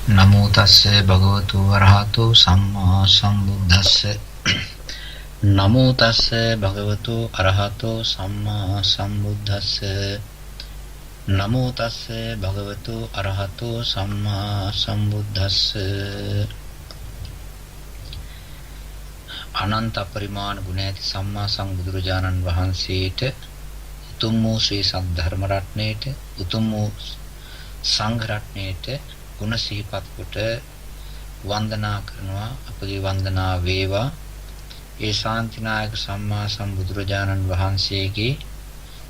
නමෝ තස්සේ භගවතු වරහතෝ සම්මා සම්බුද්දස්සේ නමෝ තස්සේ භගවතු අරහතෝ සම්මා සම්බුද්දස්සේ නමෝ තස්සේ භගවතු අරහතෝ සම්මා සම්බුද්දස්සේ අනන්ත පරිමාණ ගුණ ඇති සම්මා සම්බුදුරජාණන් වහන්සේට උතුම් වූ ශ්‍රී සද්ධර්ම රත්නයේට උතුම් වූ සංඝ රත්නයේට ගුණ සිහිපත් කොට වන්දනා කරනවා. අපගේ වන්දනා වේවා ඒ ශාන්තිනායක සම්මා සම්බුදුරජාණන් වහන්සේගේ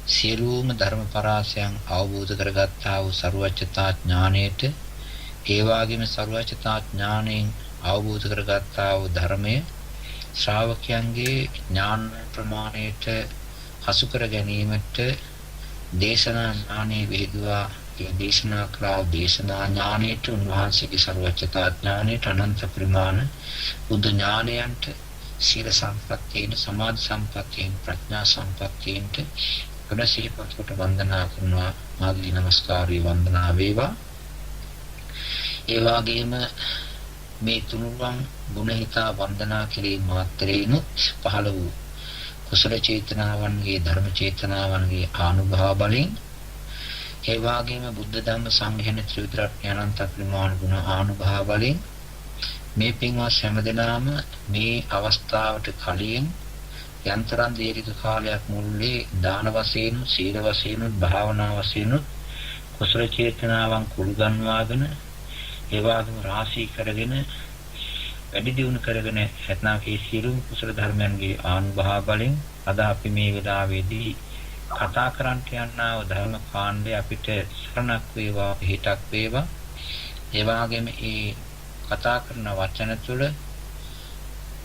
සියලුම ධර්ම පරාසයන් අවබෝධ කරගත්තා වූ සර්වඥතා ඥාණයට ඒ වගේම සර්වඥතා ඥාණයෙන් අවබෝධ කරගත්තා වූ ධර්මයේ ශ්‍රාවකයන්ගේ ඥාන ප්‍රමාණයට හසු කර ගැනීමට දේශනා ඥානෙ විහිදුවා. ඒ දේශනා කළා දේශනා ඥානෙට උන්වහන්සේගේ සර්වඥතා ඥානෙට අනන්ත ප්‍රමාණ බුද්ධ ඥානයන්ට සීල සම්පත්තියෙන් සමාධි සම්පත්තියෙන් ප්‍රඥා සම්පත්තියෙන් ගුණ සිහිපත් කොට වන්දනා කරනවා. මාගේ නමස්කාරය වන්දනා වේවා. ඒ වගේම මේ තුනුරුවන් ගුණ හිතා වන්දනා කිරීම මාත්‍රේනොත් පහළ වූ කුසල චේතනාවන්ගේ ධර්ම චේතනාවන්ගේ ආනුභාව බලෙන් ඒ වගේම බුද්ධ ධම්ම සංඝ ත්‍රිවිධ රත්න අනන්ත ප්‍රමාණ ගුණ ආනුභාව බලෙන් මේ පින්වත් හැමදෙනාම මේ අවස්ථාවට කලින් යන්තරන් දීර්ඝ කාලයක් මුළුල්ලේ දාන වශයෙන් සීල වශයෙන් භාවනා වශයෙන් කුසල චේතනාවන් කුළු ගන්වාගෙන ඒ වගේම රාශී කරගෙන වැඩි දියුණු කරගෙන නැත්නම් ඒ සියලුම කුසල ධර්මයන්ගේ ආනුභාව බලෙන් අද අපි මේ වෙලාවේදී කතා කරන්නට යනා වූ ධර්ම කාණ්ඩය අපිට සරණක් වේවා පිටක් වේවා. ඒ වගේම මේ කතා කරන වචන තුළ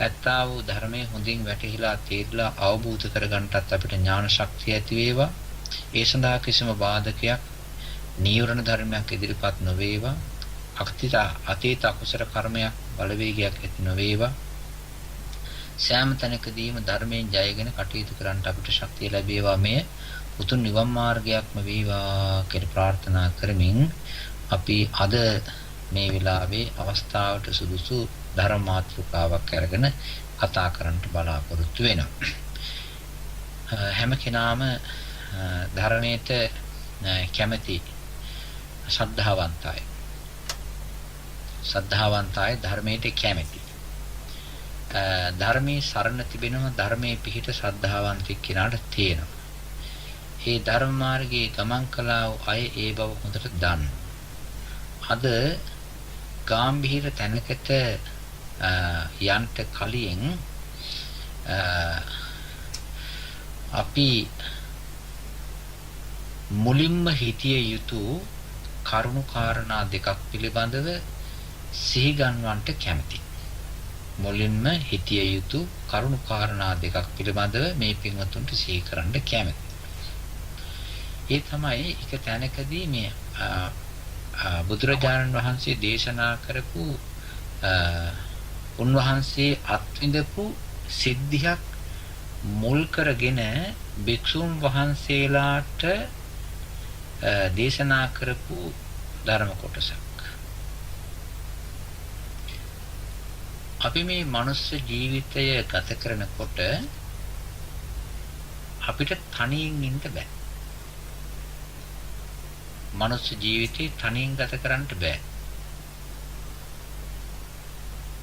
ඇත්තා වූ ධර්මයේ හොඳින් වැටහිලා තේරිලා අවබෝධ කරගන්නටත් අපිට ඥාන ශක්තිය ඇති වේවා. ඒ සඳහා කිසිම බාධකයක් නීවරණ ධර්මයක් ඉදිරිපත් නොවේවා. අතීත අකුසල කර්මයක් බලවේගයක් ඇති නොවේවා. සෑම තැනකදීම ධර්මයෙන් ජයගෙන කටයුතු කරන්නට අපිට ශක්තිය ලැබේවා. මේ උතුම් නිවන් මාර්ගයක්ම වේවා කියලා ප්‍රාර්ථනා කරමින් අපි අද මේ වෙලාවේ අවස්ථාවට සුදුසු ධර්ම මාතෘකාවක් අරගෙන කතා කරන්නට බලාපොරොත්තු වෙනවා. හැම කෙනාම ධර්මයට කැමැති ශ්‍රද්ධාවන්තයි ධර්මයට කැමැති. ධර්මයේ සරණ තිබෙනවා. ධර්මයේ පිහිට ශ්‍රද්ධාවන්තෙක් කෙනාට තියෙනවා. මේ ධර්ම මාර්ගයේ ගමන් කළා වූ අය ඒ බව හොඳට දන්නවා. අද ගාම්භීර තැනකට යන්න කලින් අපි මුලින්ම හිතිය යුතු කරුණු කාරණා දෙකක් පිළිබඳව සිහි ගන්වන්නට කැමැතියි. මුලින්ම හිතිය යුතු කරුණු කාරණා දෙකක් පිළිබඳව මේ පින්වතුන්ට සිහි කරන්න කැමැතියි. ඒ තමයි එක තැනකදී මේ බුදුරජාණන් වහන්සේ දේශනා කරපු උන්වහන්සේ අත්විඳපු සිද්ධියක් මුල් කරගෙන භික්ෂුන් වහන්සේලාට දේශනා කරපු ධර්ම කොටසක්. අපි මේ මනුස්ස ජීවිතය ගත කරනකොට අපිට තනියෙන් ඉන්න බෑ. මනුස්ස ජීවිතේ තනියෙන් ගත කරන්න බෑ.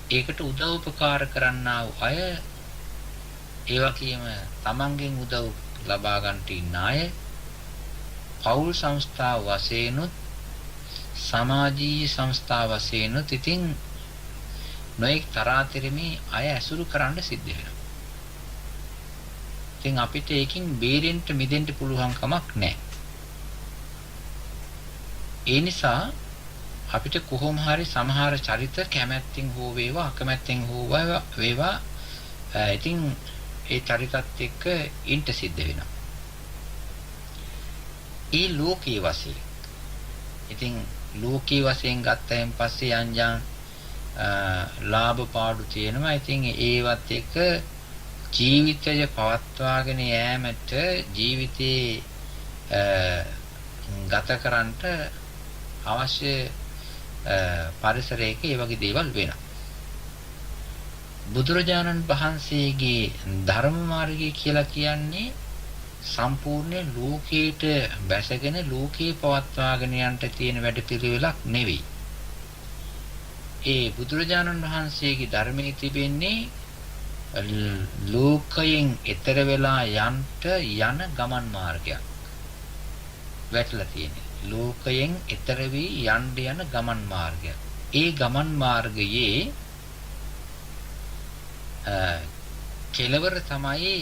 ඒකට උදව් උපකාර කරන්නා වූ අය, ඒ වගේම තමන්ගෙන් උදව් ලබා ගන්නට ඉන්න අය, පෞල් සංස්ථා වශයෙන් සමාජීය සංස්ථා වශයෙන් ඉතින් නොඑක් තරාතිරමේ අය ඇසුරු කරන්න සිද්ධ වෙනවා. ඉතින් අපිට ඒකින් බේරෙන්න මිදෙන්න පුළුවන් කමක් නැහැ. ඒ නිසා අපිට කොහොම හරි සමහර චරිත කැමැත්තෙන් හෝ වේවා අකමැත්තෙන් හෝ වේවා ඉතින් ඒ චරිතත් එක්ක ඉන්න සිද්ධ වෙනවා. ඒ ලෝකීය වශයෙන් ඉතින් ලෝකීය වශයෙන් ගත්තයින් පස්සේ යන්ජන් ලාභ පාඩු තියෙනවා. ඉතින් ඒවත් එක්ක ජීවිතය පවත්වාගෙන යෑමට ජීවිතේ ගත කරන්නට අවශ්‍ය පරිසරයක ඒ වගේ දේවල් වෙනවා. බුදුරජාණන් වහන්සේගේ ධර්ම මාර්ගය කියලා කියන්නේ සම්පූර්ණ ලෝකයට බැසගෙන ලෝකේ පවත්වාගෙන යන්න තියෙන වැඩපිළිවෙලක් නෙවෙයි. ඒ බුදුරජාණන් වහන්සේගේ ධර්මයේ තිබෙන්නේ ලෝකයෙන් එතර වෙලා යන්න යන ගමන් මාර්ගයක්. වැටලා තියෙන්නේ. ලෝකයෙන් එතර වී යන්න යන ගමන් මාර්ගයක්. ඒ ගමන් මාර්ගයේ කෙලවර තමයි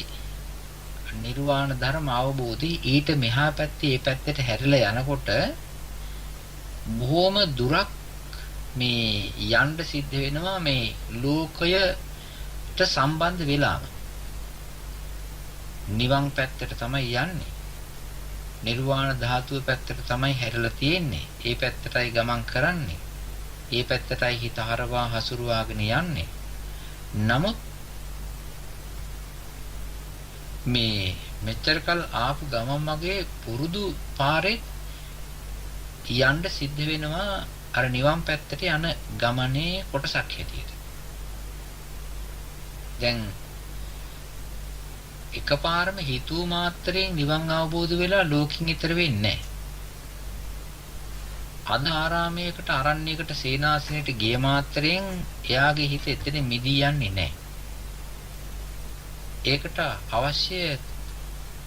නිර්වාණ ධර්ම අවබෝධي. ඊට මෙහා පැත්තේ මේ පැත්තට හැරිලා යනකොට බොහොම දුරක් මේ යන්න සිද්ධ වෙනවා මේ ලෝකයට සම්බන්ධ වෙලාම. නිවන් පැත්තට තමයි යන්නේ. නිර්වාණ ධාතුව පැත්තට තමයි හැරිලා තියෙන්නේ. ඒ පැත්තටයි ගමන් කරන්නේ. ඒ පැත්තටයි හිත හරවා හසුරුවාගෙන යන්නේ. නමුත් මේ මෙච්චරකල් ආපු ගමන් මගේ පුරුදු පාරේ යන්න සිද්ධ වෙනවා අර නිවන් පැත්තට යන ගමනේ කොටසක් හැටියට. දැන් එකපාරම හිතුව මාත්‍රයෙන් නිවන් අවබෝධ වෙලා ලෝකින් ඈතර වෙන්නේ නැහැ. අද ආරාමයකට අරණ්‍යයකට සේනාසනයට ගිය මාත්‍රයෙන් එයාගේ හිත එතන මිදී යන්නේ නැහැ. ඒකට අවශ්‍ය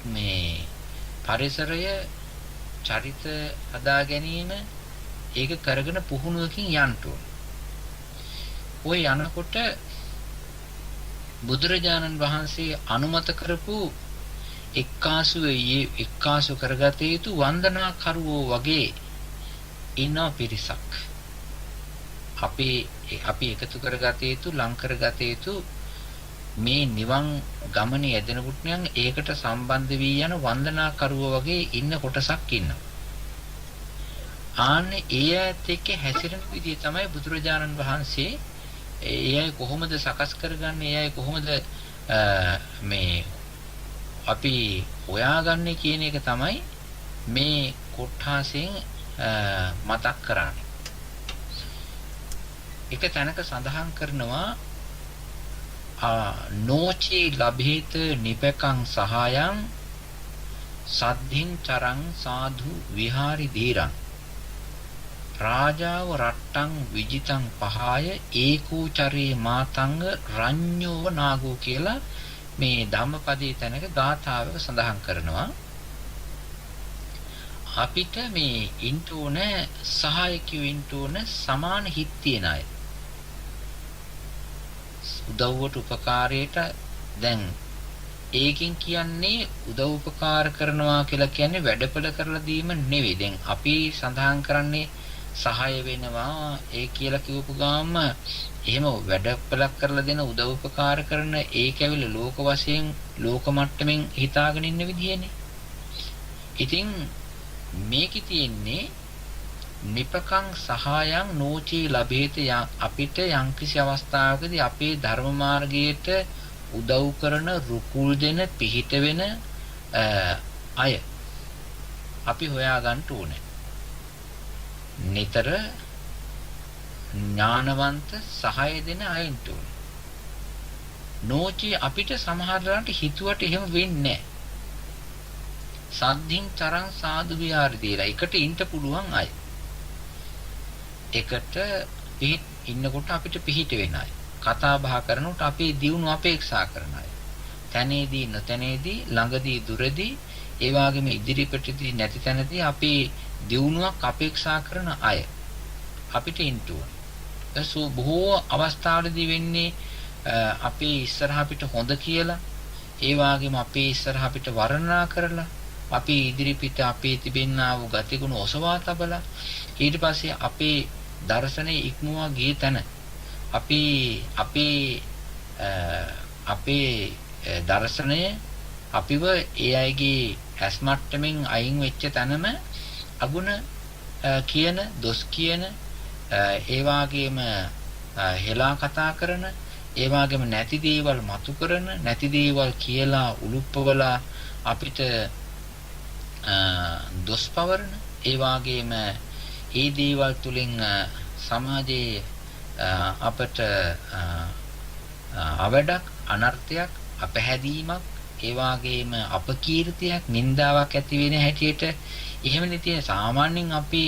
මේ පරිසරය චරිත හදා ගැනීම ඒක කරගෙන පුහුණුවකින් යන්න ඕන. ඔය යනකොට බුදුරජාණන් වහන්සේ අනුමත කරපු එක්කාසු කරගත යුතු වන්දනා කරුවෝ වගේ ඉන්න පිරිසක්. අපි එකතු කරගත යුතු ලං කරගත යුතු මේ නිවන් ගමනේ යෙදෙනකොට නම් ඒකට සම්බන්ධ වී යන වන්දනා කරුවෝ වගේ ඉන්න කොටසක් ඉන්නවා. ආන්නේ ඒ ඇත් එක්ක හැසිරෙන විදිය තමයි බුදුරජාණන් වහන්සේ ඒ අය කොහොමද සකස් කරගන්නේ, ඒ අය කොහොමද මේ අපි හොයාගන්නේ කියන එක තමයි මේ කොට්ඨාසයෙන් මතක් කරන්නේ. එක තැනක සඳහන් කරනවා නෝචේ ලබේත නිපකං සහායං සද්ධින් චරං සාධු විහාරි දීරං රාජාව රට්ටං විජිතං පහාය ඒකෝචරේ මාතංග රඤ්ඤෝව නාගෝ කියලා මේ ධම්මපදයේ තැනක ගාථාවක සඳහන් කරනවා. අපිට මේ ඉන්ටෝන සහායකයෝ ඉන්ටෝන සමාන හිත් තියන අය. උදව්වට උපකාරයට දැන් ඒකෙන් කියන්නේ උදව් උපකාර කරනවා කියලා කියන්නේ වැඩපළ කරලා දීම නෙවෙයි. දැන් අපි සඳහන් කරන්නේ සහාය වෙනවා ඒ කියලා කියවපු ගාම එහෙම වැඩපළක් කරලා දෙන උදව් උපකාර කරන ඒක ඇවිල්ලා ලෝක වශයෙන් ලෝක මට්ටමින් හිතාගෙන ඉන්න විදියනේ. ඉතින් මේකේ තියෙන්නේ නිපකං සහායං නෝචී ලබේත අපිට යම්කිසි අවස්ථාවකදී අපේ ධර්ම මාර්ගයට උදව් කරන රුකුල් දෙන පිහිට වෙන අය අපි හොයා ගන්න ඕනේ. නිතර ඥානවන්ත සහාය දෙන අයින්ට ඕනේ. නෝචී අපිට සමහරවිට හිතුවට එහෙම වෙන්නේ නැහැ. සද්ධින් තරං සාදු විහාරි දීලා එකට ඉන්න පුළුවන් අය. එකට ඉන්නකොට අපිට පිහිට වෙන අය. කතා බහ කරනකොට අපේ දියුණුව අපේක්ෂා කරන අය. තැනේදී නොතැනේදී ළඟදී දුරදී ඒ වගේම ඉදිරිපිටදී නැති තැනදී අපේ දියුණුවක් අපේක්ෂා කරන අය අපිට ඉන්න ඕන. ඒසෝ බොහෝ අවස්ථාවලදී වෙන්නේ අපේ ඉස්සරහ අපිට හොඳ කියලා ඒ වගේම අපේ ඉස්සරහ අපිට වර්ණනා කරලා අපේ ඉදිරිපිට අපේ තිබෙනා වූ ගතිගුණ ඔසවා තබලා ඊට පස්සේ අපේ දර්ශනයේ ඉක්මවා ගිය තැන අපේ දර්ශනය අපිව ඒ අයගේ ඇස් මට්ටමින් අයින් වෙච්ච තැනම අගුණ කියන දොස් කියන ඒ වගේම හෙලා කතා කරන ඒ වගේම නැති දේවල් මතු කරන නැති දේවල් කියලා උලුප්පවලා අපිට දොස් පවරන ඒ වගේම ඒ දේවල් තුලින් සමාජයේ අපට අවඩක් අනර්ථයක් අපහැදීමක් ඒ වගේම අපකීර්තියක් නින්දාවක් ඇති වෙන හැටියට එහෙමනේ තියෙන සාමාන්‍යයෙන් අපි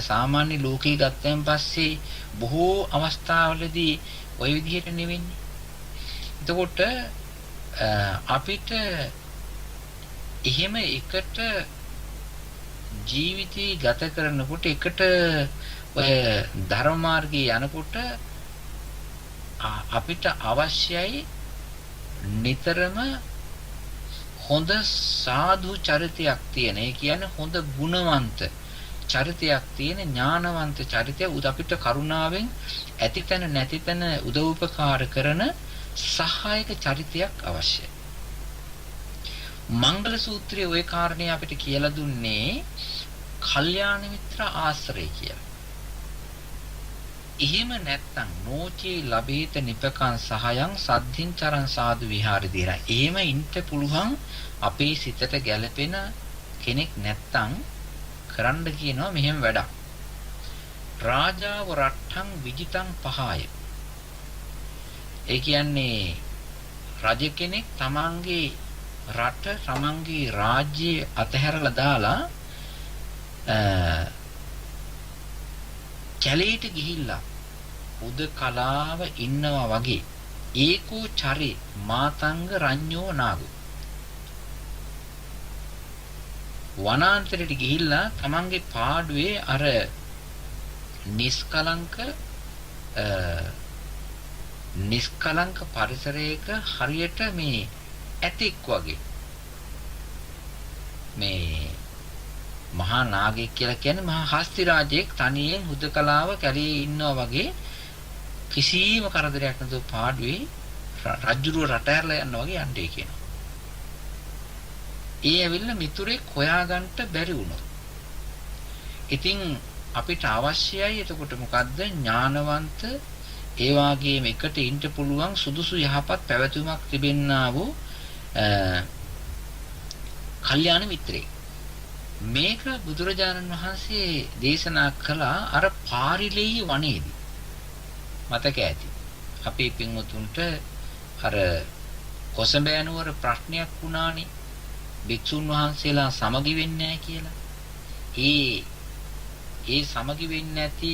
සාමාන්‍ය ලෝකේ ගත්තන් පස්සේ බොහෝ අවස්ථාවලදී ওই විදිහට නෙවෙන්නේ. එතකොට අපිට එහෙම එකට ජීවිතය ගත කරනකොට එකට ඔය ධර්ම මාර්ගයේ යනකොට අපිට අවශ්‍යයි නිතරම හොඳ සාධු චරිතයක් තියෙන. ඒ කියන්නේ හොඳ ගුණවන්ත චරිතයක් තියෙන ඥානවන්ත චරිතය අපිට කරුණාවෙන් ඇතිතන නැතිතන උදව් උපකාර කරන සහායක චරිතයක් අවශ්‍යයි. මංගල සූත්‍රයේ ওই කාරණේ අපිට කියලා දුන්නේ කල්යාණ මිත්‍ර ආශ්‍රය කියලා. එහෙම නැත්නම් නෝචේ ලබේත නිපකං සහයං සද්ධින් චරං සාදු විහාරි දිනා. එහෙම ඉන්න පුළුවන් අපේ සිතට ගැළපෙන කෙනෙක් නැත්නම් කරන්න කියනවා මෙහෙම වැඩක්. රාජාව රට්ටං විජිතං පහය. ඒ කියන්නේ රජ කෙනෙක් තමන්ගේ රට තමන්ගේ රාජ්‍යය අතහැරලා දාලා කැලේට ගිහිල්ලා උදකලාව ඉන්නවා වගේ ඒකෝ චරේ මාතංග රඤ්ඤෝ නාගෝ වනාන්තරයට ගිහිල්ලා තමන්ගේ පාඩුවේ අර නිස්කලංක පරිසරයක හරියට මේ ඇතෙක් වගේ මේ මහා නාගයෙක් කියලා කියන්නේ මහා හස්ති රාජයෙක් තනියෙන් හුදකලාව කැලේ ඉන්නවා වගේ කිසිම කරදරයක් නැතුව පාඩුවේ රජුරුව රට ඇරලා යනවා වගේ යන්නේ කියනවා. ඒ ඇවිල්ලා මිතුරෙක් හොයාගන්න බැරි වුණොත්. ඉතින් අපිට අවශ්‍යයි එතකොට මොකද්ද ඥානවන්ත ඒ වගේම එකට ඉන්න පුළුවන් සුදුසු යහපත් පැවැතුමක් තිබෙන්නා වූ කල්යාණ මිත්‍රයෙක්. මේක බුදුරජාණන් වහන්සේ දේශනා කළා අර පාරිලෙයි වනයේදී. මතක ඇති. අපේ පින්වතුන්ට අර කොසඹෑනුවර ප්‍රශ්නයක් වුණානේ. භික්ෂුන් වහන්සේලා සමගි වෙන්නේ නැහැ කියලා. ඒ සමගි වෙන්නේ නැති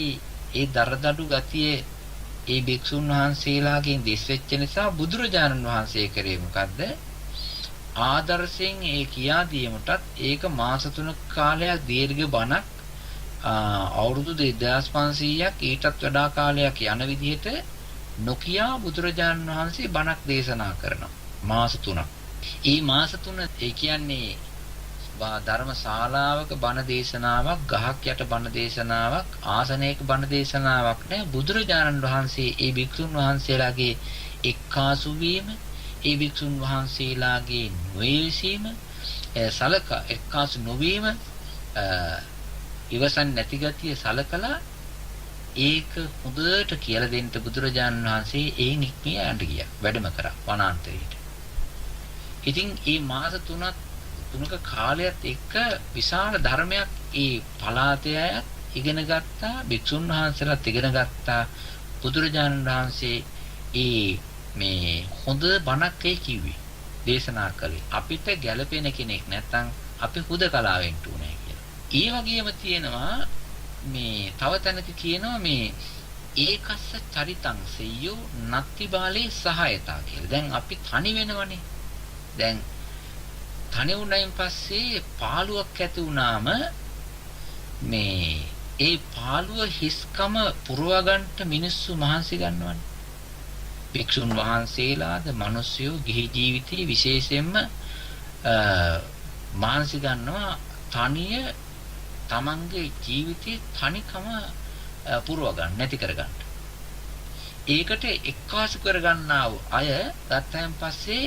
ඒ දරදඩු ගතිය ඒ භික්ෂුන් වහන්සේලාගෙන් දිස් වෙච්ච නිසා බුදුරජාණන් වහන්සේ කරේ මොකද්ද? ආදර්ශයෙන් ඒ කියා දීමටත් ඒක මාස 3ක කාලයක් දීර්ඝ බණක් අවුරුදු 2500ක් ඊටත් වඩා කාලයක් යන විදිහට නොකියා බුදුරජාණන් වහන්සේ බණක් දේශනා කරනවා මාස 3ක්. මේ මාස 3 ඒ කියන්නේ ධර්ම ශාලාවක බණ දේශනාවක්, ගහක් යට බණ දේශනාවක්, ආසනයක බණ දේශනාවක් නෑ. බුදුරජාණන් වහන්සේ ඒ භික්ෂුන් වහන්සේලාගේ එක්කාසු වීම, ඒ භික්ෂුන් වහන්සේලාගේ නොයසීම, සලක එක්කාසු නොවීම, ඉවසන් නැති ගතිය සලකලා ඒක හොඳට කියලා දෙන්න බුදුරජාණන් වහන්සේ ඒ නික්මිය යන්න ගියා. වැඩම කරා වනාන්තරයට. ඉතින් මේ මාස 3ක කාලයත් එක්ක විශාල ධර්මයක් ඒ පළාතේ අය ඉගෙන ගත්තා, භික්ෂුන් වහන්සේලාත් ඉගෙන ගත්තා. බුදුරජාණන් වහන්සේ මේ හොඳ බණක් කිව්වේ, දේශනා කළේ. අපිට ගැළපෙන කෙනෙක් නැත්නම් අපි හුදකලාවෙන් උනේ කියලා. ඒ වගේම තියෙනවා මේ තව තැනක කියනවා මේ ඒකස්ස චරිතං සෙය්‍යෝ නත්ති බාලේ සහායතා කියලා. දැන් අපි තනි වෙනවනේ. දැන් තනි වුණයින් පස්සේ පාළුවක් ඇති වුණාම මේ ඒ පාළුව හිස්කම පුරව ගන්නට මිනිස්සු මහන්සි ගන්නවනේ. භික්ෂුන් වහන්සේලාද මිනිස්සුયો ගිහි ජීවිතේ විශේෂයෙන්ම මහන්සි ගන්නවා තනිය තමන්ගේ ජීවිතේ තනිකම පුරව ගන්න නැති කර ගන්න. ඒකට එක්කාසු කර ගන්නා වූ අය ගත්තයන් පස්සේ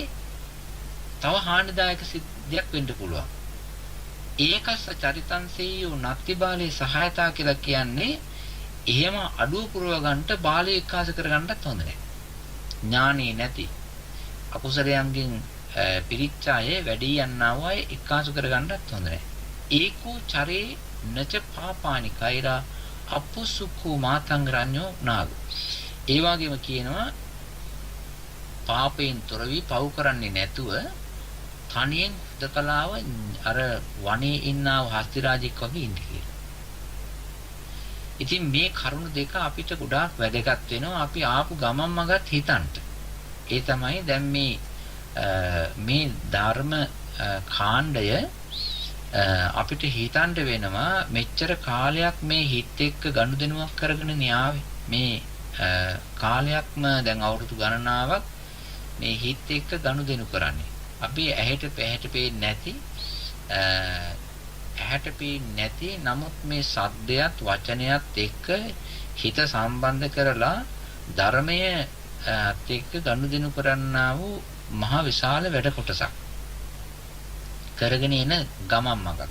තව හානිදායක සිද්ධියක් වෙන්න පුළුවන්. ඒකස්ස චරිතංසෙයෝ නත්ති බාලේ සහායතා කියලා කියන්නේ එහෙම අඩුව පුරව ගන්නට බාලේ එක්කාස කර ගන්නත් හොඳ නැහැ. ඥානෙ නැති අකුසලයන්ගෙන් පිරිච්ච අය වැඩි යන්නා වූ අය එක්කාසු කර ගන්නත් හොඳ නැහැ. ඒකෝ චරේ නච පාපානි කෛරා අපුසුකු මාතංගරඤ්ඤෝ නාග. ඒ වගේම කියනවා පාපයෙන් තොර වී පව් කරන්නේ නැතුව තනියෙන් හුදකලාව අර වනේ ඉන්නා හස්තිරාජෙක් වගේ ඉන්න කියලා. ඉතින් මේ කරුණු දෙක අපිට ගොඩාක් වැදගත් වෙනවා අපි ආපු ගමන් මගත් හිතන්ට. ඒ තමයි දැන් මේ ධර්ම කාණ්ඩය අපිට හිතන්න වෙනවා මෙච්චර කාලයක් මේ හිත එක්ක ගනුදෙනුවක් කරගෙන න්යාවේ මේ කාලයක්ම දැන් අවුරුදු ගණනාවක් මේ හිත එක්ක ගනුදෙනු කරන්නේ. අපි ඇහැට පේන්නේ නැති නමුත් මේ සද්දයත් වචනයත් එක්ක හිත සම්බන්ධ කරලා ධර්මයේ එක්ක ගනුදෙනු කරන්නා වූ මහ විශාල වැඩ කොටසක් කරගෙන එන ගමන් මගක්.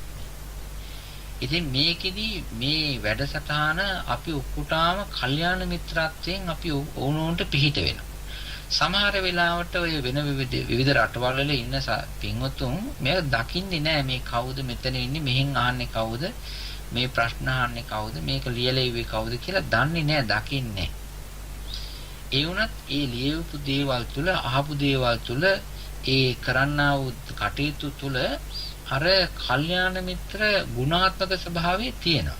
ඉතින් මේකෙදි මේ වැඩසටහන අපි ඔක්කොටම කල්යාණ මිත්‍රත්වයෙන් අපි ඕනෝන්ට පිහිට වෙනවා. සමහර වෙලාවට ඔය වෙන විවිධ රටවල් වල ඉන්න පින්වතුන් මේක දකින්නේ නැහැ මේ කවුද මෙතන ඉන්නේ මෙහෙන් අහන්නේ කවුද මේ ප්‍රශ්න අහන්නේ කවුද මේක ලියලා ඉවේ කවුද කියලා දන්නේ නැහැ දකින්නේ. ඒ වුණත් ඒ ලියවපු දේවල් තුල අහපු දේවල් තුල ඒ කරන්නා වූ කටයුතු තුල අර කල්යාණ මිත්‍ර ගුණාත්මක ස්වභාවය තියෙනවා.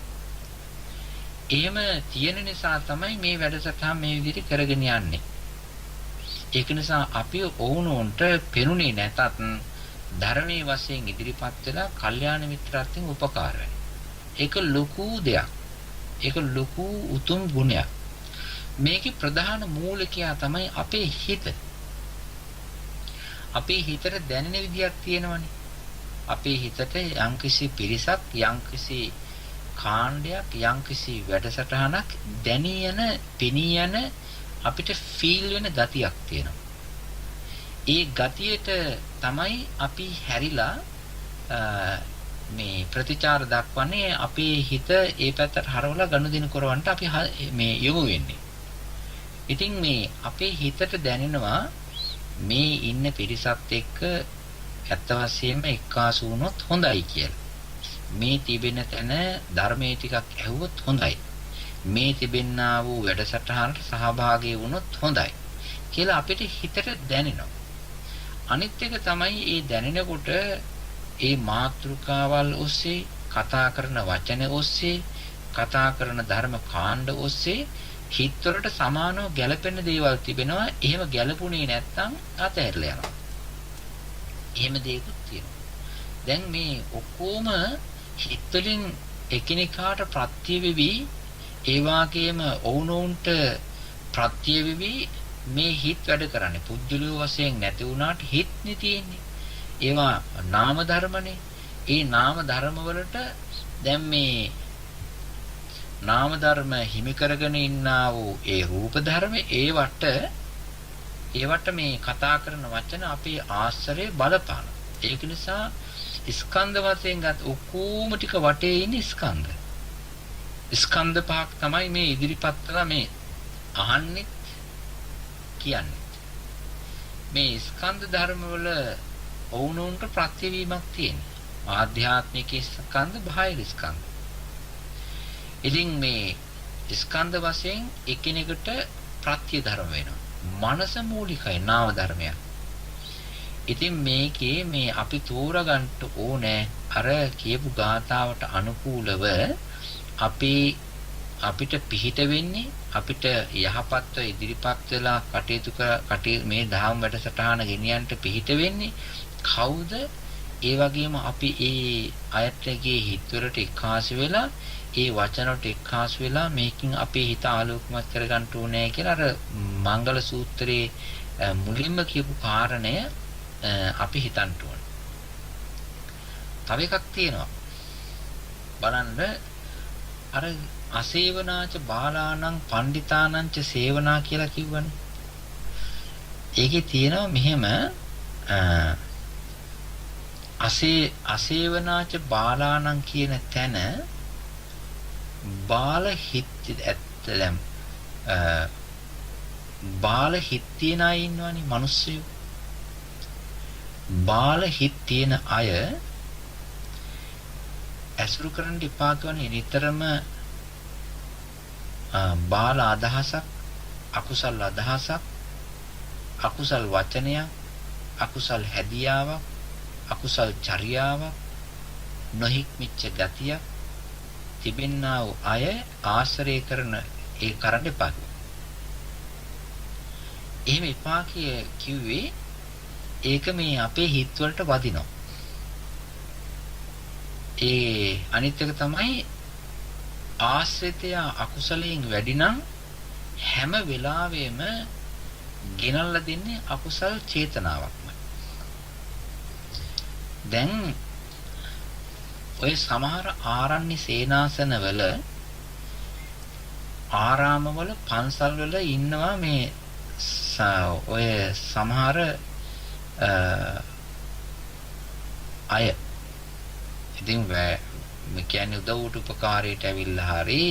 එහෙම තියෙන නිසා තමයි මේ වැඩසටහන මේ විදිහට කරගෙන යන්නේ. ඒක නිසා අපි ඕනෝන්ට පෙනුනේ නැතත් ධර්මයේ වශයෙන් ඉදිරිපත් වෙලා කල්යාණ මිත්‍රත්වයෙන් උපකාර වෙනවා. ඒක ලොකු දෙයක්. ඒක ලොකු උතුම් ගුණයක්. මේකේ ප්‍රධාන මූලිකයා තමයි අපේ හිත. අපේ හිතට දැනෙන විදියක් තියෙනවනේ. අපේ හිතට යම්කිසි පිරිසක් යම්කිසි කාණ්ඩයක් යම්කිසි වැඩසටහනක් දැනී යන පෙනී යන අපිට ෆීල් වෙන ගතියක් තියෙනවා. ඒ ගතියට තමයි අපි හැරිලා මේ ප්‍රතිචාර දක්වන්නේ අපේ හිත ඒ පැත්තට හරවලා ගනුදෙනු කරවන්නට අපි මේ යොමු වෙන්නේ. ඉතින් මේ අපේ හිතට දැනෙනවා මේ ඉන්න පිරිසත් එක්ක ඇත්ත වශයෙන්ම එක්කාසු වුණොත් හොඳයි කියලා. මේ තිබෙන තැන ධර්මයේ ටිකක් ඇහුවොත් හොඳයි. මේ තිබෙන්නා වූ වැඩසටහනට සහභාගී වුණොත් හොඳයි කියලා අපිට හිතට දැනෙනවා. අනිත් එක තමයි මේ දැනෙනකොට මේ මාතෘකාවල් ඔස්සේ කතා කරන වචන ඔස්සේ කතා කරන ධර්ම කාණ්ඩ ඔස්සේ හිතවලට සමානව ගැළපෙන දේවල් තිබෙනවා. එහෙම ගැළපුණේ නැත්නම් අතහැරලා යනවා. එහෙම දේකුත් තියෙනවා. දැන් මේ ඔක්කොම හිතවලින් එකිනෙකාට ප්‍රත්‍ය වෙවි ඒ වාගේම ඔවුනොවුන්ට ප්‍රත්‍ය වෙවි මේ හිත වැඩ කරන්නේ. පුජ්‍යලිය වශයෙන් නැති වුණාට හිත නේ තියෙන්නේ. ඒවා නාම ධර්මනේ. ඒ නාම ධර්ම වලට දැන් මේ නාම ධර්ම හිමි කරගෙන ඉන්නා වූ ඒ රූප ධර්ම ඒවට මේ කතා කරන වචන අපේ ආශ්‍රය බලපාන. ඒක නිසා ස්කන්ධ වශයෙන් ගත් ඔක්කොම ටික වටේ ඉන්නේ ස්කන්ධ. ස්කන්ධ පහක් තමයි මේ ඉදිරිපත් කරලා මේ අහන්නේ කියන්නේ. මේ ස්කන්ධ ධර්ම වල වුණුන්ට ප්‍රතිවීමක් තියෙනවා. ආධ්‍යාත්මික ස්කන්ධ බාහිර ස්කන්ධ. ඉතින් මේ ස්කන්ධ වශයෙන් එකිනෙකට ප්‍රත්‍ය ධර්ම වෙනවා. මනස මූලිකයි නාම ධර්මයක්. ඉතින් මේකේ මේ අපි තෝරගන්න ඕනේ අර කියපු ගාථාවට අනුකූලව අපිට පිහිට වෙන්නේ අපිට යහපත්ව ඉදිරිපත් වෙලා කටයුතු මේ දහම් වැඩසටහන ගෙනියන්න පිහිට වෙන්නේ කවුද? ඒ වගේම අපි ඒ අයත්ගේ හිතවලට එක්කාසු වෙලා ඒ වචනවලට එක්කාසු වෙලා මේකින් අපේ හිත ආලෝකමත් කරගන්න ඕනේ කියලා අර මංගල සූත්‍රයේ මුලින්ම කියපු කාරණය අපි හිතන්න ඕනේ. තව එකක් තියෙනවා. බලන්න අර අසේවනාච බාලාණං පණ්ඩිතානංච සේවනා කියලා කිව්වනේ. ඒකේ තියෙනවා මෙහෙම අසේවනාච බාලාණං කියන තැන බාල හිත් ඇත්තලම් බාල හිත් තියන අය ඉන්නවනේ මිනිස්සු. බාල හිත් තියන අය ඇසුරු කරන්න එපා කියන්නේ නිතරම බාල අදහසක්, අකුසල් අදහසක්, අකුසල් වචනයක්, අකුසල් හැදියාවක්, අකුසල් චර්යාවක්, නොහික්මිච්ච ගතියක් තිබෙන්නා වූ අය ආශ්‍රය කරන ඒ කරන්න එපා. එහෙම එපා කිව්වේ ඒක මේ අපේ හිත වලට වදිනවා. ඒ අනිත් එක තමයි ආශ්‍රිතය අකුසලයෙන් වැඩි නම් හැම වෙලාවෙම ගෙනල්ලා දෙන්නේ අකුසල් චේතනාවක්මයි. දැන් ඔය සමහර ආරණ්‍ය සේනාසනවල ආරාමවල පන්සල්වල ඉන්නවා මේ ඔය සමහර අය. ඉතින් මේ කියන්නේ උදව්වට උපකාරයට ඇවිල්ලා හරි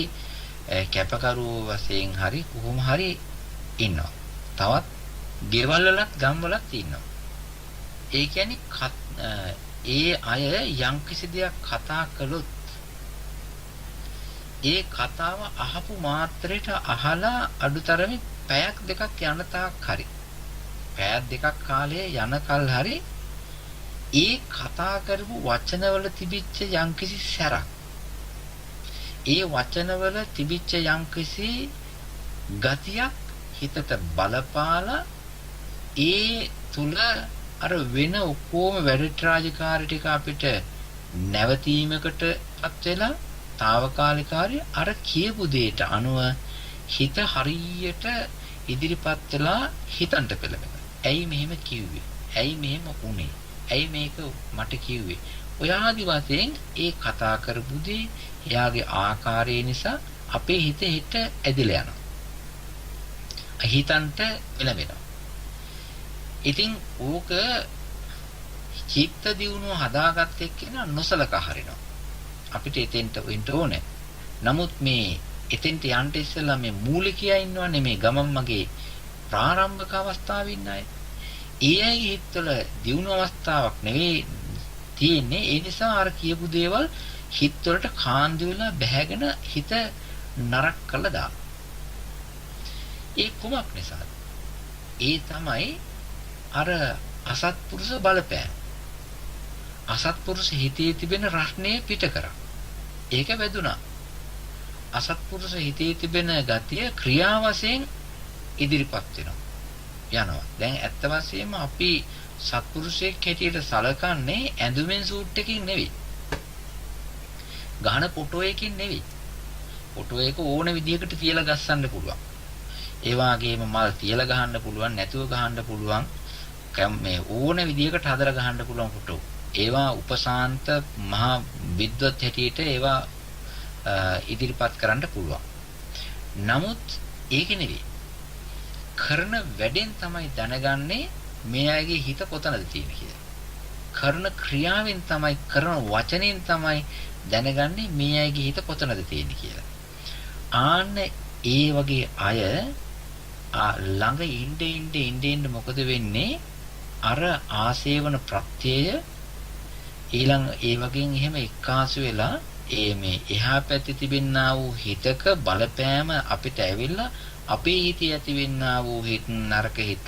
කැපකරුවෝ වශයෙන් හරි කොහොම හරි ඉන්නවා. තවත් ගෙවල් වලත් ගම් වලත් ඉන්නවා. ඒ කියන්නේ ඒ අය යම්කිසි දෙයක් කතා කළොත් ඒ කතාව අහපු මාත්‍රයට අහලා අඩුතරමින් පැයක් දෙකක් යන තාක් හරි පැයක් දෙකක් කාලය යනකල් හරි ඒ කතා කරපු වචනවල තිබිච්ච යම්කිසි සැරක්, ඒ වචනවල තිබිච්ච යම්කිසි ගතියක් හිතට බලපාලා ඒ තුල අර වෙන ඔක්කොම වැඩ රාජකාරී ටික අපිට නැවතීමකටපත් වෙලා తాවකාලිකාරී අර කියපු දෙයට අනුව හිත හරියට ඉදිරිපත් වෙලා හිතන්ට පෙළඹෙන. ඇයි මෙහෙම කිව්වේ? ඇයි මෙහෙම වුනේ? ඇයි මේක මට කිව්වේ? ඔය ආදි වශයෙන් ඒ කතා කරපු දේ එයාගේ ආකාරය නිසා අපේ හිත ඇදිලා යනවා. හිතන්ට පෙළඹෙනවා. ඉතින් ඕක චිත්ත දියුණුව හදාගත්ත එක්කෙනා නොසලකා හරිනවා. අපිට එතෙන්ට වෙන්න ඕනේ. නමුත් මේ එතෙන්ට යන්න ඉස්සෙල්ලා මේ මූලිකයා ඉන්නවනේ මේ ගමන් මගේ ප්‍රාරම්භක අවස්ථාවේ ඉන්න අය. ඒ අයගේ හිතවල දියුණු අවස්ථාවක් නෙවෙයි තියෙන්නේ. ඒ නිසා අර කියපු දේවල් හිතවලට කාන්දු වෙලා බැහැගෙන හිත නරක කළා දාන. ඒ කුමක් නිසාද? ඒ තමයි අර අසත්පුරුෂ බලපෑම. අසත්පුරුෂ හිතේ තිබෙන රස්නේ පිට කරා. ඒක වැදුනා. අසත්පුරුෂ හිතේ තිබෙන ගතිය ක්‍රියා වශයෙන් ඉදිරිපත් යනවා. දැන් ඇත්ත වශයෙන්ම අපි සත්පුරුෂයෙක් හැටියට සලකන්නේ ඇඳුමෙන් සූට් එකකින් නෙවෙයි. ගහන ෆොටෝ එකකින් නෙවෙයි. ෆොටෝ එක ඕන විදිහකට තියලා ගස්සන්න පුළුවන්. ඒ වගේම මල් තියලා ගහන්න පුළුවන්, නැතුව ගහන්න පුළුවන්. මේ ඕන විදිහකට හදලා ගහන්න පුළුවන් ෆොටෝ. ඒවා උපසාන්ත මහා විද්වත් හැටියට ඒවා ඉදිරිපත් කරන්න පුළුවන්. නමුත් ඒක නෙවෙයි. කරන වැඩෙන් තමයි දැනගන්නේ මේ අයගේ හිත කොතනද තියෙන්නේ කියලා. කරන ක්‍රියාවෙන් තමයි, කරන වචනෙන් තමයි දැනගන්නේ මේ අයගේ හිත කොතනද තියෙන්නේ කියලා. ආන්න ඒ වගේ අය ළඟ ඉන්න මොකද වෙන්නේ? අර ආසේවන ප්‍රත්‍යය ඊළඟ ඒ වගේන් එහෙම එක්කාසු වෙලා මේ එහා පැත්තේ තිබෙනා වූ හිතක බලපෑම අපිට ඇවිල්ලා අපේ හිතේ ඇතිවෙනා වූ හිත නරක හිත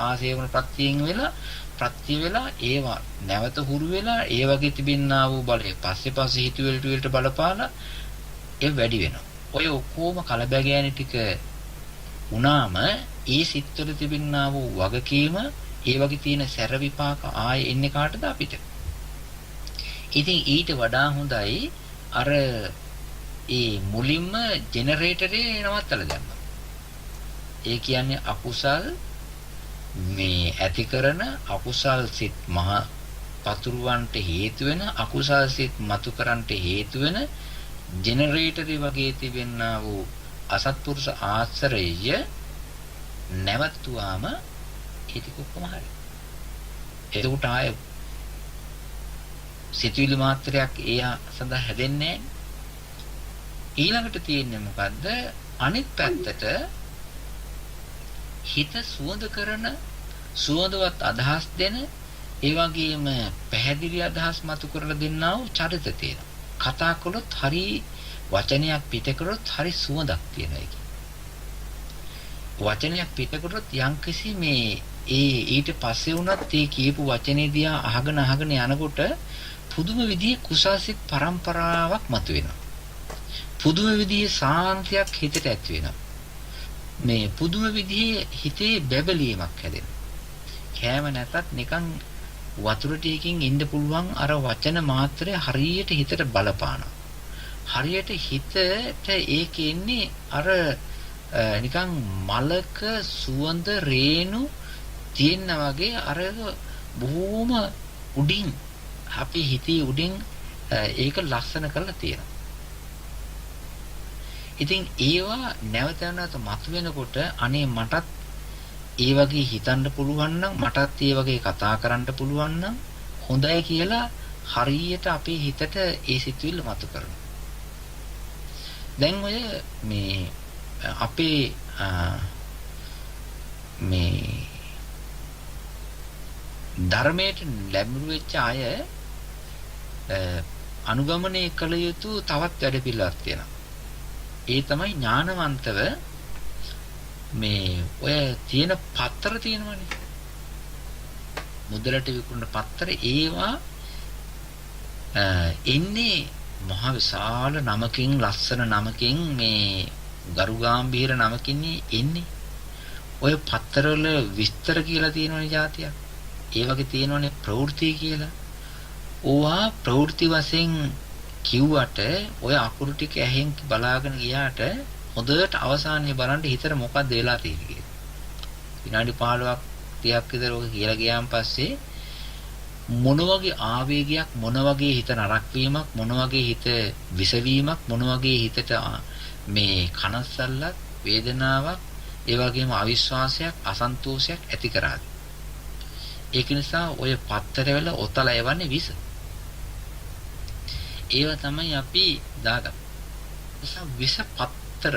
ආසේවන ප්‍රත්‍යයෙන් වෙලා ප්‍රත්‍ය වෙලා ඒවා නැවත හුරු වෙලා ඒ වගේ තිබෙනා වූ බලය පස්සේ හිතුවලට බලපාලා ඒ වැඩි වෙනවා. ඔය ඔක්කොම කලබගෑනි ටික උනාම ඒ සිත්වල තිබෙනා වූ වගකීම ඒ වගේ තියෙන සැර විපාක ආයේ එන්නේ කාටද? අපිට. ඉතින් ඊට වඩා හොඳයි අර ඒ මුලින්ම ජෙනරේටරේ නවත්තලා දැම්මා. ඒ කියන්නේ අකුසල් මේ ඇති කරන අකුසල් සිත් මහ පතුරවන්ට හේතු වෙන අකුසල් සිත් මතු කරන්ට හේතු වෙන ජෙනරේටරේ වගේ තිබෙනා වූ අසත්පුරුෂ ආශ්‍රය නැවතුවාම ඒක කොහොම හරි. එතකොට ආයේ සිතුවිලි මාත්‍රයක් එයා සඳහා හැදෙන්නේ නැහැ. ඊළඟට තියෙන්නේ මොකද්ද? අනිත් පැත්තට හිත සුවඳ කරන, සුවඳවත් අදහස් දෙන, ඒ වගේම පැහැදිලි අදහස් මතු කරලා දෙන්නා වූ චරිත තියෙනවා. කතා කළොත් හරි වචනයක් පිට කරොත් හරි සුවඳක් තියෙනවා ඒකේ. වචනයක් පිට කරොත් යම්කිසි මේ ඊට පස්සේ වුණත් ඒ කියපු වචනේ දිහා අහගෙන යනකොට පුදුම විදිහේ කුසාසිත පරම්පරාවක් මතුවෙනවා. පුදුම විදිහේ සාන්තියක් හිතට ඇති වෙනවා. මේ පුදුම විදිහේ හිතේ බැබලීමක් හැදෙනවා. කෑම නැතත් නිකන් වතුර ටිකකින් ඉන්න පුළුවන් අර වචන මාත්‍රය හරියට හිතට බලපානවා. හරියට හිතට ඒකේ ඉන්නේ අර නිකන් මලක සුවඳ රේණු තියෙනා වගේ අර බොහොම උඩින් අපි හිතේ උඩින් ඒක ලස්සන කරලා තියෙනවා. ඉතින් ඒවා නැවත නැවත මතුවෙනකොට අනේ මටත් ඒ වගේ හිතන්න පුළුවන් නම් මටත් ඒ වගේ කතා කරන්න පුළුවන් නම් හොඳයි කියලා හරියට අපේ හිතට ඒ සිතුවිල්ල මතු කරනවා. දැන් ඔය මේ අපේ මේ ධර්මයට ලැබුණු වෙච්ච අය අනුගමනය කළ යුතු තවත් වැඩ පිළිවෙලක් තියෙනවා. ඒ තමයි ඥානවන්තව මේ ඔය තියෙන පත්තර තියෙනවනේ. මුදලට විකුණන පත්තර ඒවා එන්නේ මහ විශාල නමකින් ලස්සන නමකින් මේ ගරුගාම්භීර නමකින් එන්නේ. ඔය පත්තරවල විස්තර කියලා තියෙනවනේ જાතියක්. ඒ වගේ තියෙනවනේ ප්‍රවෘත්ති කියලා. ඕවා ප්‍රවෘත්ති වශයෙන් කිව්වට ඔය අකුරු ටික ඇහෙන් බලාගෙන ගියාට හොඳට අවසානයේ බලන්න හිතට මොකක්ද වෙලා තියෙන්නේ කියලා. විනාඩි 15ක් 30ක් විතර ඔක කියලා ගියාන් පස්සේ මොන වගේ ආවේගයක් මොන වගේ හිත නරක වීමක් මොන වගේ හිත විසවීමක් මොන වගේ හිතට මේ කනස්සල්ලක් වේදනාවක් ඒ වගේම අවිශ්වාසයක් අසන්තෝෂයක් ඇති කරාද. ඒක නිසා ඔය පත්තරවල ඔතල යවන්නේ විස. ඒව තමයි අපි දාගන්නේ. නිසා විස පත්තර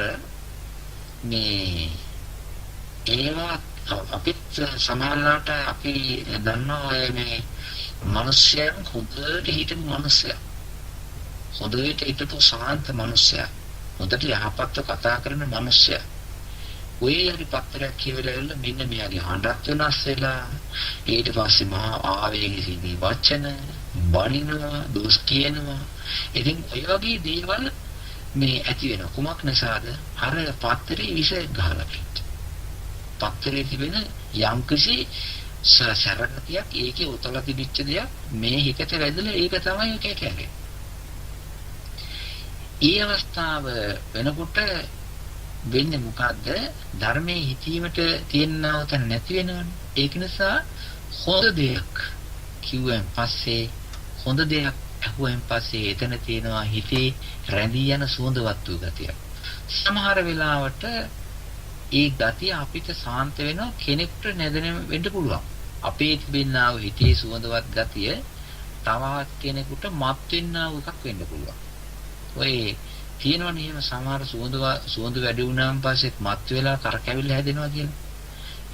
මේ ඒවා අපිත් සමහරවිට අපි දන්නවා ඔය මේ මිනිස්යන් හොඳට හිටපු මිනිස්සයා. හොඳට හිටපු සාන්ත මිනිස්සයා. හොඳට යහපත්ව කතා කරන මිනිස්සයා. ඔය යරි පත්‍රයක් කියවලා මෙන්න මෙයාගේ හඬක් වෙනස් වෙලා ඊට පස්සේ මහා ආවේගී වචන බණිනවා දොස් කියනවා. ඉතින් ඔය වගේ දේවල් මේ ඇති වෙන කුමක් නිසාද? අර පත්‍රයේ විෂ ගහලා පිට. පත්‍රයේ තිබෙන යම්කිසි සරණතියක් ඒකේ උතල තිබිච්ච දෙයක් මේ හිතට වැදලා ඒක තමයි ඒක කියන්නේ. ඒ අවස්ථාව වෙනකොට වෙන්නේ මොකද්ද? ධර්මයේ හිතීමට තියෙනව තැන නැති වෙනවනේ. ඒක නිසා හොඳ දෙයක් කිව්වෙන් පස්සේ හොඳ දෙයක් අහුවෙන් පස්සේ එතන තියෙනවා හිතේ රැඳී යන සුවඳවත් වූ ගතියක්. සමහර වෙලාවට ඒ ගතිය අපිට සාන්ත වෙනවා කෙනෙකුට නැදෙන වෙන්න පුළුවන්. අපේ තිබෙනා වූ හිතේ සුවඳවත් ගතිය තවත් කෙනෙකුට මත් වෙන්නා වූ එකක් වෙන්න පුළුවන්. ඔය තියෙනවනේ එහෙම සමහර සුවඳ වැඩි වුණාන් පස්සෙත් මත් වෙලා කරකැවිල්ල හැදෙනවා කියලා.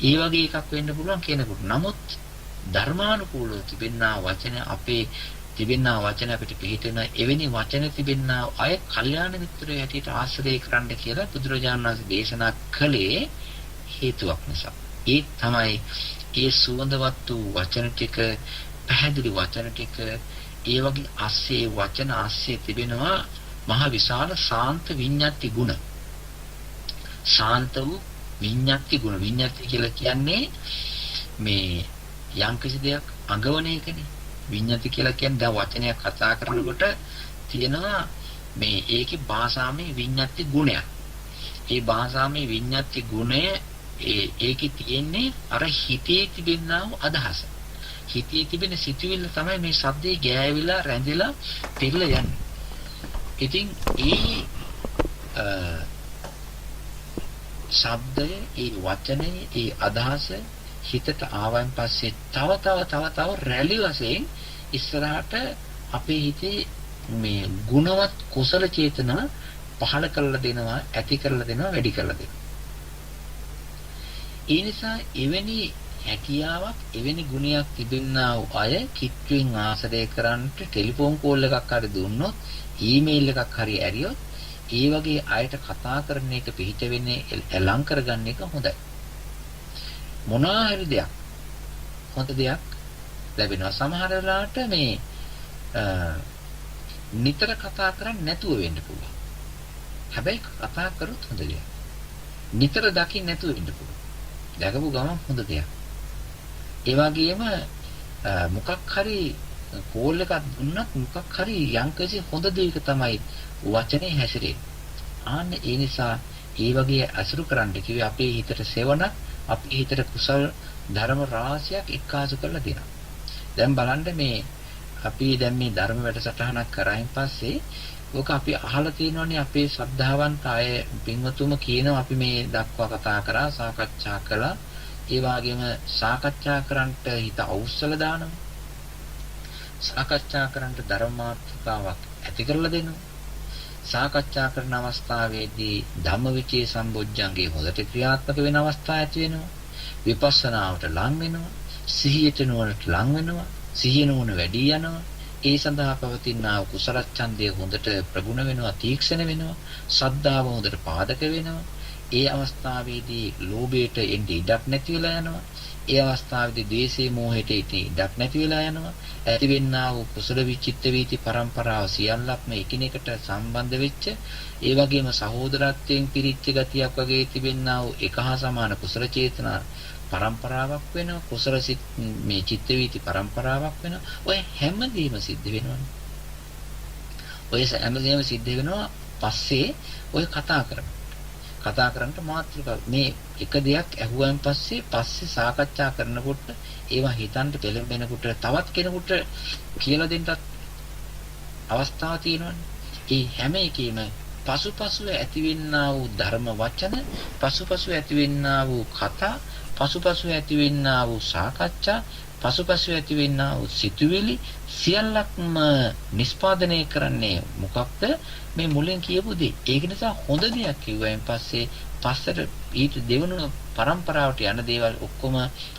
ඒ වගේ එකක් වෙන්න පුළුවන් කෙනෙකුට. නමුත් ධර්මානුකූලව තිබෙනා වචන අපේ තිබෙනා වචන අපිට පිළිහිටන එවැනි වචන තිබෙනා අය කල්යාණ මිත්‍රයෝ හැටියට ආශ්‍රය කරන්න කියලා බුදුරජාණන් වහන්සේ දේශනා කළේ හේතුවක් නිසා. ඒ තමයි ඒ සුවඳවත් වූ වචන ටික පැහැදිලි වචන ටික ඒ වගේ ASCII වචන ASCII තිබෙනවා මහ විශාල ශාන්ත විඤ්ඤාති ගුණ. ශාන්ත වූ විඤ්ඤාති ගුණ. විඤ්ඤාති කියලා කියන්නේ මේ යම්කිසි දෙයක් අඟවන එකනේ. විඤ්ඤාති කියලා කියන්නේ දැන් වචනයක් කතා කරනකොට තියෙනවා මේ ඒකේ භාෂාමය විඤ්ඤාති ගුණයක්. ඒ භාෂාමය විඤ්ඤාති ගුණය ඒකේ තියෙන්නේ අර හිතේ තිබෙනා අදහස. හිතේ තිබෙන සිතුවිල්ල තමයි මේ ශබ්දේ ගෑවිලා රැඳිලා පිරල යන්නේ. ඉතින් ඒ ශබ්දය, ඒ වචනේ, ඒ අදහස හිතට ආවන් පස්සේ තව රැලි වශයෙන් ඉස්සරහට අපේ හිතේ මේ ගුණවත් කුසල චේතනා පහළ කරලා දෙනවා, ඇති කරලා දෙනවා, වැඩි කරලා දෙනවා. ඒ නිසා එවැනි හැකියාවක්, එවැනි ගුණයක් තිබෙනා වූ අය කිට්ටුවෙන් ආශ්‍රය කරන්නට ටෙලිෆෝන් කෝල් එකක් හරි දුන්නොත්, ඊමේල් එකක් හරි ඇරියොත් ඒ වගේ අයට කතා කරන එක පිළිහිට වෙන්නේ එලං කරගන්න එක හොඳයි. මොනවා හරි දෙයක් හොඳ දෙයක් ලැබෙනවා. සමහර වෙලාවට මේ නිතර කතා කරන්නේ නැතුව වෙන්න පුළුවන්. හැබැයි කතා කරොත් හොඳ දෙයක්. නිතර දකින්න නැතුව වෙන්න පුළුවන්. දැකපු ගමන් හොඳ දෙයක්. ඒ වගේම මොකක් හරි කෝල් එකක් දුන්නත් මොකක් හරි යම්කිසි හොඳ දෙයක තමයි වචනේ හැසිරෙන්නේ. ආන්න ඒ නිසා ඒ වගේ අසුරු කරන්න කිව්වේ අපේ හිතට සෙවණ, අපේ හිතට කුසල් ධර්ම රාශියක් එක්කාසු කරලා දෙනවා. දැන් බලන්න මේ අපි දැන් මේ ධර්ම වැඩසටහනක් කරායින් පස්සේ ඕක අපි අහලා තියෙනවනේ අපේ ශ්‍රද්ධාවන්ත අය පින්වතුම කියනවා අපි මේ දක්වා කතා කරා, සාකච්ඡා කළා. ඒ වගේම සාකච්ඡා කරන්නට හිත අවුස්සල දානවා. සාකච්ඡා කරන්නට ධර්මාර්ථතාවක් ඇති කරලා දෙනවා. සාකච්ඡා කරන අවස්ථාවේදී ධම්මවිචේ සම්බොජ්ජංගේ හොදට ක්‍රියාත්මක වෙන අවස්ථා ඇති වෙනවා. විපස්සනාවට ලං වෙනවා. සිහියට නුවණට ලං වෙනවා. සිහිය නුවණ වැඩි යනවා. ඒ සඳහා පවතිනා කුසල ඡන්දය හොඳට ප්‍රගුණ වෙනවා, තීක්ෂණ වෙනවා. ශ්‍රද්ධාව හොඳට පාදක වෙනවා. ඒ අවස්ථාවේදී ලෝභයට එන්නේ ඉඩක් නැති වෙලා යනවා. ඒ අවස්ථාවේදී ද්වේෂේ මෝහයට ඉඩක් නැති වෙලා යනවා. ඇතිවෙනා වූ කුසල විචිත්ත වීති පරම්පරාව සියල්ලක්ම එකිනෙකට සම්බන්ධ වෙච්ච ඒ වගේම සහෝදරත්වයෙන් පිරිච්ච ගතියක් වගේ තිබෙනා වූ එක හා සමාන කුසල චේතනා පරම්පරාවක් වෙනවා. කුසල මේ චිත්ත වීති පරම්පරාවක් වෙනවා. ඔය හැමදේම සිද්ධ වෙනවනේ. ඔය හැමදේම සිද්ධ වෙනවා පස්සේ ඔය කතා කරන්නට මාත්‍රිකා මේ එක දෙයක් ඇහුවන් පස්සේ සාකච්ඡා කරනකොට ඒවා හිතන්න පෙළඹෙනකොට තවත් කෙනෙකුට කියලා දෙන්නත් අවස්ථාවක් තියෙනවනේ. ඒ හැම එකෙම පසුපසුව ඇතිවෙනා වූ ධර්ම වචන, පසුපසුව ඇතිවෙනා වූ කතා, පසුපසුව ඇතිවෙනා වූ සාකච්ඡා, පසුපසුව ඇතිවෙනා වූ සිතුවිලි සියල්ලක්ම නිස්පාදනය කරන්නේ මොකක්ද? මේ මුලින් කියපු දේ. ඒක නිසා හොඳ දෙයක් කිව්වයින් පස්සට ඊට දෙවනුව පරම්පරාවට යන දේවල් ඔක්කොම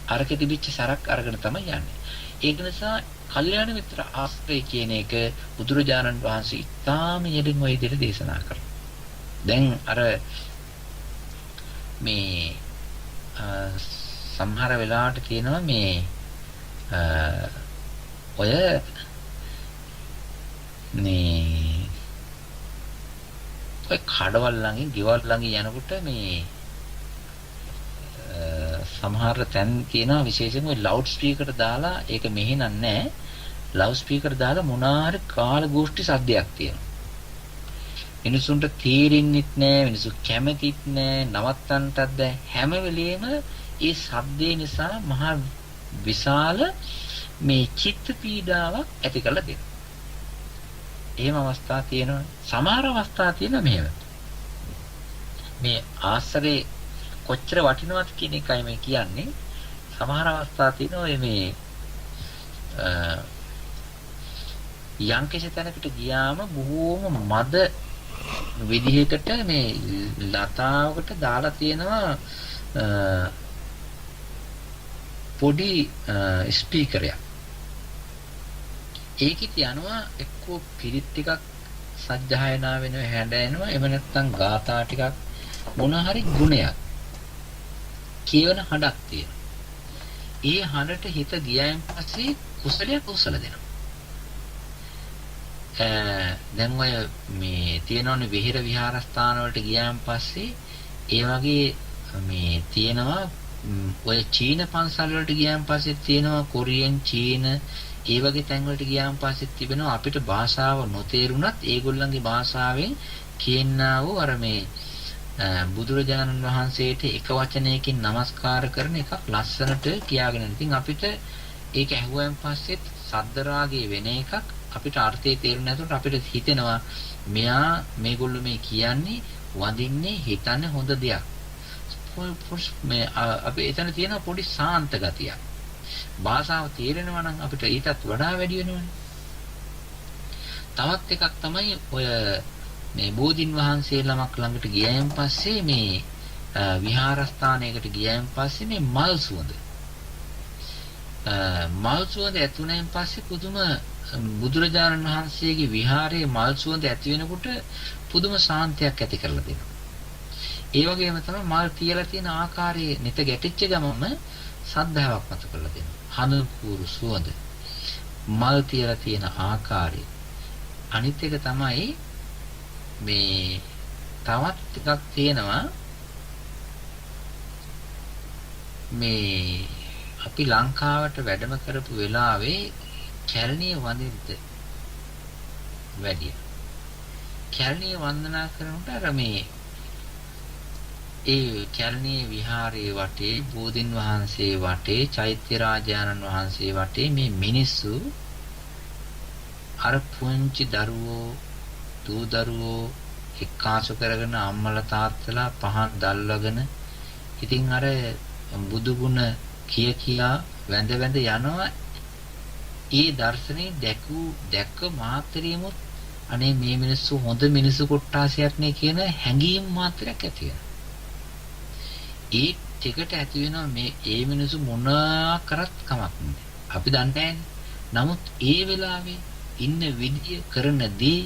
අරක තිබිච්ච සරක් අරගෙන තමයි යන්නේ. ඒක නිසා කල්යාණ මිත්‍ර ආශ්‍රය කියන එක බුදුරජාණන් වහන්සේ ඉතාම යෙදින් ওই විදිහට දේශනා කරනවා. දැන් අර මේ සමහර වෙලාවට කියනවා මේ ඔය කඩවල් ළඟින් ගෙවල් ළඟින් යනකොට මේ සමහර තැන් තියෙනවා විශේෂයෙන්ම ලවුඩ් ස්පීකර් දාලා ඒක මෙහෙනන්නේ නැහැ. ලවුඩ් ස්පීකර් දාලා මොනාරි කාල ගෝෂ්ටි සද්දයක් තියෙනවා. මිනිසුන්ට තේරෙන්නෙත් නැහැ, මිනිසු කැමතිත් නැහැ, නවත්තන්නටත් බැහැ. හැම වෙලෙම ඒ සද්දේ නිසා මහා විශාල මේ චිත්ත පීඩාවක් ඇති කරලා දෙනවා. එහෙම අවස්ථා තියෙනවා. සමහර අවස්ථා තියෙනවා මෙහෙම. මේ ආශ්‍රේ කොච්චර වටිනවද කියන එකයි මේ කියන්නේ. සමහර අවස්ථා තියෙනවා මේ යම්කිසි තැනකට ගියාම බොහෝම මද විදිහකට මේ ලතාවකට දාලා තියෙනවා පොඩි ස්පීකරයක්. ඒකෙත් යනවා එක්කෝ පිරිත් ටිකක් සජ්ජායනා වෙනවා, හැඬෙනවා. එහෙම නැත්නම් ගාථා ටිකක් මොන හරි ගුණයක් කියවන හඬක් තියෙනවා. ඒ හඬට හිත ගියයින් පස්සේ කුසල දෙනවා. දැන් ඔය මේ තියෙනවනේ විහෙර විහාරස්ථාන වලට ගියාන් පස්සේ ඒ වගේ මේ තියෙනවා ඔය චීන පන්සල් වලට ගියාන් පස්සේ තියෙනවා කොරියන් චීන ඒ වගේ තැන් වලට ගියාන් පස්සේ තිබෙනවා අපිට භාෂාව නොතේරුණත් ඒගොල්ලන්ගේ භාෂාවෙන් කියනා වූ අර මේ බුදුරජාණන් වහන්සේට එක වචනයකින් নমස්කාර කරන එකක් ලස්සනට කියාගෙන. ඉතින් අපිට ඒක ඇහුවෙන් පස්සේ සද්ද රාගයේ වෙන එකක් අපිට අර්ථය තේරුනේ නැතුවට අපිට හිතෙනවා මෙයා මේගොල්ලෝ මේ කියන්නේ වඳින්නේ හිතන්නේ හොඳ දෙයක්. මේ අපි එතන තියෙන පොඩි සාන්ත ගතියක්. භාෂාව තේරෙනවා නම් අපිට ඊටත් වඩා වැඩි වෙනවනේ. තවත් එකක් තමයි ඔය මේ බෝධින් වහන්සේ ළමක් ළඟට ගියයන් පස්සේ මේ විහාරස්ථානයකට ගියයන් පස්සේ මේ මල් සුවඳ ඇතුණෙන් පස්සේ පුදුම බුදුරජාණන් වහන්සේගේ විහාරයේ මල් සුවඳ ඇති වෙනකොට පුදුම ශාන්තියක් ඇති කරලා දෙනවා. ඒ වගේම තමයි මල් තියලා තියෙන ආකාරයේ නිත ගැටිච්ච ගමම සද්ධාාවක් මත කරලා දෙනවා. හඳුන් කූරු සුවඳ මල් තියලා තියෙන ආකාරය. අනිත් එක තමයි මේ තවත් ටිකක් තියෙනවා මේ අපි ලංකාවට වැඩම කරපු වෙලාවේ කැලණිය වඳින්න වැඩි. කැලණිය වන්දනා කරනකොට අර මේ ඒ කැලණිය විහාරයේ වටේ බෝධින් වහන්සේ වටේ චෛත්‍ය රාජානන් වහන්සේ වටේ මේ මිනිස්සු අර පුංචි දරුවෝ දූ දරුවෝ එක්කාසු කරගෙන අම්මලා තාත්තලා පහන් දැල්වගෙන ඉතින් අර බුදු ගුණ කියා වැඳ වැඳ යනවා. ඒ දර්ශනේ දැක්ක මාත්‍රියමුත් අනේ මේ මිනිස්සු හොඳ මිනිස්සු කොට්ටාසයක් නේ කියන හැඟීම් මාත්‍රයක් ඇති වෙනවා. ඒ ටිකට ඇති වෙනවා මේ ඒ මිනිස්සු මොනවා කරත් කමක් නැහැ. අපි දන්නේ නමුත් ඒ වෙලාවේ ඉන්න විදිය කරන දේ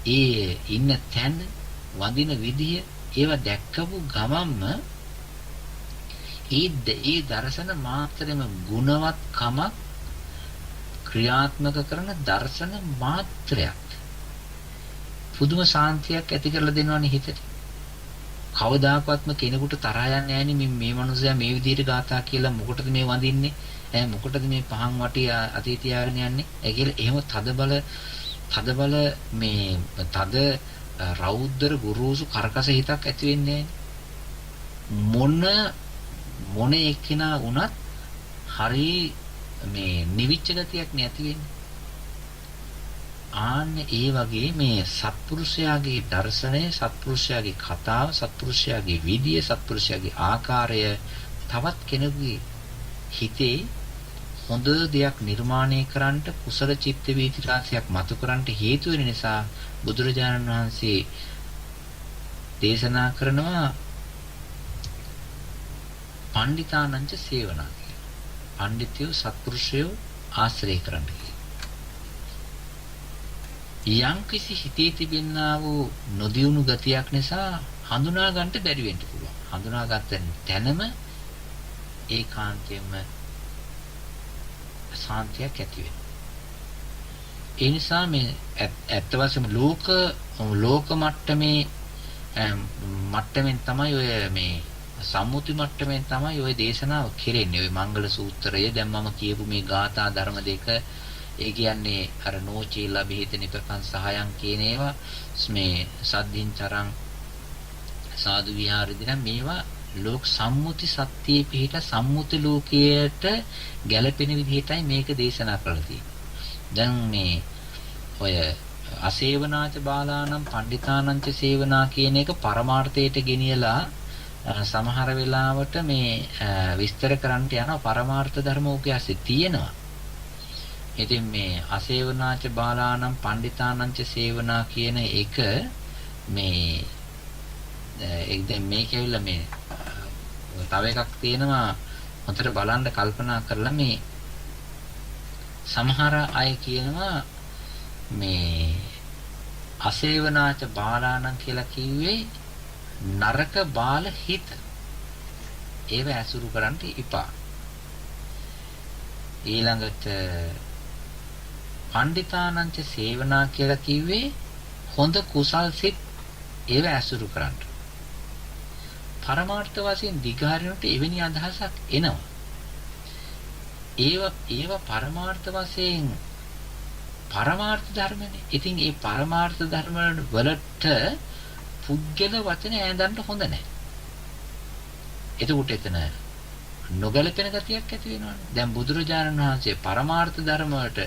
ඒ ඉන්න තැන වඳින විදිය ඒවා දැක්කපු ගමන්ම ඒ දර්ශන මාත්‍රෙම ගුණවත් කමක් ක්‍රියාත්මක කරන දර්ශන මාත්‍රයක් පුදුම ශාන්තියක් ඇති කරලා දෙනවනේ හිතට. කවදාකවත්ම කෙනෙකුට තරහ යන්නේ නැහෙනි මේ මනුස්සයා මේ විදිහට ගාථා කියලා මොකටද මේ වඳින්නේ? මොකටද මේ පහන් වටේ අතේ තියාගෙන යන්නේ? ඒ කියලා එහෙම තද බල මේ තද රෞද්‍ර ගුරුසු කරකස හිතක් ඇති වෙන්නේ මොන එක්කිනා වුණත් හරි මේ නිවිච්ච ගතියක් නැති වෙන්නේ. ආන්න ඒ වගේ මේ සත්පුරුෂයාගේ දර්ශනය, සත්පුරුෂයාගේ කතාව, සත්පුරුෂයාගේ විදිය, සත්පුරුෂයාගේ ආකාරය තවත් කෙනෙකුගේ හිතේ හොඳ දෙයක් නිර්මාණය කරන්නට කුසල චිත්ත වීති රාශියක් මතු කරන්නට හේතු වෙන නිසා බුදුරජාණන් වහන්සේ දේශනා කරනවා පණ්ඩිතානංච සේවනා කියලා. පණ්ඩිතයෝ සත්පුරුෂයෝ ආශ්‍රය කරන්න කියලා. යම් කිසි හිතේ තිබෙනා වූ නොදියුණු ගතියක් නිසා හඳුනා ගන්නට බැරි වෙන්න පුළුවන්. හඳුනාගත්ත තැනම ඒකාන්තයෙන්ම ශාන්තියක් ඇති වෙනවා. ඒ නිසා මේ ඇත්ත වශයෙන්ම ලෝක මට්ටමෙන් තමයි ඔය මේ සම්මුති මට්ටමෙන් තමයි ඔය දේශනාව කෙරෙන්නේ. ඔය මංගල සූත්‍රය දැන් මම කියපු මේ ගාථා ධර්ම දෙක ඒ කියන්නේ අර නෝචේ ලැබෙහිත නිපකං සහයං කියන ඒවා මේ සද්ධින් චරං සාදු විහාරදී නම් මේවා ලෝක සම්මුති සත්‍යයේ පිහිට සම්මුති ලෝකයට ගැළපෙන විදිහටයි මේක දේශනා කරලා තියෙන්නේ. දැන් මේ ඔය අසේවනාච බාලානම් පණ්ඩිතානංච සේවනා කියන එක පරමාර්ථයට ගෙනියලා සමහර වෙලාවට මේ විස්තර කරන්නට යන පරමාර්ථ ධර්ම ඕකේ තියෙනවා. ඉතින් මේ අසේවනාච බාලානම් පණ්ඩිතානංච සේවනා කියන එක මේ දැන් මේක ඇවිල්ලා මේ තව එකක් තියෙනවා හොඳට බලන්න කල්පනා කරලා මේ සමහර අය කියනවා මේ අසේවනාච බාලානම් කියලා කිව්වේ නරක බාල හිත ඒව ඇසුරු කරන්න ඉපා. ඊළඟට පණ්ඩිතානංච සේවනා කියලා කිව්වේ හොඳ කුසල් සිත් ඒව ඇසුරු කරන්න. පරමාර්ථ වශයෙන් දිගහරිනට එවැනි අදහසක් එනවා. ඒව පරමාර්ථ වශයෙන් පරමාර්ථ ධර්මනේ. ඉතින් ඒ පරමාර්ථ ධර්ම වලට පුද්ගල වචන ඈඳන්න හොඳ නැහැ. එතකොට එතන නොගැලපෙන ගතියක් ඇති වෙනවනේ. දැන් බුදුරජාණන් වහන්සේ පරමාර්ථ ධර්ම වලට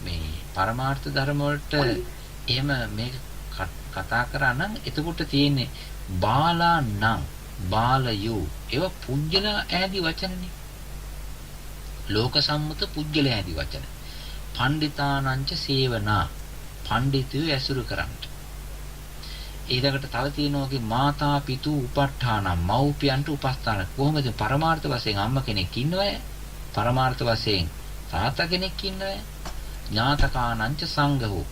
මේ පරමාර්ථ ධර්ම වලට එහෙම මේක කතා කරා නම් එතකොට තියෙන්නේ බාලානම් බාලයෝ ඒව පුජ්‍යල ඈදි වචනනේ. ලෝක සම්මත පුජ්‍යල ඈදි වචන. පණ්ඩිතානංච සේවනා පණ්ඩිතයෝ ඇසුරු කරන්ට. ඊළඟට තව තියෙනවා මාතා පිතු උපට්ඨාන මව්පියන්ට උපස්ථාන. කොහොමද පරමාර්ථ වශයෙන් අම්ම කෙනෙක් ඉන්නවය? පරමාර්ථ වශයෙන් තාත්තා කෙනෙක් ඉන්නවයි. ඥාතකානංච සංඝෝ.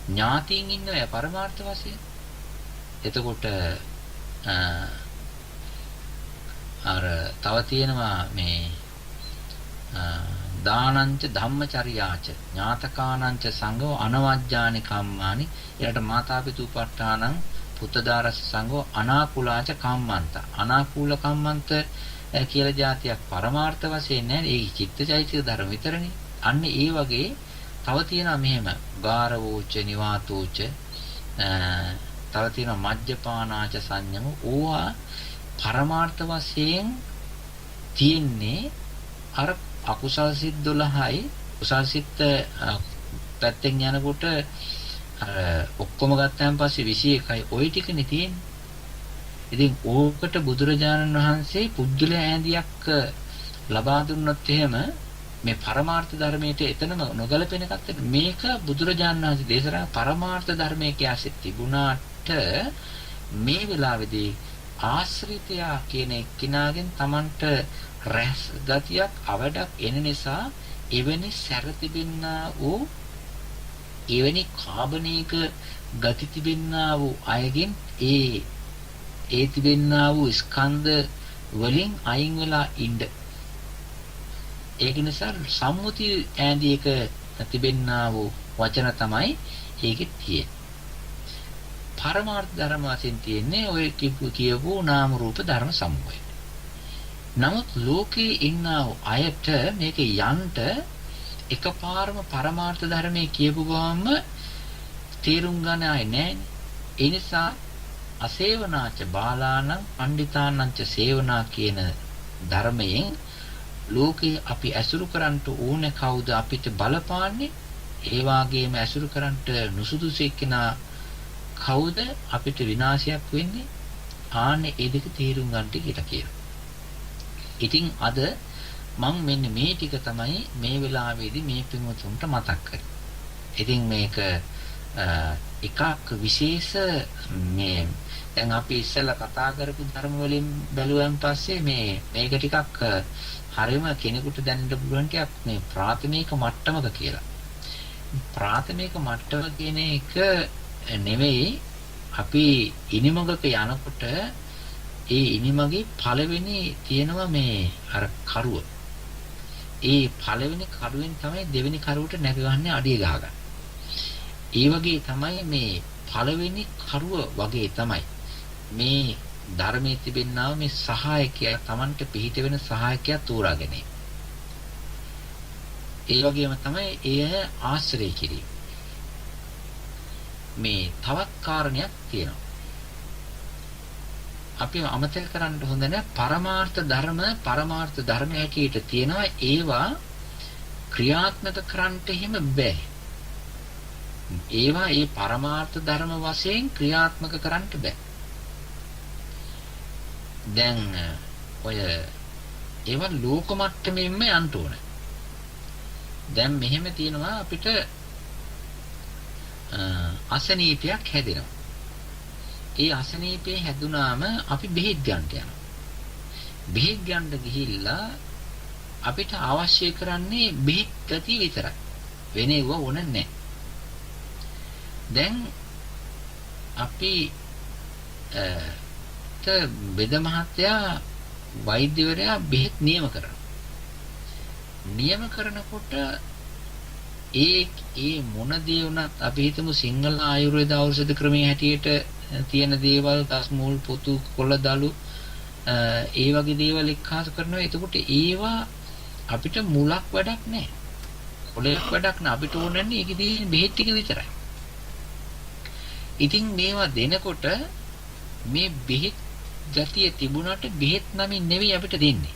ඥාතීන් ඉන්නවයි පරමාර්ථ වශයෙන්. එතකොට අර තව තියෙනවා මේ දානංච ධම්මචර්යාච ඥාතකානංච සංඝෝ අනවජ්ජානි කම්මානි. ඊට මාතාපිතුපට්ඨානං පුත්තදාරස සංඝෝ අනාකූලාච කම්මන්ත. අනාකූල කම්මන්ත කියලා જાතියක් පරමාර්ථ වශයෙන් නැහැ. ඒ චිත්තචෛතසික ධර්ම විතරනේ. අන්න ඒ වගේ තව තියෙනවා මෙහෙම ගාරවෝච නිවාතෝච තව තියෙනවා මජ්ජපානාච සංයම. ඕවා පරමාර්ථ වශයෙන් තියෙන්නේ අර අකුසල් සිත් 12යි. කුසල් සිත් පැත්තෙන් යනකොට අර ඔක්කොම ගත්තාන් පස්සේ 21යි. ওই ටිකනේ තියෙන්නේ. ඉතින් ඕකට බුදුරජාණන් වහන්සේ පුජ්‍යල ඈඳියක් ලබා දුන්නොත් එහෙම මේ පරමාර්ථ ධර්මයට එතනම නොගැලපෙන එකක් මේක බුදුරජාණන් වහන්සේ දේශනා පරමාර්ථ ධර්මයේ කියාසෙත් තිබුණාට මේ වෙලාවේදී ආශ්‍රිතයා කියන එක්කිනාගෙන් Tamanට රැස් ගතියක් අවඩක් එන නිසා එවැනි සැර තිබෙන්නා වූ එවැනි කාබනීක ගති තිබෙන්නා වූ අයගෙන් ඒ තිබෙන්නා වූ ස්කන්ධ වලින් අයින් වෙලා ඉන්න. ඒක නිසා සම්මුති ඈඳියක තිබෙන්නා වූ වචන තමයි ඒකේ තියෙන්නේ. පරමාර්ථ ධර්ම වශයෙන් තියෙන්නේ ඔය කියපු නාම රූප ධර්ම සමූහය. නමුත් ලෝකේ ඉන්න අයට මේක යන්ට එකපාරම පරමාර්ථ ධර්මයේ කියපු ගමන්ම තේරුම් ගන්න ආයේ නැහැ. ඒ නිසා අසේවනාච බාලානං පණ්ඩිතානංච සේවනා කියන ධර්මයෙන් ලෝකේ අපි ඇසුරු කරන්ට ඕනේ කවුද අපිට බලපාන්නේ? ඒ වාගේම ඇසුරු කරන්ට නුසුදුසු එක්කෙනා කවුද අපිට විනාශයක් වෙන්නේ? ආන්නේ ඒ දෙක තේරුම් ගන්නට කියලා කියනවා. ඉතින් අද මම මෙන්න මේ ටික තමයි මේ වෙලාවේදී මේ පින්වතුන්ට මතක් කරේ. ඉතින් මේක එකක් විශේෂ මේ දැන් අපි ඉස්සෙල්ලා කතා කරපු ධර්ම වලින් බැලුවන් පස්සේ මේක ටිකක් හරියම කෙනෙකුට දැනෙන්න පුළුවන් ටිකක් මේ ප්‍රාථමික මට්ටමක කියලා. ප්‍රාථමික මට්ටම කියන එක නෙවෙයි අපි ඉනිමගක යනකොට ඒ ඉනිමගේ පළවෙනි තියෙනවා මේ අර කරුව. ඒ පළවෙනි කරුවෙන් තමයි දෙවෙනි කරුවට නැගගන්නේ අඩිය ගහගන්නේ. ඒ වගේ තමයි මේ පළවෙනි කරුව වගේ තමයි මේ ධර්මයේ තිබෙනා මේ සහායකයා Tamanට පිහිට වෙන සහායකයා තෝරා ගැනීම. ඒ වගේම තමයි එය ආශ්‍රය කිරීම. මේ තවත් කාරණයක් තියෙනවා. අපි අමතක කරන්න හොඳ නැහැ පරමාර්ථ ධර්ම හැටියට තියෙනවා ඒවා ක්‍රියාත්මක කරන්නට එහෙම බෑ. ඒවා ඒ පරමාර්ථ ධර්ම වශයෙන් ක්‍රියාත්මක කරන්නට බෑ. දැන් ඔය ඒවා ලෝක මට්ටමින්ම යන්න ඕනේ. දැන් මෙහෙම තියෙනවා අපිට අසනීපයක් හැදෙනවා. ඒ අසනීපේ හැදුනාම අපි බෙහෙත් ගන්න යනවා. බෙහෙත් ගන්න ගිහිල්ලා අපිට අවශ්‍ය කරන්නේ බෙහෙත් ගතිය විතරයි. වෙන ඒවා ඕන නැහැ. දැන් අපි බෙද මහත්තයා වෛද්‍යවරයා බෙහෙත් නියම කරනවා. නියම කරනකොට ඒ මොන දේ වුණත් අපි හිතමු සිංහල ආයුර්වේද ඖෂධ ක්‍රමයේ හැටියට තියෙන දේවල් දස් මූල් පොතු කොළ දලු ඒ වගේ දේවල් එක්කාසු කරනවා. එතකොට ඒවා අපිට මුලක් වැඩක් නැහැ. කොළයක් වැඩක් නැහැ. අපිට ඕනන්නේ ඒකේ තියෙන බෙහෙත් ටික විතරයි. ඉතින් මේවා දෙනකොට මේ බෙහෙත් ගතිය තිබුණාට බෙහෙත් නමින් නෙවෙයි අපිට දෙන්නේ.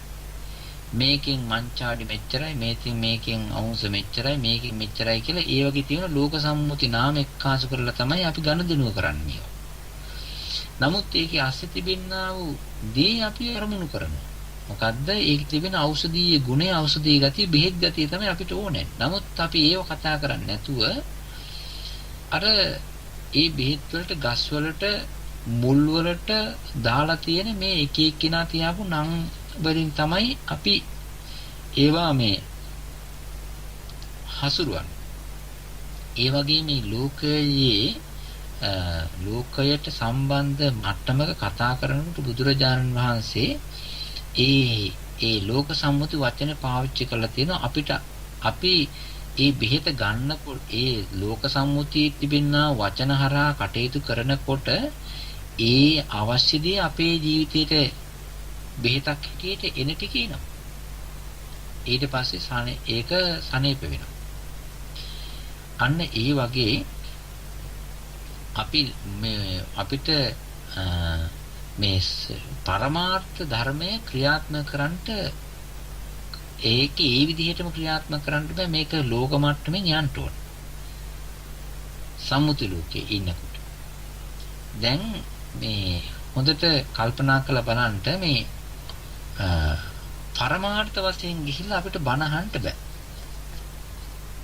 මේකෙන් මංචාඩි මෙච්චරයි, මේකෙන් අංශ මෙච්චරයි, මේකෙන් මෙච්චරයි කියලා ඒ වගේ තියෙන ලෝක සම්මුති නාම එක්කාසු කරලා තමයි අපි ගණදෙනුව කරන්නේ. නමුත් ඒකේ ASCII තිබෙනා වූ දේ අපි අරමුණු කරනවා. මොකද්ද? ඒකේ තිබෙන ඖෂධීය ගුණය, ඖෂධීය ගතිය, බෙහෙත් ගතිය තමයි අපිට ඕනේ. නමුත් අපි ඒව කතා කරන්නේ නැතුව අර ඒ බෙහෙත් වලට, ගස් වලට, මුල් වලට දාලා තියෙන මේ එක එක්කිනා තියාපු නම් වලින් තමයි අපි ඒවා මේ හසුරුවන්නේ. ඒ වගේ මේ ලෝකයේ ලෝකයට සම්බන්ධ මට්ටමක කතා කරනකොට බුදුරජාණන් වහන්සේ ඒ ලෝක සම්මුති වචන පාවිච්චි කරලා තියෙනවා අපිට. අපි ඒ බෙහෙත ගන්නකොට ඒ ලෝක සම්මුතියේ තිබෙනා වචන හරහා කටයුතු කරනකොට ඒ අවශ්‍ය දේ අපේ ජීවිතේට බෙහෙතක් හැටියට එන ටික එනවා. ඊට පස්සේ ඒක සනීප වෙනවා. අන්න ඒ වගේ අපිට මේ පරමාර්ථ ධර්මය ක්‍රියාත්මක කරන්නට ඒ විදිහටම ක්‍රියාත්මක කරන්න බෑ. මේක ලෝක මට්ටමින් යන්න ඕන. සම්මුති ලෝකේ ඉන්නකොට. දැන් මේ හොඳට කල්පනා කරලා බලන්න මේ පරමාර්ථ වශයෙන් ගිහිල්ලා අපිට බණ අහන්න බෑ.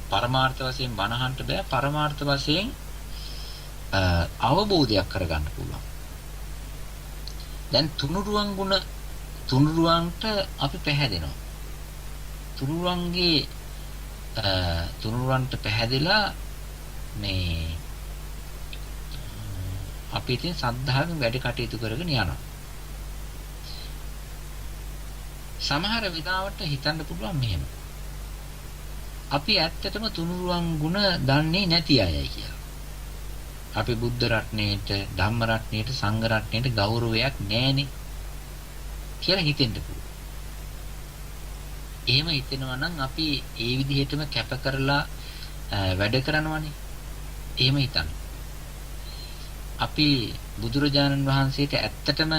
පරමාර්ථ වශයෙන් බණ අහන්න බෑ. පරමාර්ථ වශයෙන් අවබෝධයක් කරගන්න පුළුවන්. දැන් තුනුරුවන්ට අපි පැහැදෙනවා. තුනුරුවන්ට පැහැදිලා මේ අපි ඉතින් සද්ධාවෙන් වැඩ කටයුතු කරගෙන යනවා. සමහර වෙලාවට හිතන්න පුළුවන් මෙහෙම. අපි ඇත්තටම තුනුරුවන් ගුණ දන්නේ නැති අයයි කියලා. අපි බුද්ධ රත්නයේට, ධම්ම රත්නයේට, සංඝ රත්නයේට ගෞරවයක් නැහෙනේ කියලා හිතෙන්න පුළුවන්. එහෙම හිතෙනවා නම් අපි ඒ විදිහටම කැප කරලා වැඩ කරනවනේ. එහෙම හිතන්න. අපි බුදුරජාණන් වහන්සේට ඇත්තටම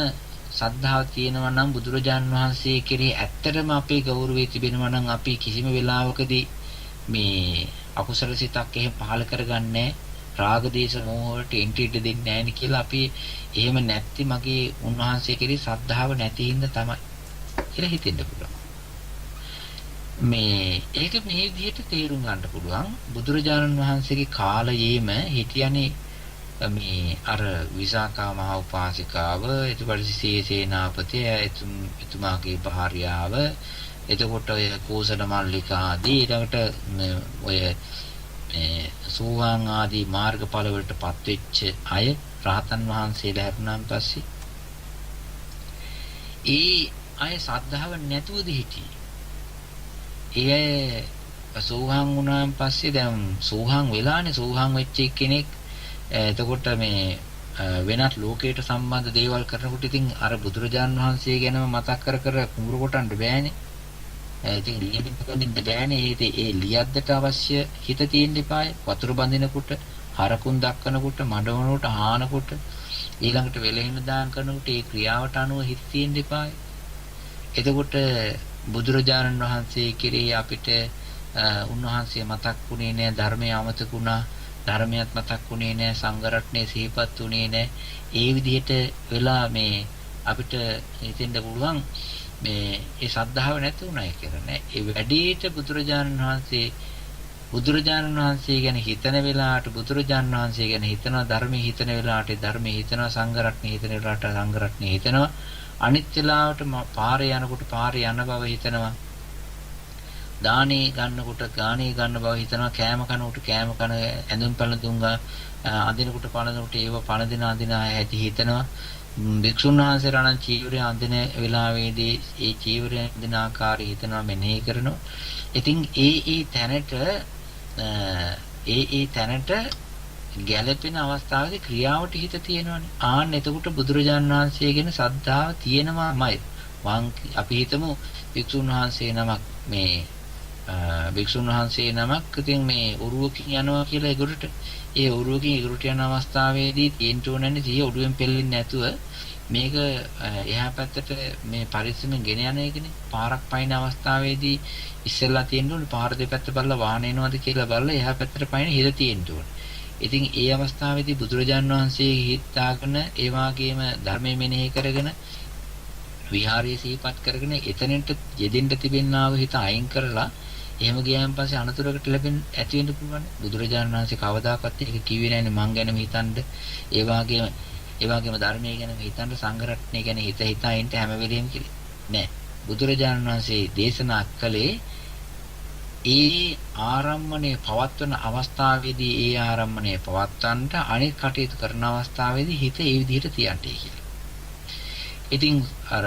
ශ්‍රද්ධාව තියෙනවා නම්, බුදුරජාණන් වහන්සේ කෙරෙහි ඇත්තටම අපේ ගෞරවය තිබෙනවා නම් අපි කිසිම වෙලාවකදී මේ අකුසල සිතක් එහෙම පහළ කරගන්නේ රාග දේශ මොහ වලට එන්ටි ඉඩ දෙන්නේ නැහැ නේ කියලා අපි එහෙම නැත්ති මගේ උන්වහන්සේ කෙරෙහි ශ්‍රද්ධාව නැති හින්දා තමයි කියලා හිතෙන්න පුළුවන්. ඒක මේ විදිහට තේරුම් ගන්න පුළුවන්. බුදුරජාණන් වහන්සේගේ කාලයේම හිටියනේ මේ අර විසාකා මහ උපාසිකාව, ඊට සේනාපති එතුමාගේ භාර්යාව, එතකොට ඔය කෝසල මල්ලිකා ආදී ඊළඟට ඔය සෝවාන් ආදී මාර්ගඵල වලටපත් වෙච්ච අය රහතන් වහන්සේලා හැරුණාන් පස්සේ ඒ අය සද්ධාව නැතුවද හිටියේ. ඒ සෝවාන් වුණාන් පස්සේ දැන් සෝවාන් වෙලානේ, සෝවාන් වෙච්ච කෙනෙක් එතකොට මේ වෙනත් ලෝකයට සම්බන්ධ දේවල් කරනකොට ඉතින් අර බුදුරජාන් වහන්සේ ගැනම මතක් කර කුඹුර කොටන්න බෑනේ. ඉතින් ලියන්න බෑනේ. ඒ ලියද්දට අවශ්‍ය හිත තියෙන්න එපායි. වතුර බඳිනකොට, හරකුන් දක්වනකොට, මඩවනකොට, හානකොට, ඊළඟට වෙලෙහින දාන කරනකොට ඒ ක්‍රියාවට අනුව හිත තියෙන්න එපායි. එතකොට බුදුරජාණන් වහන්සේ කෙරෙහි අපිට උන්වහන්සේ මතක් වුණේ නෑ, ධර්මය අමතක වුණා. ධර්මයක් මතක් වුණේ නැහැ, සංඝ රත්නයේ සිහිපත් වුණේ නැහැ. ඒ විදිහට වෙලා මේ අපිට හිතෙන්න පුළුවන් මේ ඒ ශ්‍රද්ධාව නැති උනායි කියලා නෑ. ඒ වැඩේට බුදුරජාණන් වහන්සේ ගැන හිතන වෙලාවට බුදුරජාණන් වහන්සේ ගැන හිතනවා, ධර්මයේ හිතන වෙලාවට ධර්මයේ හිතනවා, සංඝ රත්නයේ හිතන වෙලාවට සංඝ රත්නයේ හිතනවා. අනිත් වෙලාවට පාරේ යනකොට පාරේ යන බව හිතනවා. දානේ ගන්නකොට ගානේ ගන්න බව හිතනවා. කෑම කනකොට කෑම කන, ඇඳුම් පැළඳුම් අඳිනකොට පළඳනකොට ඒව පළඳින අඳින ඇති හිතනවා. භික්ෂුන් වහන්සේලා නම් චීවරය අඳින වෙලාවේදී ඒ චීවරය අඳින ආකාරය හිතනවා, මෙනෙහි කරනවා. ඉතින් ඒ තැනට ගැළපෙන අවස්ථාවේදී ක්‍රියාවට හිත තියෙනවානේ. ආන්න එතකොට බුදුරජාණන් වහන්සේ ගැන ශ්‍රද්ධාව තියෙනවාමයි. අපි හිතමු භික්ෂුන් වහන්සේ නමක් ඉතින් මේ ඔරුවකින් යනවා කියලා ඒගොල්ලට. ඒ ඔරුවකින් ඒගොල්ලට යන අවස්ථාවේදී තියෙන්න ඕනන්නේ සිහිය ඔරුවෙන් පෙල්ලෙන්නේ නැතුව මේක එහා පැත්තට මේ පරිස්සමෙන් ගෙන යන එකනේ. පාරක් පයින් අවස්ථාවේදී ඉස්සෙල්ලා තියෙන්න ඕනේ පාර දෙපැත්ත බලලා වාහන එනවද කියලා බලලා එහා පැත්තට පයින් හිත තියෙන්න ඕනේ. ඉතින් ඒ අවස්ථාවේදී බුදුරජාණන් වහන්සේ හිතාගෙන ඒ වාගේම ධර්මයේ මෙනෙහි කරගෙන විහාරයේ සිහිපත් කරගෙන එතනට යෙදෙන්න තිබෙනා වූ හිත අයින් කරලා එහෙම ගියාන් පස්සේ අනතුරකට ඇති වෙන්න පුළුවන්. බුදුරජාණන් වහන්සේ කවදාකවත් ඒක කිව්වේ නැන්නේ මං ගැනම හිතන්න. ඒ වගේම ධර්මයේ ගැනම හිතන්න, සංඝ රත්නය ගැන හිතා ඉන්න හැම වෙලෙම කියලා. නෑ. බුදුරජාණන් වහන්සේ දේශනා කළේ ඒ ආරම්මණය පවත්වන අවස්ථාවේදී ඒ ආරම්මණය පවත්වන්නට අනිත් කටයුතු කරන අවස්ථාවේදී හිත ඒ විදිහට තියන්නේ කියලා. ඉතින් අර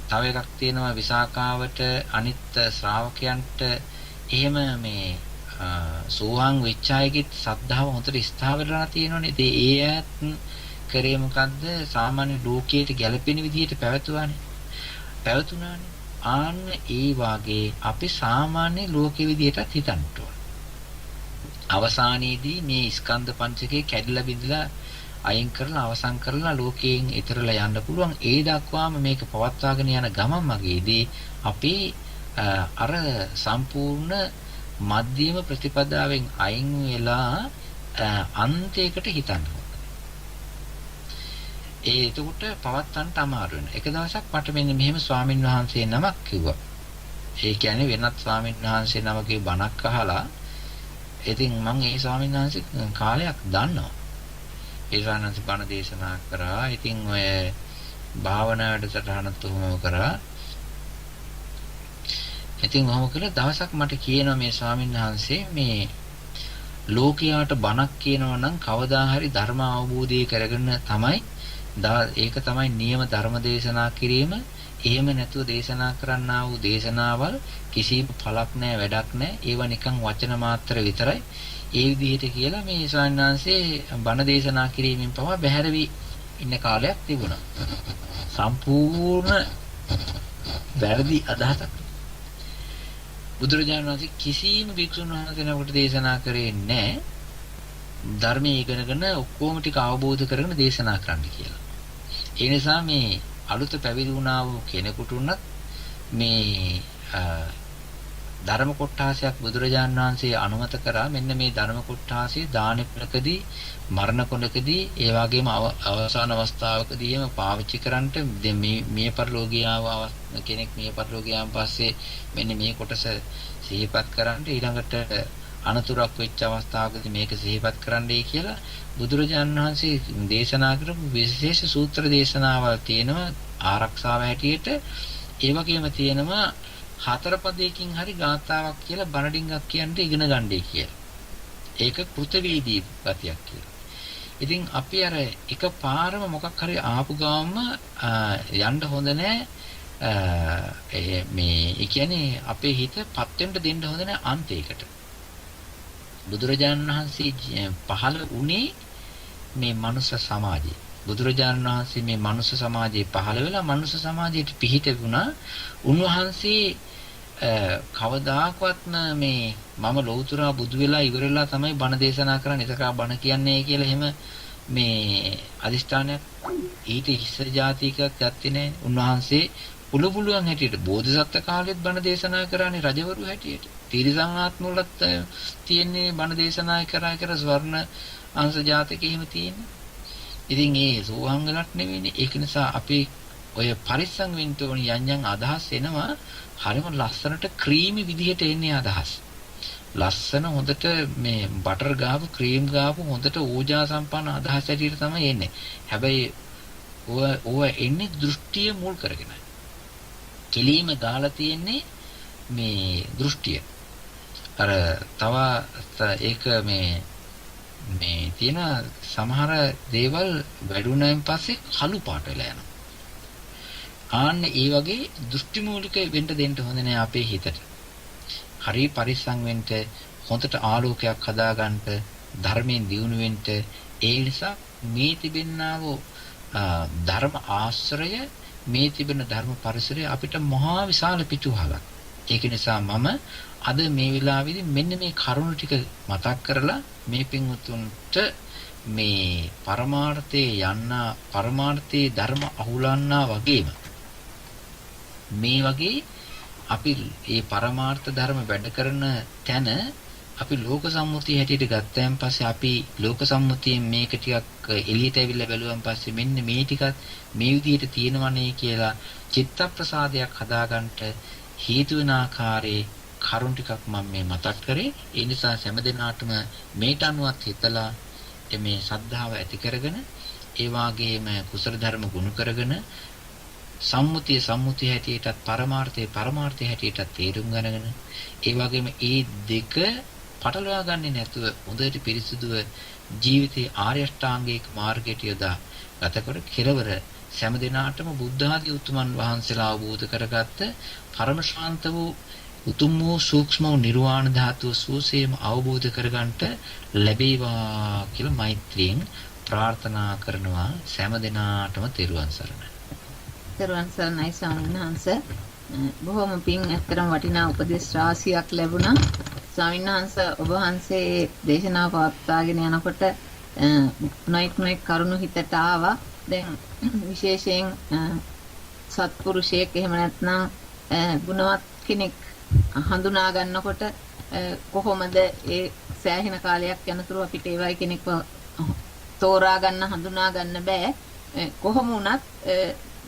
තව එකක් තියෙනවා විසාකාවට අනිත් ශ්‍රාවකයන්ට එහෙම මේ සෝවාන් වෙච්ච අයගෙත් සද්ධාව හොඳට ස්ථාවරලා තියෙනවනේ. ඒ ඈත් කරේ මොකද්ද? සාමාන්‍ය ලෝකයට ගැළපෙන විදිහට පැවතුනානේ. ආන්න ඒ වාගේ අපි සාමාන්‍ය ලෝකෙ විදිහටත් හිතන්න ඕන. අවසානයේදී මේ ස්කන්ධ පංචකය කැඩිලා බිඳලා අයින් කරලා අවසන් කරලා ලෝකයෙන් ඈතරලා යන්න පුළුවන්. ඒ දක්වාම මේක පවත්වාගෙන යන ගමන් මගේදී අපි අර සම්පූර්ණ මධ්‍යම ප්‍රතිපදාවෙන් අයින් වෙලා අන්තයකට හිතන්න ඕනේ. එතකොට පවත්තන්ට අමාරු වෙනවා. එක දවසක් මට මෙන්න මෙහෙම ස්වාමින් වහන්සේ නමක් කිව්වා. ඒ කියන්නේ වෙනත් ස්වාමින් වහන්සේ නමකේ බණක් අහලා ඉතින් මම ඒ ස්වාමින් වහන්සේ කාලයක් දන්නවා. ඒ ස්වාමීන් බණ දේශනා කරා. ඉතින් ඔය භාවනා වැඩසටහනත් උහුම කරා. ඉතින් ඔහොම කළා දවසක් මට කියනවා මේ ස්වාමීන් වහන්සේ මේ ලෝකයාට බණක් කියනවා නම් කවදා හරි ධර්ම අවබෝධය කරගෙන තමයි ඒක තමයි නියම ධර්ම දේශනා කිරීම. එහෙම නැතුව දේශනා කරන්නා වූ දේශනාවල් කිසිම පළක් නැහැ, වැඩක් නැහැ. ඒවා නිකන් වචන මාත්‍ර විතරයි. ඒ විදිහට කියලා මේ ස්වාමීන් වහන්සේ බණ දේශනා කිරීමෙන් පවා බැහැර වී ඉන්න කාලයක් තිබුණා. සම්පූර්ණ වැරදි අදහසක්. බුදුරජාණන් වහන්සේ කිසිම භික්ෂුන් වහන්සේනකට දේශනා කරේ නැහැ. ධර්මයේ ඉගෙනගෙන ඔක්කොම ටික අවබෝධ කරගෙන දේශනා කරන්න කියලා. ඒ නිසා මේ අලුත පැවිදි වුණා වූ කෙනෙකුට උනත් මේ ධර්ම කොටාසයක් බුදුරජාණන් වහන්සේ අනුමත කරා. මෙන්න මේ ධර්ම කොටාසයේ දාන පෙරකදී මරණ කොටකදී ඒ වගේම අවසාන අවස්ථාවකදී එම පාවිච්චි කරන්නට මේ පරිලෝකියාව කෙනෙක් මේ පරිලෝකියාවන් පස්සේ මෙන්න මේ කොටස සිහිපත් කරන්න ඊළඟට අනතුරක් වෙච්ච අවස්ථාවකදී මේක සිහිපත් කරන්නයි කියලා බුදුරජාණන් වහන්සේ දේශනා කරපු විශේෂ සූත්‍ර දේශනාවල් තියෙනවා ආරක්ෂාව හැටියට. ඒ වගේම තියෙනවා 4 පදයකින් හරි ගාථාවක් කියලා බණඩින්ගක් කියන්න ඉගෙන ගන්නයි කියලා. ඒක කෘතවේදී ගතියක් කියලා. ඉතින් අපි අර එකපාරම මොකක් හරි ආපු ගාම යන්න හොඳ නැහැ. මේ ඒ කියන්නේ අපේ හිත පත් වෙන්න දෙන්න හොඳ නැහැ අන්තයකට. බුදුරජාණන් වහන්සේ පහළ වුණේ මේ මනුස්ස සමාජයේ. බුදුරජාණන් වහන්සේ මේ මනුස්ස සමාජයේ පහළ වෙලා මනුස්ස සමාජයට පිහිට වුණා. උන්වහන්සේ කවදාකවත්ම මේ මම ලෞතුරා බුදු වෙලා ඉවරලා තමයි බණ දේශනා කරන්නේ, ඒකා බණ කියන්නේ කියලා එහෙම මේ අදිෂ්ඨානයක් ඊට ඉස්සර જાතිකයක් ගත්තේ නැහැ. උන්වහන්සේ පුළුවන් හැටියට බෝධිසත්ව කාලෙත් බණ දේශනා කරානේ රජවරු හැටියට. තිරිසන් ආත්ම වලත් තියෙන්නේ බණ දේශනා කර ස්වර්ණ අංශ ජාතක එහෙම තියෙන්නේ. ඉතින් ඒ සෝවාන් වෙලත් නෙවෙයිනේ. ඒක නිසා අපි ඔය පරිස්සම් වෙන්න ඕනි යම් අදහස් එනවා. හරිම ලස්සනට ක්‍රීමි විදිහට එන්නේ අදහස්. ලස්සන හොඳට මේ බටර් ගාපු ක්‍රීම් ගාපු හොඳට ඕජා සම්පන්න අදහස් ඇටියට තමයි එන්නේ. හැබැයි ඔය එන්නේ දෘෂ්ටිය මුල් කරගෙන. කෙලීම දාලා තියෙන්නේ මේ දෘෂ්ටිය. අර තව ඒක මේ තියෙන සමහර දේවල් වැඩුණාන් පස්සේ කළු පාට වෙලා යනවා. ආන්න ඒ වගේ දෘෂ්ටි මූලික වෙන්න දෙන්න හොඳ නෑ අපේ හිතට. හරි පරිස්සම් වෙන්න, හොඳට ආලෝකයක් හදාගන්න, ධර්මයෙන් දියුණු වෙන්න. ඒ නිසා මේ තිබෙන්නා වූ ධර්ම ආශ්‍රය, මේ තිබෙන ධර්ම පරිසරය අපිට මහා විශාල පිටුවහලක්. ඒක නිසා මම අද මේ වෙලාවේදී මෙන්න මේ කරුණු ටික මතක් කරලා මේ පින්වුතුන්ට මේ පරමාර්ථයේ ධර්ම අහුලන්නා වගේම මේ වගේ අපි මේ පරමාර්ථ ධර්ම වැඩ කරන තැන අපි ලෝක සම්මුතිය හැටියට ගත්තයන් පස්සේ අපි ලෝක සම්මුතියෙන් මේක ටිකක් එළියට ඇවිල්ලා බැලුවන් පස්සේ මෙන්න මේ ටිකත් මේ විදිහට තියෙනවනේ කියලා චිත්ත ප්‍රසාදයක් හදාගන්නට හේතු වෙන ආකාරයේ කරුණ ටිකක් මම මේ මතක් කරේ. ඒ නිසා හැම දිනාටම මේට අනුවත් හිතලා මේ ශ්‍රද්ධාව ඇති කරගෙන ඒ වාගේම කුසල ධර්ම ගුණ කරගෙන සම්මුතිය හැටියටත් පරමාර්ථය හැටියටත් තේරුම් ගන්නගෙන ඒ වගේම ඒ දෙක පටලවා ගන්නේ නැතුව හොඳට පිරිසිදුව ජීවිතයේ ආර්ය අෂ්ටාංගික මාර්ගයට යොදා ගතකොට කෙලවර සෑම දිනාටම බුද්ධ ආදී උතුමන් වහන්සේලා අවබෝධ කරගත්ත පරම ශාන්ත වූ උතුම් වූ සූක්ෂම වූ නිර්වාණ ධාතුව සූසේම අවබෝධ කරගන්නට ලැබේවා කියලා මෛත්‍රියෙන් ප්‍රාර්ථනා කරනවා සෑම දිනාටම තෙරුවන් සරණයි. තෙරුවන් සරණයි ස්වාමීන් වහන්සේ. බොහොම පිං ඇත්තරම් වටිනා උපදේශ රාශියක් ලැබුණා. ස්වාමීන් වහන්සේ ඔබ වහන්සේ දේශනාව පවත්වාගෙන යනකොට නොඑක් කරුණු හිතට ආවා. දැන් විශේෂයෙන් සත්පුරුෂයෙක් එහෙම නැත්නම් ගුණවත් කෙනෙක් හඳුනා ගන්නකොට කොහොමද ඒ සෑහෙන කාලයක් යනතුරු අපිට ඒ වගේ කෙනෙක්ව තෝරා ගන්න හඳුනා ගන්න බෑ. කොහොම වුණත්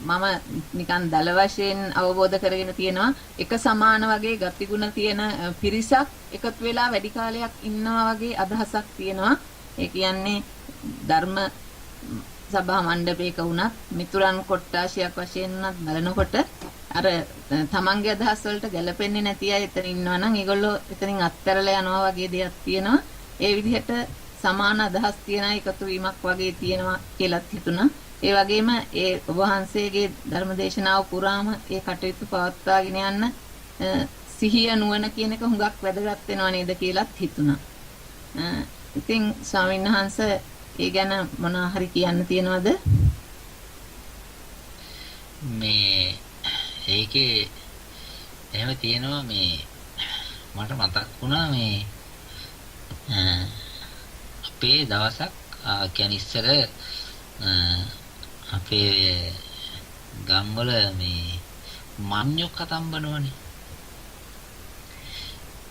මම නිකන් දල වශයෙන් අවබෝධ කරගෙන තියෙනවා එක සමාන වගේ ගතිගුණ තියෙන පිරිසක් එකතු වෙලා වැඩි කාලයක් ඉන්නවා වගේ අදහසක් තියෙනවා. ඒ කියන්නේ ධර්ම සභා මණ්ඩපයක වුණත් මිතුරන් කොට්ටාශයක් වශයෙන් උනත් බලනකොට අර තමන්ගේ අදහස් වලට ගැලපෙන්නේ නැති අය එතන ඉන්නවා නම් ඒගොල්ලෝ එතනින් අත්හැරලා යනවා වගේ දෙයක් තියෙනවා. ඒ විදිහට සමාන අදහස් තියෙන එකතු වීමක් වගේ තියෙනවා කියලාත් හිතුණා. ඒ වගේම ඒ ඔබ වහන්සේගේ ධර්මදේශනාව පුරාම ඒ කටයුතු පවත්වාගෙන යන්න සිහිය නුවණ කියන එක හුඟක් වැදගත් වෙනවා නේද කියලාත් හිතුණා. ඉතින් ස්වාමීන් වහන්සේ ඒ ගැන මොනවා හරි කියන්න තියනවද? මේ ඒකේ එහෙම තියෙනවා මේ මට මතක් වුණා මේ අපේ දවසක් කියන්නේ ඉස්සර අපේ ගම්වල මේ මඤ්ඤොක්ක තම්බනවනේ.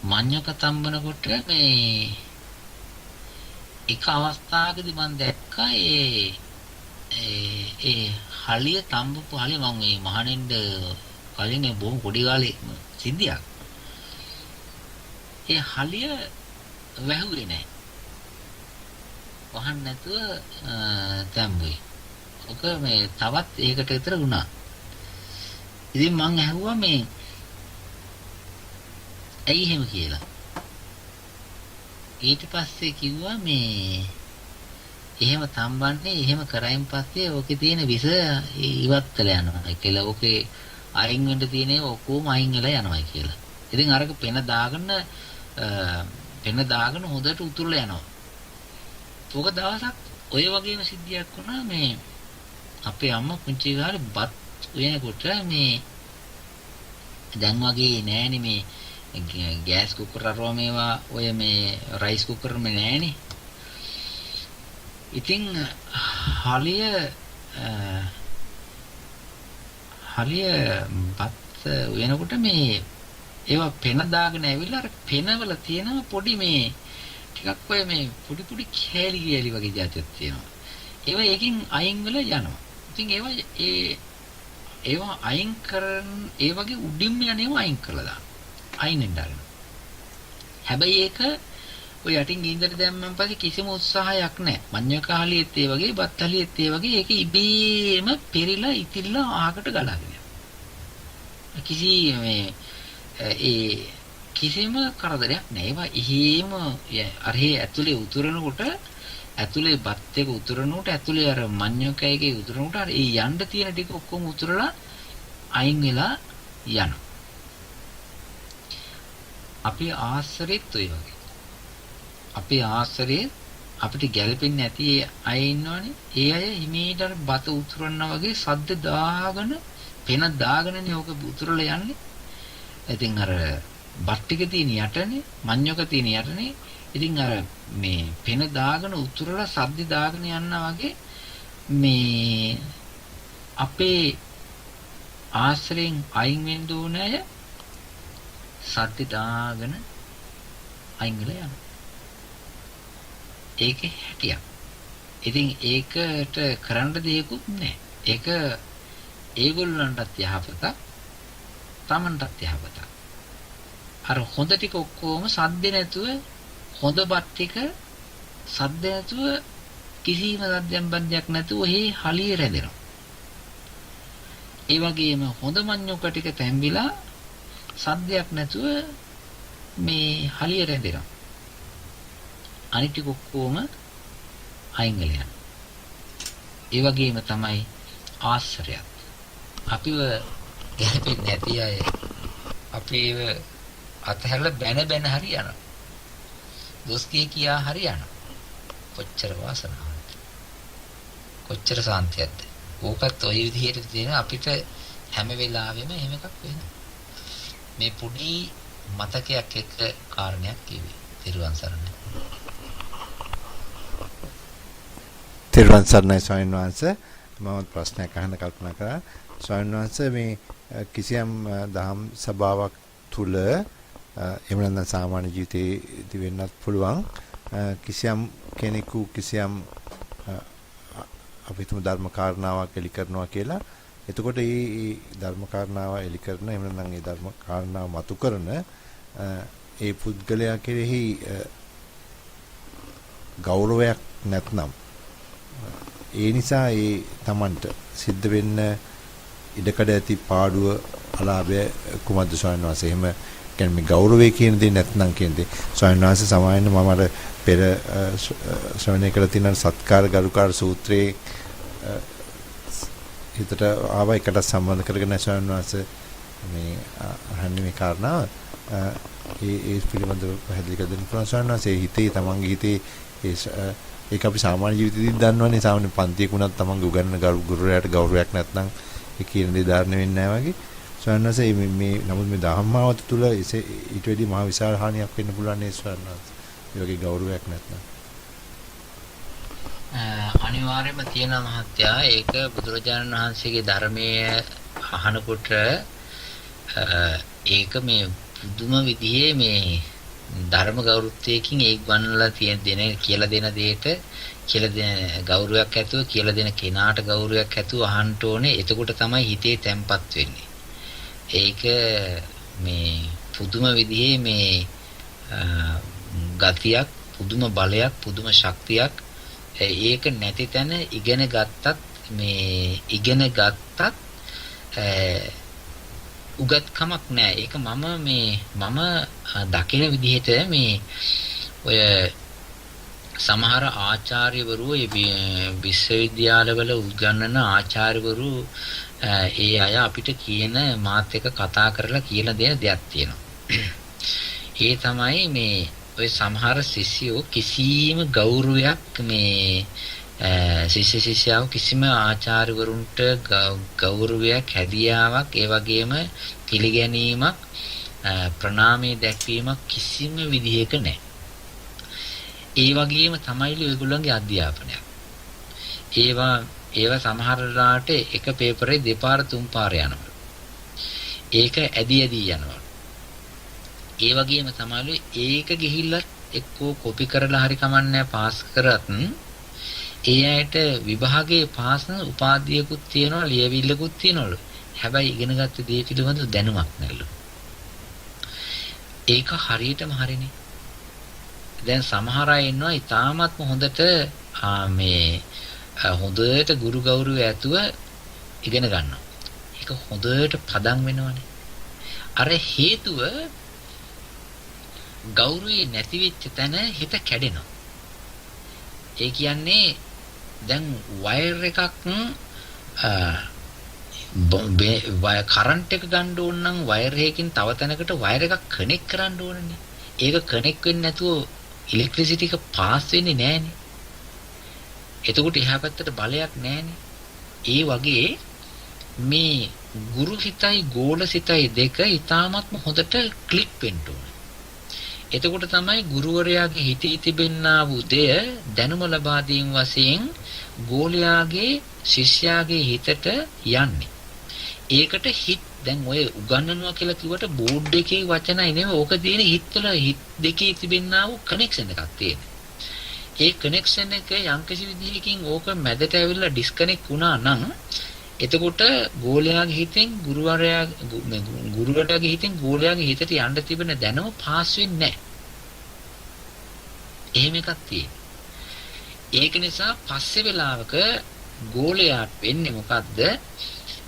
මඤ්ඤොක්ක තම්බනකොට මේ එක අවස්ථාවකදී මම දැක්කා ඒ හලිය තම්බපු හලිය මම මේ මහණෙන්ද කලින් මේ බොහොම පොඩි කාලේ සිද්ධියක්. ඒ හලිය වැහුවේ නැහැ. වහන්න නැතුව තැම්බුවේ. ඔක මේ තවත් ඒකට විතර වුණා. ඉතින් මං ඇහුවා මේ ඇයි එහෙම කියලා. ඊට පස්සේ කිව්වා මේ එහෙම තම්බන්නේ එහෙම කරයින් පස්සේ ඕකේ තියෙන විස ඉවත් වෙලා යනවා කියලා. ඕකේ අයින් වෙන්න තියෙන ඒවා ඔක්කොම අයින් වෙලා යනවා කියලා. ඉතින් අරක පෙන දාගෙන හොඳට උතුරලා යනවා. ඔක දවසක් ඔය වගේම සිද්ධියක් වුණා මේ අපේ අම්මා පුංචි කාලේ බත් උයනකොට මේ දැන් වගේ නෑනේ මේ ගෑස් කුකර් අරවා මේවා ඔය මේ රයිස් කුකර් මේ නෑනේ. ඉතින් හලිය බත් උයනකොට මේ ඒවා පෙන දාගෙන ඇවිල්ලා අර පෙනවල තියෙන පොඩි මේ ටිකක් ඔය මේ පොඩි කෑලි වගේ જાතියක් තියෙනවා. ඒවා එකකින් අයින් වෙලා යනවා. ඉතින් ඒවා අයින් කරන ඒ වගේ උඩින්ම යන ඒවා අයින් කරලා දානවා. අයිනෙන් දානවා. හැබැයි ඒක ඔය යටින් ගින්දර දැම්මන් පස්සේ කිසිම උත්සාහයක් නැහැ. මඤ්ඤක හලියෙත් ඒ වගේ බත් හලියෙත් ඒ වගේ ඒක ඉබේම පෙරිලා ඉතිල්ලා ආහකට ගලාගෙන යනවා. කිසිම කරදරයක් නැහැ. ඒවා එහෙම අරහේ ඇතුලේ උතුරනකොට ඇතුලේ බත් එක උතුරනකොට ඇතුලේ අර මඤ්ඤකයගේ උතුරනකොට අර ඒ යන්න තියෙන ටික ඔක්කොම උතුරලා අයින් වෙලා යනවා. අපේ ආශ්‍රයත් ඔය වගේ. අපේ ආශ්‍රයේ අපිට ගැලපෙන්නේ නැති අය ඉන්නවනේ. ඒ අය හිමීට අර බත උතුරනවා වගේ සද්ද දාගෙන පෙන දාගෙනනේ ඕක උතුරලා යන්නේ. ඉතින් අර බත් ටික තියෙන යටනේ මඤ්ඤක තියෙන යටනේ. ඉතින් අර මේ පෙන දාගෙන උතුරලා සද්ද දාගෙන යනවා වගේ මේ අපේ ආශ්‍රයෙන් අයින් වෙන්න ඕන අය සද්ද දාගෙන අයින් වෙලා යනවා. ඒකේ හැටියක්. ඉතින් ඒකට කරන්න දෙයක්වත් නැහැ. ඒක ඒගොල්ලන්ටත් යහපතක්, Tamanටත් යහපතක්. අර හොඳ ටික ඔක්කොම සද්ද නැතුව හොඳ බත් ටික සද්ද නැතුව කිසිම සද්දයක් නැතුව එහි හලිය රැඳෙනවා. ඒ වගේම හොඳ මඤ්ඤොක ටික තැම්බිලා සද්දයක් නැතුව මේ හලිය රැඳෙනවා. අනිත් ටික ඔක්කොම අයින් වෙලා යනවා. ඒ වගේම තමයි ආශ්‍රයත්. අපිව ගැලපෙන්නේ නැති අය අපිව අතහැරලා බැන හරියනවා. දොස් කියා හරියනවා. කොච්චර වාසනාවක්ද. කොච්චර සාන්තියක්ද. ඕකත් ඔය විදිහට තියෙන අපිට හැම වෙලාවෙම එහෙම එකක් වෙනවා. මේ පුඩි මතකයක් එක්ක කාරණයක් කිව්වේ. තිරුවන් සරණයි. තිරුවන් සරණයි ස්වාමීන් වහන්සේ. මම ප්‍රශ්නයක් අහන්න කල්පනා කරා. ස්වාමීන් වහන්සේ මේ කිසියම් දහම් සභාවක් තුල එහෙම නැත්නම් සාමාන්‍ය ජීවිතේදී වෙන්නත් පුළුවන් කිසියම් කෙනෙකු කිසියම් අපිටම ධර්ම කාරණාවක් එලි කරනවා කියලා. එතකොට මේ ධර්ම කාරණාව එලි කරන එහෙම නැත්නම් මේ ධර්ම කාරණාව මතු කරන ඒ පුද්ගලයා කෙරෙහි ගෞරවයක් නැත්නම් ඒ නිසා ඒ Tamanට සිද්ධ වෙන්න ඉඩකඩ ඇති පාඩුව අලාභය කුමද්ද ස්වාමීන් වහන්සේ? එහෙම කියන්නේ මේ ගෞරවය කියන දේ නැත්නම් කියන දේ ස්වාමීන් වහන්සේ සමායන මම අර පෙර ශ්‍රවණය කළ තියෙන සත්කාර ගරුකාර සූත්‍රයේ හිතට ආව එකට සම්බන්ධ කරගෙන ස්වාමීන් වහන්සේ මේ අහන්නේ මේ කාරණාව ඒ පිළිබඳව පැහැදිලි කර දෙන්න පුළුවන් ස්වාමීන් වහන්සේ. හිතේ තමන්ගේ හිතේ ඒක අපි සාමාන්‍ය ජීවිතේදී දන්නවනේ. සාමාන්‍ය පන්තියක උනත් තමන්ගේ උගන්වන ගුරුවරයාට ගෞරවයක් නැත්නම් ඒ කියන දේ ධාරණය වෙන්නේ නැහැ වගේ. ස්වාමීන් වහන්සේ මේ නමුත් මේ ධම්මාවත තුල ඊට වැඩි මහ විශාල හානියක් වෙන්න පුළුවන් නේ ස්වාමීන් වහන්සේ. ඒ වගේ ගෞරවයක් නැත්නම්. අනිවාර්යයෙන්ම තියෙන මහත්යා ඒක බුදුරජාණන් වහන්සේගේ ධර්මයේ අහනකොට ඒක මේ පුදුම විදිහේ මේ ධර්ම ගෞරවත්වයකින් ඒක වන්නලා තියෙන කියලා දෙන දෙයට කියලා දෙන ගෞරවයක් ඇතුව කියලා දෙන කෙනාට ගෞරවයක් ඇතුව අහන්න ඕනේ. එතකොට තමයි හිතේ තැම්පත් වෙන්නේ. ඒක මේ පුදුම විදිහේ මේ ගතියක්, පුදුම බලයක්, පුදුම ශක්තියක්. ඒක නැති තැන ඉගෙන ගත්තත් උගත්කමක් නැහැ. ඒක මම දකින විදිහට මේ ඔය සමහර ආචාර්යවරු විශ්වවිද්‍යාලවල උගන්වන ආචාර්යවරු ඒ අය අපිට කියන මාත් එක්ක කතා කරලා කියලා දෙන දෙයක් තියෙනවා. ඒ තමයි මේ ඔය සමහර ශිෂ්‍යෝ කිසිම ගෞරවයක් මේ ශිෂ්‍යයව කිසිම ආචාර්යවරුන්ට ගෞරවයක් හැදියාවක් ඒ වගේම පිළිගැනීමක් ප්‍රණාමය දැක්වීමක් කිසිම විදිහක නැහැ. ඒ වගේම තමයිලු ඒගොල්ලන්ගේ අධ්‍යාපනයක්. ඒවා සමහරලාට එක පේපරේ දෙපාර තුන් පාර යනවා. ඒක ඇදී යනවා. ඒ වගේම තමයිලු ඒක ගිහිල්ලත් එක්කෝ කොපි කරලා හරි කමන්නේ පාස් කරත් ඒ ඇයට විභාගයේ පාස් උපාධියකුත් තියෙනවා ලියවිල්ලකුත් තියෙනවලු. හැබැයි ඉගෙනගත්ත දේ පිළිබඳව දැනුමක් නැල්ලු. ඒක හරියටම හරිනේ. දැන් සමහර අය ඉන්නවා ඉතාමත්ම හොඳට හොඳට ගුරු ගෞරවය ඇතුව ඉගෙන ගන්නවා. ඒක හොඳට පදම් වෙනවනේ. අර හේතුව ගෞරවය නැති වෙච්ච තැන හිත කැඩෙනවා. ඒ කියන්නේ දැන් වයර් එකක් කරන්ට් එක ගන්න ඕන නම් වයර් එකකින් තව තැනකට වයර් එකක් කනෙක්ට් කරන්න ඕනනේ. ඒක කනෙක්ට් වෙන්නේ නැතුව ඉලෙක්ට්‍රිසිටි එක පාස් වෙන්නේ නැහනේ. එතකොට එහා පැත්තට බලයක් නැහනේ. ඒ වගේ මේ ගුරු සිතයි ගෝල සිතයි දෙක ඊටාත්ම හොඳට ක්ලික් වෙන්න ඕනේ. එතකොට තමයි ගුරුවරයාගේ හිතේ තිබෙනා වූ දෙය දැනුම ලබා දීම වශයෙන් ගෝලයාගේ ශිෂ්‍යයාගේ හිතට යන්නේ. ඒකට හිත දැන් ඔය උගන්වනවා කියලා කිව්වට බෝඩ් එකේ වචනයි නෙමෙයි ඕක තියෙන හිතවල හිත දෙකේ තිබෙනා වූ කනෙක්ෂන් එකක් තියෙනවා. ඒ කනෙක්ෂන් එක යම්කිසි විදිහකින් ඕක මැදට ඇවිල්ලා ඩිස්කනෙක්ට් වුණා නම් එතකොට ගෝලයාගේ හිතෙන් ගුරුවරයාගේ හිතෙන් ගෝලයාගේ හිතට යන්න තිබෙන දැනුම පාස් වෙන්නේ නැහැ. එහෙම එකක් තියෙනවා. ඒක නිසා පස්සේ වෙලාවක ගෝලයාට වෙන්නේ මොකද්ද?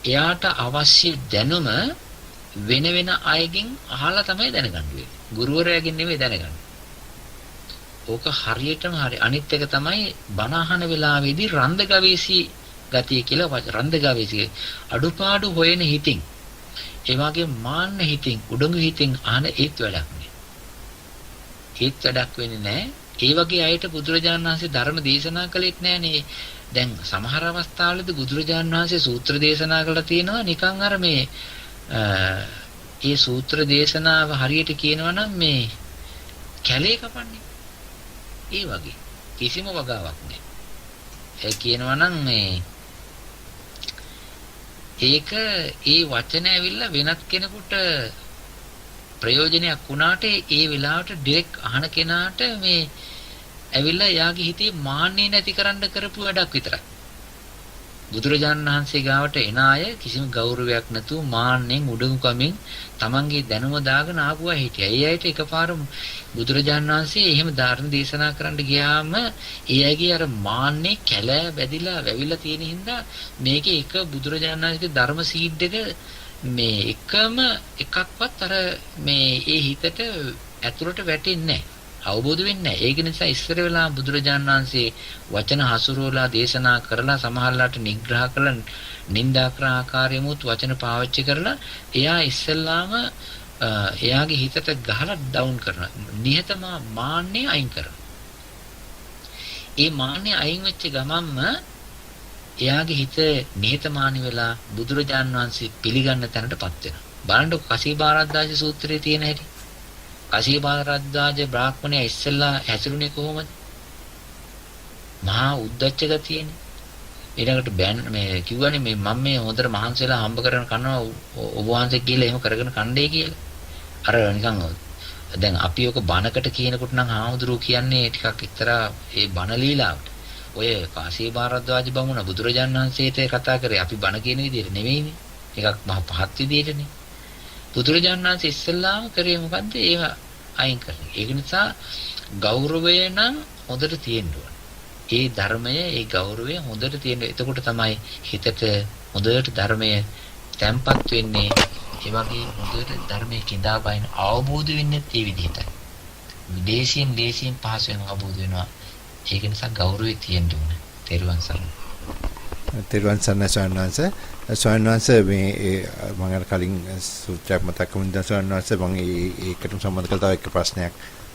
එයාට අවශ්‍ය දැනුම වෙන අයගෙන් අහලා තමයි දැනගන්න වෙන්නේ. ගුරුවරයාගෙන් නෙමෙයි දැනගන්නේ. ඕක හරියටම හරි. අනිත් එක තමයි බණ අහන වෙලාවේදී රන්ද ගවේෂී ගතිය කියලා රන්ද ගවේෂී අඩුපාඩු හොයන හිතින් ඒ වගේ මාන්න හිතින් උඩඟු හිතින් අහන ඒත් වැඩක් නෑ. ඒත් වැඩක් වෙන්නේ නෑ. ඒ වගේ අයට බුදුරජාණන් වහන්සේ ධර්ම දේශනා කළෙත් නෑනේ. දැන් සමහර අවස්ථාවලදී බුදුරජාණන් වහන්සේ සූත්‍ර දේශනා කළා තියෙනවා නිකන් අර මේ ඒ සූත්‍ර දේශනාව හරියට කියනවා නම් මේ කැලේ කපන්නේ. ඒ වගේ කිසිම වගාවක් නෑ. ඒ කියනවා නම් මේ ඒක ඒ වචන ඇවිල්ලා වෙනත් කෙනෙකුට ප්‍රයෝජනයක් වුණාට ඒ වෙලාවට ඩිරෙක්ට් අහන කෙනාට මේ ඇවිල්ලා යාගේ හිතේ මාන්නේ නැති කරන්න කරපු වැඩක් විතරයි. බුදුරජාණන් වහන්සේ ගාවට එන අය කිසිම ගෞරවයක් නැතුව මාන්නෙන් උඩඟුකමින් තමන්ගේ දැනුම දාගෙන ආපුවා හිටියා. ඒ අයට එකපාර බුදුරජාණන් වහන්සේ එහෙම ධර්ම දේශනා කරන්න ගියාම ඒ අයගේ අර මාන්නේ කැලෑ වැදිලා වැවිලා තියෙන හින්දා මේකේ එක බුදුරජාණන් වහන්සේගේ ධර්ම සීඩ් එක මේ එකම එකක්වත් අර මේ ඒ හිතට ඇතුළට වැටෙන්නේ නැහැ. අවබෝධ වෙන්නේ නැහැ. ඒක නිසා ඉස්සර වෙලා බුදුරජාණන් වහන්සේ වචන හසුරුවලා දේශනා කරලා සමහරලාට නිග්‍රහ කරලා නින්දා කරන ආකාරයෙමුත් වචන පාවිච්චි කරලා එයා ඉස්සෙල්ලාම එයාගේ හිතට ගහලා ඩවුන් කරනවා. නිහතමා මාන්නේ අයින් කරනවා. ඒ මාන්නේ අයින් වෙච්ච ගමන්ම එයාගේ හිත නිහතමානී වෙලා බුදුරජාණන් වහන්සේ පිළිගන්න තැනටපත් වෙනවා. බලන්න කසීබාරද්දාජ සූත්‍රයේ තියෙන හැටි. කසීබාරද්දාජ බ්‍රාහ්මණයා ඉස්සෙල්ලා හැසිරුනේ කොහොමද? මහා උද්දච්ච ගතියනේ. ඊළඟට බෑන් මේ කිව්වනේ මේ මම මේ හොඳට මහන්සිලා හම්බ කරගෙන කනවා ඔබ වහන්සේ කියලා එහෙම කරගෙන කණ්ඩේ කියලා. අර නිකන් දැන් අපි ඔක බණකට කියනකොට නම් හාමුදුරුවෝ කියන්නේ ටිකක් එක්තරා ඒ බණ ලීලාවට. ඔය කසීබාරද්දාජ බමුණ බුදුරජාණන් වහන්සේට කතා කරේ අපි බණ කියන විදිහට නෙවෙයිනේ. එකක් මහ පහත් විදිහටනේ. බුදුරජාණන් වහන්සේ ඉස්සෙල්ලාම කරේ මොකද්ද? ඒව අයින් කරන්නේ. ඒක නිසා ගෞරවය නම් හොඳට තියෙන්න ඕන. ඒ ධර්මය, ඒ ගෞරවය හොඳට තියෙන. එතකොට තමයි හිතට හොඳට ධර්මය තැම්පත් වෙන්නේ. ඒ වගේ හොඳට ධර්මයේ කිඳා බයින අවබෝධ වෙන්නේ ඒ විදිහටයි. දේශයෙන් පහසෙන් අවබෝධ වෙනවා. ඒක නිසා ගෞරවය තියෙන්න ඕන. තෙරුවන් සරණයි. තෙරුවන් සරණයි ස්වාමීන් වහන්සේ මේ මම අර කලින් සූත්‍රයක් මතක් වුණ දැන් ස්වාමීන් වහන්සේ මම ඒකට සම්බන්ධ කරලා තව එක ප්‍රශ්නයක්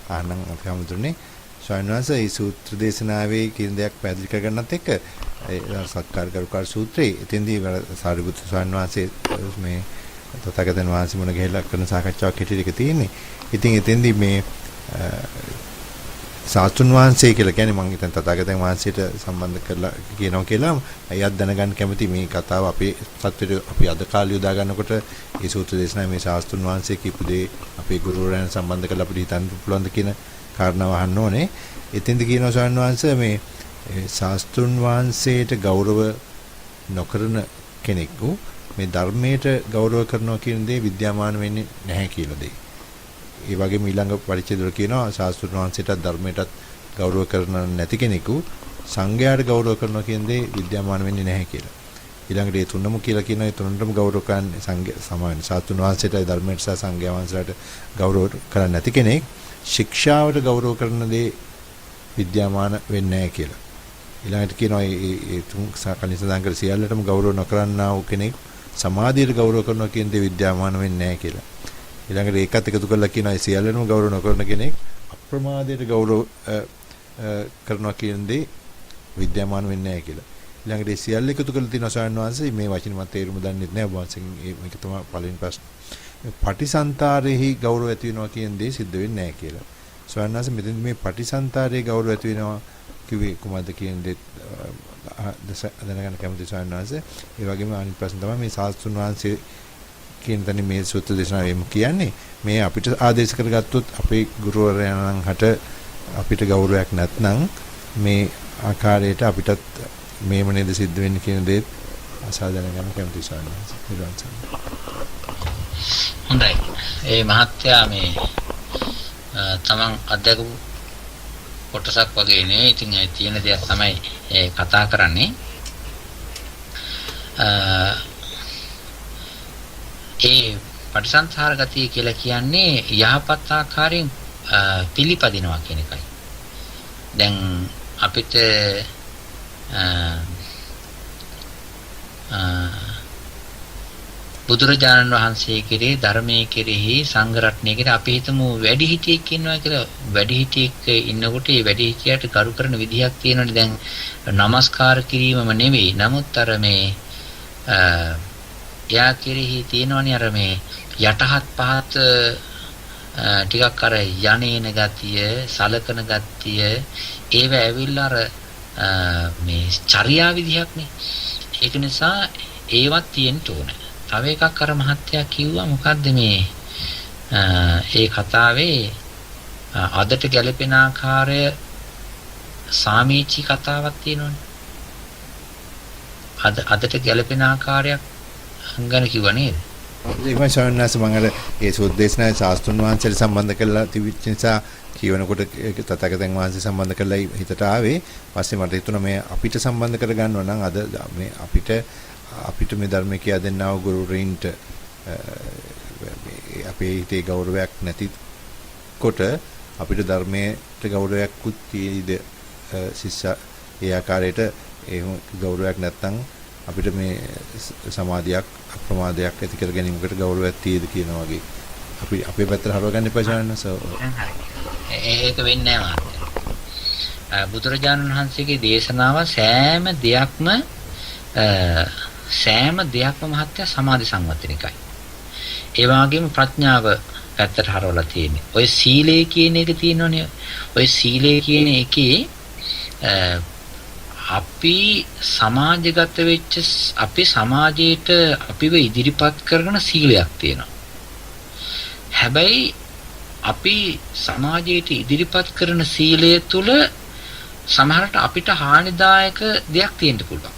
අහන්න අපි හමුදුනේ. ස්වාමීන් වහන්සේ මේ සූත්‍ර දේශනාවේ කියන දෙයක් පැහැදිලි කරගන්නත් එක්ක ඒ සත්කාර කරුකාර සූත්‍රයේ එතෙන්දී සාරිපුත්‍ර ස්වාමීන් වහන්සේ මේ තථාගතයන් වහන්සේ මුණ ගැහිලා කරන සාකච්ඡාවක් හිටියක තියෙන්නේ. ඉතින් එතෙන්දී මේ සාතුන් වහන්සේ කියලා කියන්නේ මම හිතන තථාගතයන් වහන්සේට සම්බන්ධ කරලා කියනවා කියලා අයත් දැනගන්න කැමති මේ කතාව අපේ සත්‍යෙට අපි අද කාලේ යොදා ගන්නකොට මේ සූත්‍ර දේශනාවේ මේ සාස්තුන් වහන්සේ කියපු දේ අපේ ගුරුවරයන් සම්බන්ධ කරලා අපිට හිතන්න පුළුවන්ද කියන කාරණාව අහන්න ඕනේ. එතෙන්ද කියනවා ස්වාමීන් වහන්සේ මේ සාස්තුන් වහන්සේට ගෞරව නොකරන කෙනෙකු මේ ධර්මයට ගෞරව කරනවා කියන දේ විද්‍යාමාන වෙන්නේ නැහැ කියලා දෙයි. ඒ වගේම ඊළඟ පරිච්ඡේදවල කියනවා ශාස්ත්‍රීය වංශයට ධර්මයටත් ගෞරව කරන නැති කෙනෙකු සංඝයාට ගෞරව කරනවා කියන දේ විද්‍යාමාන වෙන්නේ නැහැ කියලා. ඊළඟට ඒ තුනම කියලා කියනවා ඒ තුනටම ගෞරව කරන්නේ සංඝ සමාන ශාස්ත්‍රීය වංශයට ධර්මයට සහ සංඝයා වංශයට ගෞරව කරන්නේ නැති කෙනෙක් ශික්ෂාවට ගෞරව කරන දේ විද්‍යාමාන වෙන්නේ නැහැ කියලා. ඊළඟට කියනවා ඒ තුන් කලින් සඳහන් කර සියල්ලටම ගෞරව නොකරනා වූ කෙනෙක් සමාධියට ගෞරව කරනවා කියන දේ විද්‍යාමාන වෙන්නේ නැහැ කියලා. ඊළඟට ඒකත් එකතු කරලා කියනවා සියල්ලම ගෞරව නොකරන කෙනෙක් අප්‍රමාදයට ගෞරව කරනවා කියන දේ විද්‍යාමාන වෙන්නේ නැහැ කියලා. ඊළඟට ඒ සියල්ල එකතු කරලා තියෙනවා ස්වාමීන් වහන්සේ මේ වචන මත තේරුම දන්නේ නැහැ ඔබ වහන්සේගෙන් මේක තමයි පළවෙනි ප්‍රශ්නේ. පටිසන්තරෙහි ගෞරව ඇති වෙනවා කියන දේ සිද්ධ වෙන්නේ නැහැ කියලා. ස්වාමීන් වහන්සේ මෙතෙන් මේ පටිසන්තරයේ ගෞරව ඇති වෙනවා කිව්වේ කොහොමද කියන දේ දැනගන්න කැමති ස්වාමීන් වහන්සේ. ඒ වගේම අනිත් ප්‍රශ්න තමයි මේ සාස්තුන් වහන්සේ කියන තැන මේ සූත්‍ර දේශනාවෙම කියන්නේ මේ අපිට ආදේශ කරගත්තොත් අපේ ගුරුවරයන්න් හට අපිට ගෞරවයක් නැත්නම් මේ ආකාරයට අපිටත් මේම නේද සිද්ධ වෙන්නේ කියන දේ අසාධාරණ ගන්න කැමති ස්වාමීන්. හොඳයි. ඒ මහත්තයා මේ තමන් අධ්‍යක්ෂ කොටසක් වගේ නේ. ඉතින් ඒ තියෙන දේක් තමයි ඒ කතා කරන්නේ. ඒ පටිසන්තර ගතිය කියලා කියන්නේ යහපත් ආකාරයෙන් පිළිපදිනවා කියන එකයි. දැන් අපිට බුදුරජාණන් වහන්සේ කෙරෙහි ධර්මයේ කෙරෙහි සංඝ රත්නයේ කෙරෙහි අපි හිතමු වැඩිහිටියෙක් ඉන්නවා කියලා. වැඩිහිටියෙක් ඉන්නකොට ඒ වැඩිහිටියට කරු කරන විදිහක් තියෙනවනේ. දැන් নমස්කාර කිරීමම නෙවෙයි. නමුත් අර මේ එයා කෙරෙහි තියෙනවනේ අර මේ යටහත් පහත් ටිකක් අර යන්නේන ගතිය, සලකන ගතිය, ඒව ඇවිල්ලා අර මේ චර්යා විදිහක්නේ. ඒක නිසා ඒවත් තියෙන්න ඕනේ. තව එකක් අර මහත්තයා කිව්වා මොකද්ද මේ ඒ කතාවේ අදට ගැලපෙන ආකාරය සාමීචි කතාවක් තියෙනවනේ. අදට ගැලපෙන ආකාරයක් හංගන කිව්වා නේද? ඒකම ශාන්නාස මංගල ඒ සුද්දේශනාවේ ශාස්ත්‍රුන් වහන්සේට සම්බන්ධ කරලා තිබිච්ච නිසා කියවනකොට තථාගතයන් වහන්සේ සම්බන්ධ කරලා හිතට ආවේ. පස්සේ මට හිතුණා මේ අපිට සම්බන්ධ කරගන්නවා නම් අද මේ අපිට මේ ධර්මය කියා දෙන්නා වූ ගුරුවරින්ට අපේ හිතේ ගෞරවයක් නැතිකොට අපිට ධර්මයට ගෞරවයක්වත් තියෙයිද ශිෂ්‍ය ඒ ආකාරයට ඒ ගෞරවයක් නැත්නම් අපිට මේ සමාධියක් අප්‍රමාදයක් ඇති කර ගැනීමකට ගෞරවයක් තියෙද කියන වගේ අපි අපේ පැත්තට හරව ගන්න එපා ශානස. ඒක වෙන්නේ නැහැ. බුදුරජාණන් වහන්සේගේ දේශනාව සෑම දෙයක්ම මහත්ය සමාධි සංවත්තනිකයි. ඒ වගේම ප්‍රඥාව පැත්තට හරවලා තියෙන්නේ. ඔය සීලය කියන එක තියෙනවනේ. ඔය සීලය කියන එකේ අපි සමාජගත වෙච්ච අපේ සමාජයට අපිව ඉදිරිපත් කරන සීලයක් තියෙනවා. හැබැයි අපි සමාජයට ඉදිරිපත් කරන සීලය තුල සමහරට අපිට හානිදායක දෙයක් තියෙන්න පුළුවන්.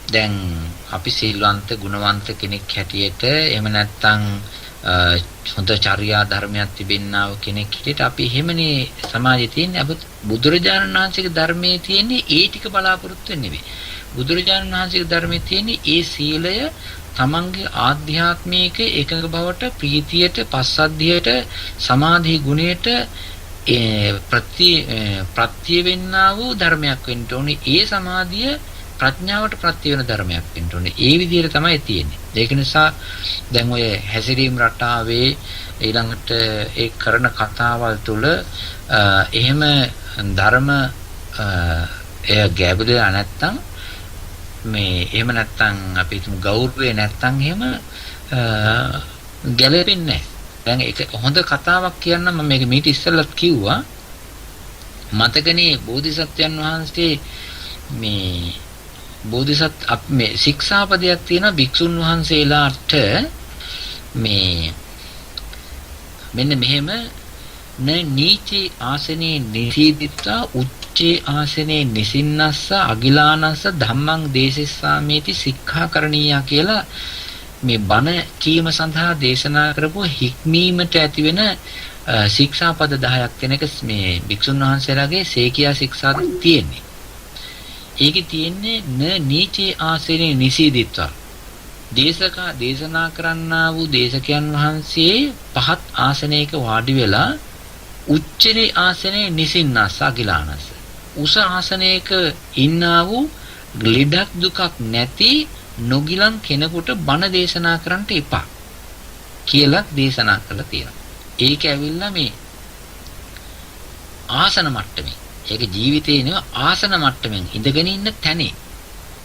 දැන් අපි සිල්වන්ත ගුණවන්ත කෙනෙක් හැටියට එහෙම නැත්නම් හොඳ චර්යා ධර්මයක් තිබෙන්නා වූ කෙනෙක් හැටියට අපි එහෙමනේ සමාජයේ තියෙන්නේ. අපිට බුදුරජාණන් වහන්සේගේ ධර්මයේ තියෙන්නේ ඒ ටික බලාපොරොත්තු වෙන්නේ නෙවෙයි. බුදුරජාණන් වහන්සේගේ ධර්මයේ තියෙන්නේ ඒ සීලය තමන්ගේ ආධ්‍යාත්මික එකඟ බවට, ප්‍රීතියට, පස්සද්ධියට, සමාධි ගුණයට ප්‍රත්‍ය වෙන්නා වූ ධර්මයක් වෙන්න ඕනේ. ඒ සමාධිය ප්‍රඥාවට ප්‍රත්‍ය වෙන ධර්මයක් වෙන්න ඕනේ. ඒ විදිහට තමයි තියෙන්නේ. ඒක නිසා දැන් ඔය හැසිරීම රටාවේ ඊළඟට ඒ කරන කතාවල් තුළ එහෙම ධර්ම එය ගැඹුරේ නැත්තම් මේ එහෙම නැත්තම් අපි හිතමු ගෞරවේ නැත්තම් එහෙම ගැලපෙන්නේ නැහැ. දැන් ඒක හොඳ කතාවක් කියන්නම් මම මේක මීට ඉස්සෙල්ලත් කිව්වා. මතකනේ බෝධිසත්වයන් වහන්සේ මේ මේ ශික්ෂාපදයක් තියෙනවා භික්ෂුන් වහන්සේලාට මේ මෙන්න මෙහෙම නීචේ ආසනේ නිසීදිත්වා උච්චේ ආසනේ නිසින්නස්ස අගිලානස්ස ධම්මං දේශිස්සාමේති සික්ඛාකරණීය කියලා මේ බණ කීම සඳහා දේශනා කරපු හික්මීමට ඇති වෙන ශික්ෂාපද 10ක් වෙනක මේ භික්ෂුන් වහන්සේලාගේ සේකියා ශික්ෂා තියෙන්නේ. ඒකේ තියෙන්නේ නීචේ ආසනේ නිසීදිත්වා දේශනා කරන්නා වූ දේශකයන් වහන්සේ පහත් ආසනයක වාඩි වෙලා උච්චේ ආසනේ නිසින්නස්ස අගිලානස්ස උස ආසනයක ඉන්නා වූ ලෙඩක් දුකක් නැති නොගිලන් කෙනෙකුට බණ දේශනා කරන්නට එපා කියලා දේශනා කරලා තියෙනවා. ඒක ඇවිල්ලා මේ ආසන මට්ටමේ ඒක ජීවිතේ නෙවෙයි ආසන මට්ටමින් ඉඳගෙන ඉන්න තැනේ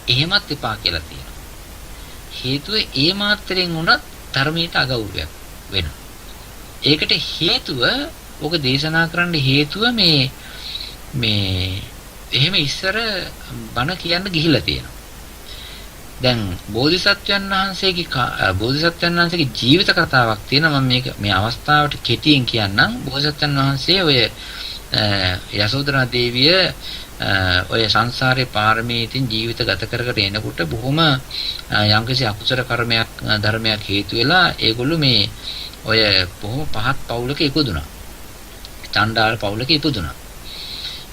එහෙමත් එපා කියලා තියෙනවා. හේතුව ඒ මාත්‍රයෙන් උනත් ධර්මයට අගෞරවයක් වෙනවා. ඒකට හේතුව ඔක දේශනා කරන්න හේතුව මේ එහෙම ඉස්සර බණ කියන්න ගිහිල්ලා තියෙනවා. දැන් බෝධිසත්වයන් වහන්සේගේ ජීවිත කතාවක් තියෙනවා. මම මේ අවස්ථාවට කෙටියෙන් කියන්නම්. බෝධිසත්වයන් වහන්සේ ඔය යසෝදරා දේවිය ඔය සංසාරේ පාරමීතින් ජීවිත ගත කර එනකොට බොහොම යම්කිසි අකුසල කර්මයක් ධර්මයක් හේතු වෙලා ඒගොල්ලෝ මේ ඔය බොහොම පහත් පවුලක ඉපදුනා. චණ්ඩාල පවුලක ඉපදුනා.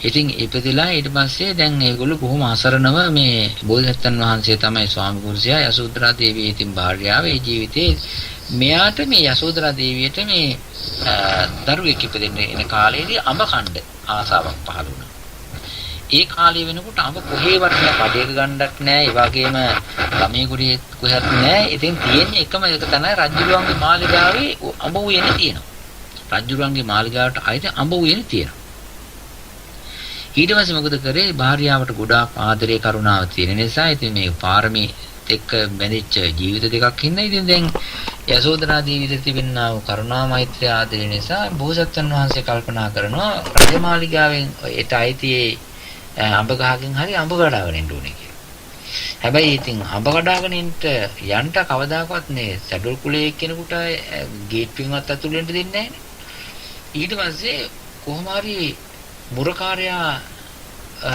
ඉතින් ඉපදෙලා ඊට පස්සේ දැන් ඒගොල්ලෝ බොහොම අසරණව මේ බෝධිසත්වයන් වහන්සේ තමයි ස්වාමි පුරුෂයා යසෝදරා දේවිය ඉතින් භාර්යාව ඒ ජීවිතේ මෙයාට මේ යසෝදරා දේවියට මේ දරුවෙක් ඉපදෙන්න එන කාලේදී අඹ කණ්ඩ ආසාවක් පහළ වුණා. ඒ කාලේ වෙනකොට අඹ කොහේවත් නෑ, කඩේක ගන්නක් නෑ, ඒ වගේම ළමයි කුඩේ කොහෙවත් නෑ. ඉතින් තියෙන්නේ එකම එක තමයි රජුරුවන්ගේ මාලිගාවේ අඹ උයනේ තියෙනවා. රජුරුවන්ගේ මාලිගාවට අයිති අඹ උයනේ තියෙනවා. ඊට පස්සේ මොකද කරේ? භාර්යාවට ගොඩාක් ආදරේ කරුණාව තියෙන නිසා ඉතින් මේ පාරමී එක්ක බැඳිච්ච ජීවිත දෙකක් ඉඳලා ඉතින් දැන් යසෝදරා ජීවිතේ තිබෙනා වූ කරුණා මෛත්‍රිය ආදරය නිසා බෝසත්යන් වහන්සේ කල්පනා කරනවා රජමාලිගාවෙන් ඒට අයිති අඹ ගහකින් හරි අඹ කඩාගෙන එන්න ඕනේ කියලා. හැබැයි ඉතින් අඹ කඩාගෙන යන්න කවදාකවත් නේ සැඩොල් කුලයේ කෙනෙකුට ගේට් පින්වත් ඇතුළට දෙන්නේ නැහැ නේ. ඊට පස්සේ කොහොම හරි මුරකාරයා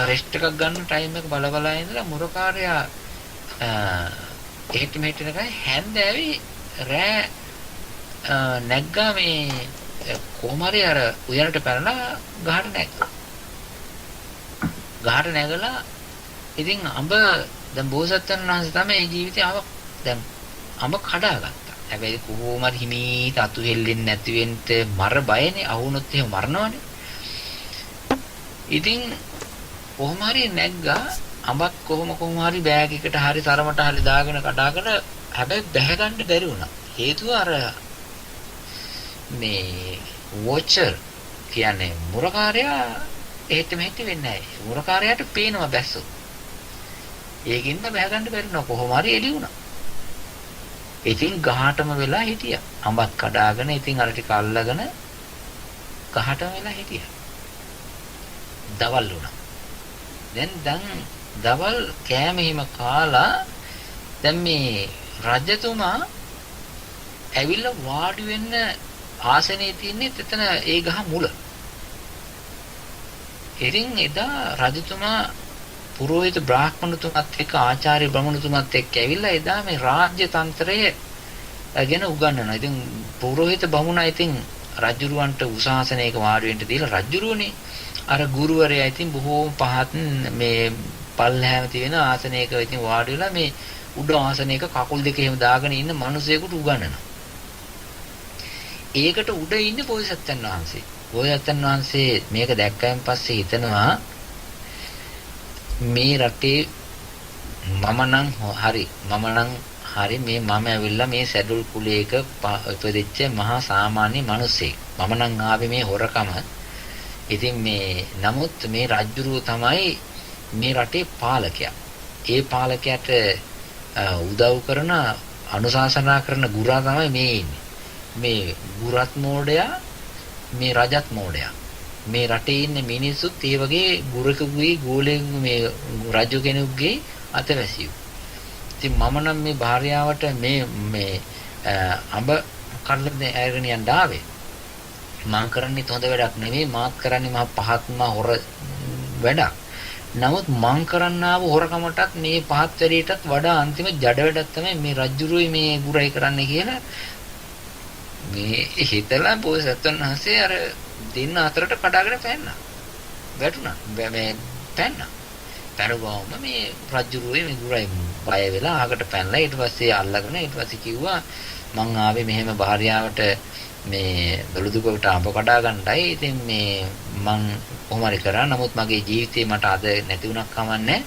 රෙස්ට් එකක් ගන්න ටයිම් එක බලා ඉඳලා මුරකාරයා එහෙට මෙහෙට නගයි හැන්දෑවේ රෑ නැග්ගා මේ කොහොම හරි අර උයනට පැනලා ගහට නැග්ගා. ගහට නැගලා ඉතින් අඹ දැන් බෝසත්යන් වහන්සේ තමයි ජීවිතේ දැන් අඹ කඩාගත්තා. හැබැයි කොහොම හරි හිමීට අතු හෙල්ලෙන්නේ නැති වෙන්න මර බයනේ, අහුනොත් එහෙම මරනවනේ. ඉතින් කොහොම හරි නැග්ගා අඹක් කොහොම හරි බෑග් එකට හරි තරමට හරි දාගෙන කඩාගෙන හැබැයි බැහැ ගන්න බැරි වුණා. හේතුව අර මේ වොචර් කියන්නේ මුරකාරයා එහෙට මෙහෙට වෙන්නේ නැහැ. මුරකාරයාට පේනවා බැස්සෝ. ඒකින්ද බැහැ ගන්න බැරි වුණා. කොහොම හරි එළි වුණා. ඉතින් ගහටම වෙලා හිටියා. අඹක් කඩාගෙන ඉතින් අර ටික අල්ලගෙන ගහටම වෙලා හිටියා. දවල් වුණා. දැන් දවල් කෑම හිම කාලා දැන් මේ රජතුමා ඇවිල්ලා වාඩි වෙන්න ආසනේ තින්නේ එතන ඒ ගහ මුල. ඉතින් එදා රජතුමා පුරෝහිත බ්‍රාහ්මණතුමත් එක්ක ආචාර්ය බ්‍රාහ්මණතුමත් එක්ක ඇවිල්ලා එදා මේ රාජ්‍ය තන්ත්‍රය ගැන උගන්වනවා. ඉතින් පුරෝහිත බමුණා ඉතින් රජුරවන්ට උසාසනයක වාඩි වෙන්න දීලා රජුරුවනේ අර ගුරුවරයා ඉතින් බොහෝම පහත් මේ පල්ලෑම තියෙන ආසනයක ඉතින් වාඩි වෙලා මේ උඩ ආසනයක කකුල් දෙක එහෙම දාගෙන ඉන්න මිනිසෙකුට උගන්වනවා. ඒකට උඩ ඉන්නේ බෝසත්යන් වහන්සේ. බෝසත්යන් වහන්සේ මේක දැක්කයන් පස්සේ හිතනවා මේ රටේ මම නම් හරි මේ මම ඇවිල්ලා මේ සැඩොල් කුලයක ඉපදෙච්ච මහා සාමාන්‍ය මිනිසෙක්. මම නම් ආවේ මේ හොරකම. ඉතින් මේ නමුත් මේ රජුරුව තමයි මේ රටේ පාලකයා. ඒ පාලකයාට උදව් කරන අනුශාසනා කරන ගුරා තමයි මේ ඉන්නේ. මේ ගුරත් මෝඩයා මේ රජත් මෝඩයා. මේ රටේ ඉන්න මිනිස්සුත් ඒ වගේ ගුරකෙකුගේ ගෝලෙකුගේ මේ රජු කෙනෙකුගේ අතවැසියෝ. ඉතින් මම නම් මේ භාර්යාවට මේ අඹ කඩලා ඇරගෙන යන්න ආවේ. මම කරන්නේ හොඳ වැඩක් නෙමෙයි, මාත් කරන්නේ මහා පහත්ම හොර වැඩක්. නමුත් මං කරන්න ආව හොරකමටත් මේ පහත් වැඩේටත් වඩා අන්තිම ජඩ වැඩක් තමයි මේ රජ්ජුරුයි මේ ගුරයි කරන්නේ කියලා මේ හිතලා බෝසත්තුන් වහන්සේ අර දින අතරට කඩාගෙන පැන්නා. වැටුණා. මේ පැන්නා. පැරුවම මේ රජ්ජුරුයි මේ ගුරයි බය වෙලා ආකට පැනලා ඊට පස්සේ අල්ලගෙන ඊට පස්සේ කිව්වා මං ආවේ මෙහෙම භාර්යාවට මේ දොළුදුකට අඹ කඩා ගන්නයි. ඉතින් මේ මං කොහොම හරි කරා. නමුත් මගේ ජීවිතේ මට අද නැති වුණක් කමන්නේ.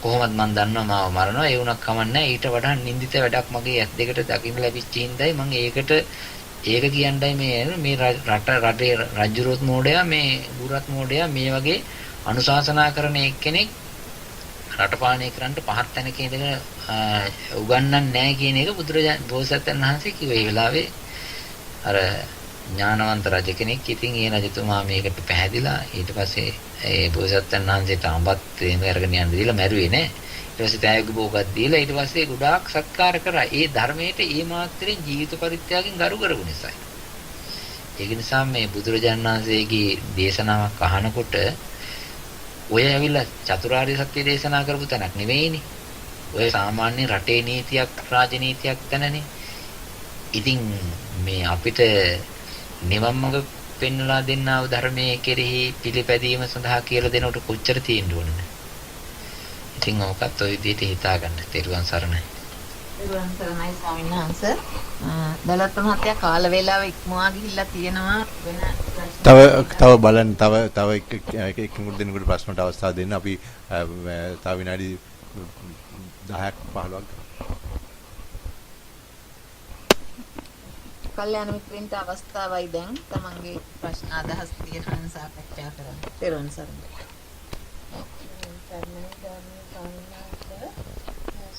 කොහොමද මං දන්නවා මාව මරනවා. ඒ වුණක් කමන්නේ. ඊට වඩා නිඳිත වැඩක් මගේ ඇස් දෙකට දකින්න ලැබිච්ච හින්දායි මං ඒක කියන්නයි මේ රටේ රජුරොත් මෝඩයා මේ ගුරත් මෝඩයා මේ වගේ අනුශාසනා කරන එක්කෙනෙක් රට පාලනය කරන්න පහත් තැනක ඉඳගෙන උගන්වන්නේ නැහැ කියන එක බෝසත්යන් වහන්සේ කිව්වා. ඒ වෙලාවේ අර ඥානවන්ත රජ කෙනෙක් ඉතින් ඒ රජතුමා මේකට පැහැදිලා ඊට පස්සේ ඒ බෝසත්යන් වහන්සේට අඹත් එහෙම අරගෙන යන්න දීලා මැරුවේ නෑ. ඊට පස්සේ තෑග්ග බෝගක් දීලා ඊට පස්සේ ගොඩාක් සත්කාර කරා. ඒ ධර්මයට ඒ මාත්‍රෙන් ජීවිත පරිත්‍යාගයෙන් ගරු කරපු නිසා. ඒක නිසා මේ බුදුරජාණන් වහන්සේගේ දේශනාවක් අහනකොට ඔය ඇවිල්ලා චතුරාර්ය සත්‍ය දේශනා කරපු තැනක් නෙවෙයිනේ. ඔය සාමාන්‍ය රටේ නීතියක් රාජනීතියක් තැනනේ. ඉතින් මේ අපිට නිවන් මඟ පෙන්වලා දෙන්නා වූ ධර්මයේ කෙරෙහි පිළිපැදීම සඳහා කියලා දෙනකොට කොච්චර තියෙන්න ඕනද? ඉතින් ඕකත් ඔය විදිහට හිතා ගන්න. තෙරුවන් සරණයි. ඉරුවන් සරණයි ස්වාමීන් වහන්සේ. දලත් මහත්තයා කාල වේලාව ඉක්මවා ගිහිල්ලා තියෙනවා වෙන තව බලන්න තව එක්කෙනෙකුට දෙන්නෙකුට ප්‍රශ්නට අවස්ථාව දෙන්න අපි තව විනාඩි 10ක් 15ක් කල්යාණ මිත්‍රින්ට අවස්ථාවයි දැන් තමන්ගේ ප්‍රශ්න අදහස් තියෙන සාකච්ඡා කරන්න. ඉරුවන් සරණයි.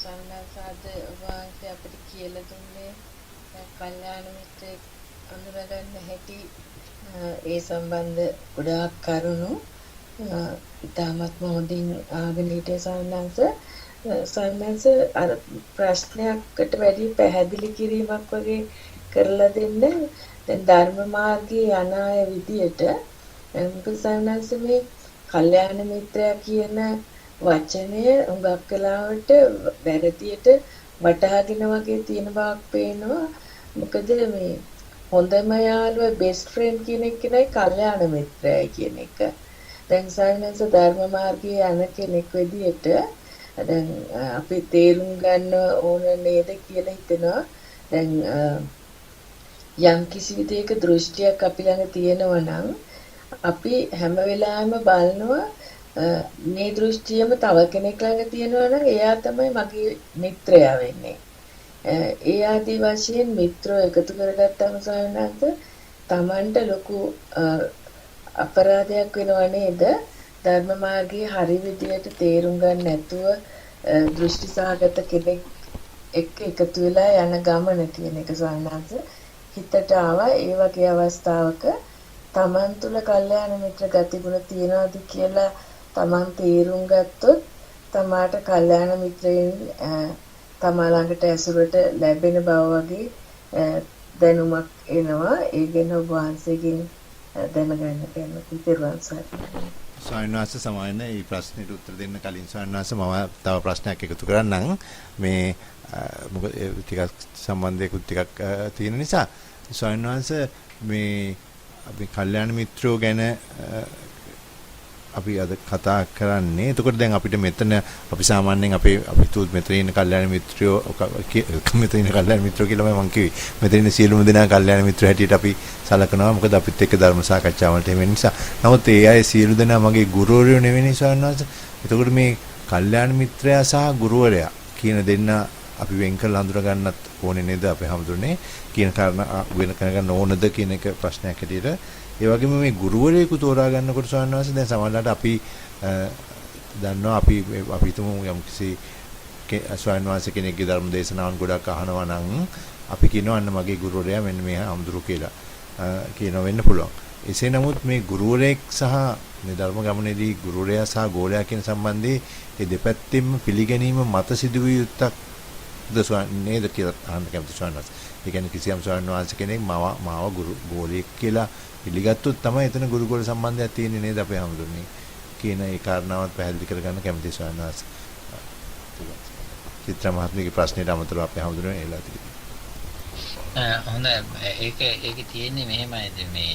සම්මාසාද වාන්ති අපිට කියලා දුන්නේ කල්යාණ මිත්‍රෙක් අඳුරගන්න හැටි ඒ සම්බන්ධ ගොඩාක් කරුණු ඉතාමත්ම හොඳින් ආගෙන හිටිය සම්මාස අර ප්‍රශ්නයකට වැඩි පැහැදිලි කිරීමක් වගේ කරලා දෙන්න දැන් ධර්ම මාර්ගයේ යන අය විදියට සම්මාස මේ කල්යාණ මිත්‍රයා කියන වචනය උඟක් වෙලාවට වැරදියට වටහාගෙන වගේ තියෙන බවක් පේනවා. මොකද මේ හොඳම යාළුවා බෙස්ට් ෆ්‍රෙන්ඩ් කියන එක නයි කල්යාණ මිත්‍රයයි කියන එක. දැන් සායනස ධර්ම මාර්ගයේ යන කෙනෙක් වෙදියට දැන් අපි තේරුම් ගන්න ඕන නේද කියලා හිතනවා. දැන් යම් කිසි විදිහක දෘෂ්ටියක් අපි ළඟ තියෙනවා නම් අපි හැම වෙලාවෙම බලනවා මේ දෘෂ්ටියම තව කෙනෙක් ළඟ තියෙනවා නම් එයා තමයි මගේ මිත්‍රයා වෙන්නේ. ඒ ආදි වශයෙන් මිත්‍රෝ එකතු කරගත්තම සායනන්ත Tamanට ලොකු අපරාධයක් වෙනව නේද? ධර්ම මාර්ගයේ හරි විදියට තේරුම් ගන්න නැතුව දෘෂ්ටි සහගත කෙනෙක් එක්ක එකතු වෙලා යන ගමන කියන එක සායනන්ත හිතට ආවා. ඒ වගේ අවස්ථාවක Taman තුල කල්යාණ මිත්‍ර ගතිගුණ තියනවාද කියලා තමන් තේරුම් ගත්තොත් තමාට කල්යාණ මිත්‍රයන් තමා ළඟට ඇසුරට ලැබෙන බව වගේ දැනුමක් එනවා. ඒ ගැන ඔබ වහන්සේගෙන් දැනගන්න කැමතියි. ත්වන් සායනවාස සමායන මේ ප්‍රශ්නෙට උත්තර දෙන්න කලින් සායනවාස මම තව ප්‍රශ්නයක් එකතු කරන්නම්. මේ මොකද ටිකක් සම්බන්ධයකුත් ටිකක් තියෙන නිසා සායනවාස මේ අපි කල්යාණ මිත්‍රයෝ ගැන අපි අද කතා කරන්නේ. එතකොට දැන් අපිට මෙතන අපි සාමාන්‍යයෙන් අපි තුත් මෙතන ඉන්න කල්යාණ මිත්‍රයෝ මෙතන ඉන්න කල්යාණ මිත්‍රයෝ කියලා මම කිව්වේ. මෙතන ඉන්න සියලුම දෙනා කල්යාණ මිත්‍රයෝ හැටියට අපි සලකනවා. මොකද අපිත් එක්ක ධර්ම සාකච්ඡා වලට එන නිසා. නමුත් ඒ අය සියලු දෙනා මගේ ගුරුවරයෝ නෙවෙයි ස්වාමීන්. එතකොට මේ කල්යාණ මිත්‍රයා සහ ගුරුවරයා කියන දෙන්න අපි වෙන් කරලා හඳුනා ගන්නත් ඕනේ නේද? අපි හඳුනන්නේ කියන කාරණා වෙන කරගන්න ඕනද කියන එක ප්‍රශ්නයක් හැටියට. ඒ වගේම මේ ගුරුවරයෙකු තෝරා ගන්නකොට ස්වාමීන් වහන්සේ දැන් සමහරවිට අපි දන්නවා අපි තුමු යම්කිසි ස්වාමීන් වහන්සේ කෙනෙක්ගේ ධර්ම දේශනාවන් ගොඩක් අහනවා නම් අපි කියනවා අන්න මගේ ගුරුවරයා මෙන්න මේ අමුදුරු කියලා කියන වෙන්න පුළුවන්. එසේ නමුත් මේ ගුරුවරයෙක් සහ මේ ධර්ම ගමනේදී ගුරුවරයා සහ ගෝලයා කියන සම්බන්ධයේ මේ දෙපැත්තෙම පිළිගැනීම මත සිදුවිය යුත්තක් නේද කියලා අහන්න කැමති ස්වාමීන් වහන්සේ. ඒ කියන්නේ කිසියම් ස්වාමීන් වහන්සේ කෙනෙක් මාව ගෝලයෙක් කියලා පිළිගත්තොත් තමයි එතන ගුරුගෝල සම්බන්ධයක් තියෙන්නේ නේද අපේ හැමෝටම කියන ඒ කාරණාවත් පැහැදිලි කරගන්න කැමතියි ස්වාමීන් වහන්සේ. චිත්‍ර මහත්මියගේ ප්‍රශ්නෙට අමතරව අපේ හැමෝටම එලා තියෙනවා. හොඳයි. ඒක තියෙන්නේ මෙහෙමයි මේ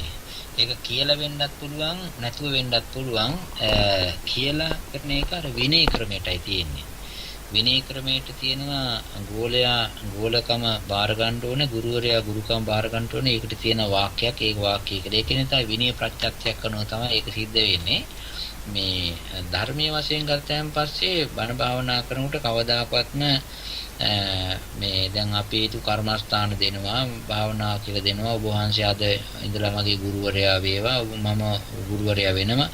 ඒක කියලා වෙන්නත් පුළුවන් නැතුව වෙන්නත් පුළුවන්. කියලා කරන එක අර විනය ක්‍රමයටයි තියෙන්නේ. විනය ක්‍රමයට තියෙනවා ගෝලකම බාර ගන්න ඕනේ, ගුරුවරයා ගුරුකම බාර ගන්න ඕනේ. ඒකට තියෙන වාක්‍යයක්, ඒ වාක්‍යයකට ඒක නිසා විනය ප්‍රත්‍යක්ෂයක් කරනවා තමයි ඒක සිද්ධ වෙන්නේ. මේ ධර්මීය වශයෙන් ගත්තයන් පස්සේ බණ භාවනා කරනකොට කවදාකවත්ම මේ දැන් අපි ඊට කර්මස්ථාන දෙනවා, භාවනා කියලා දෙනවා. ඔබ වහන්සේ අද ඉඳලා මගේ ගුරුවරයා වේවා, මම ගුරුවරයා වෙනවා,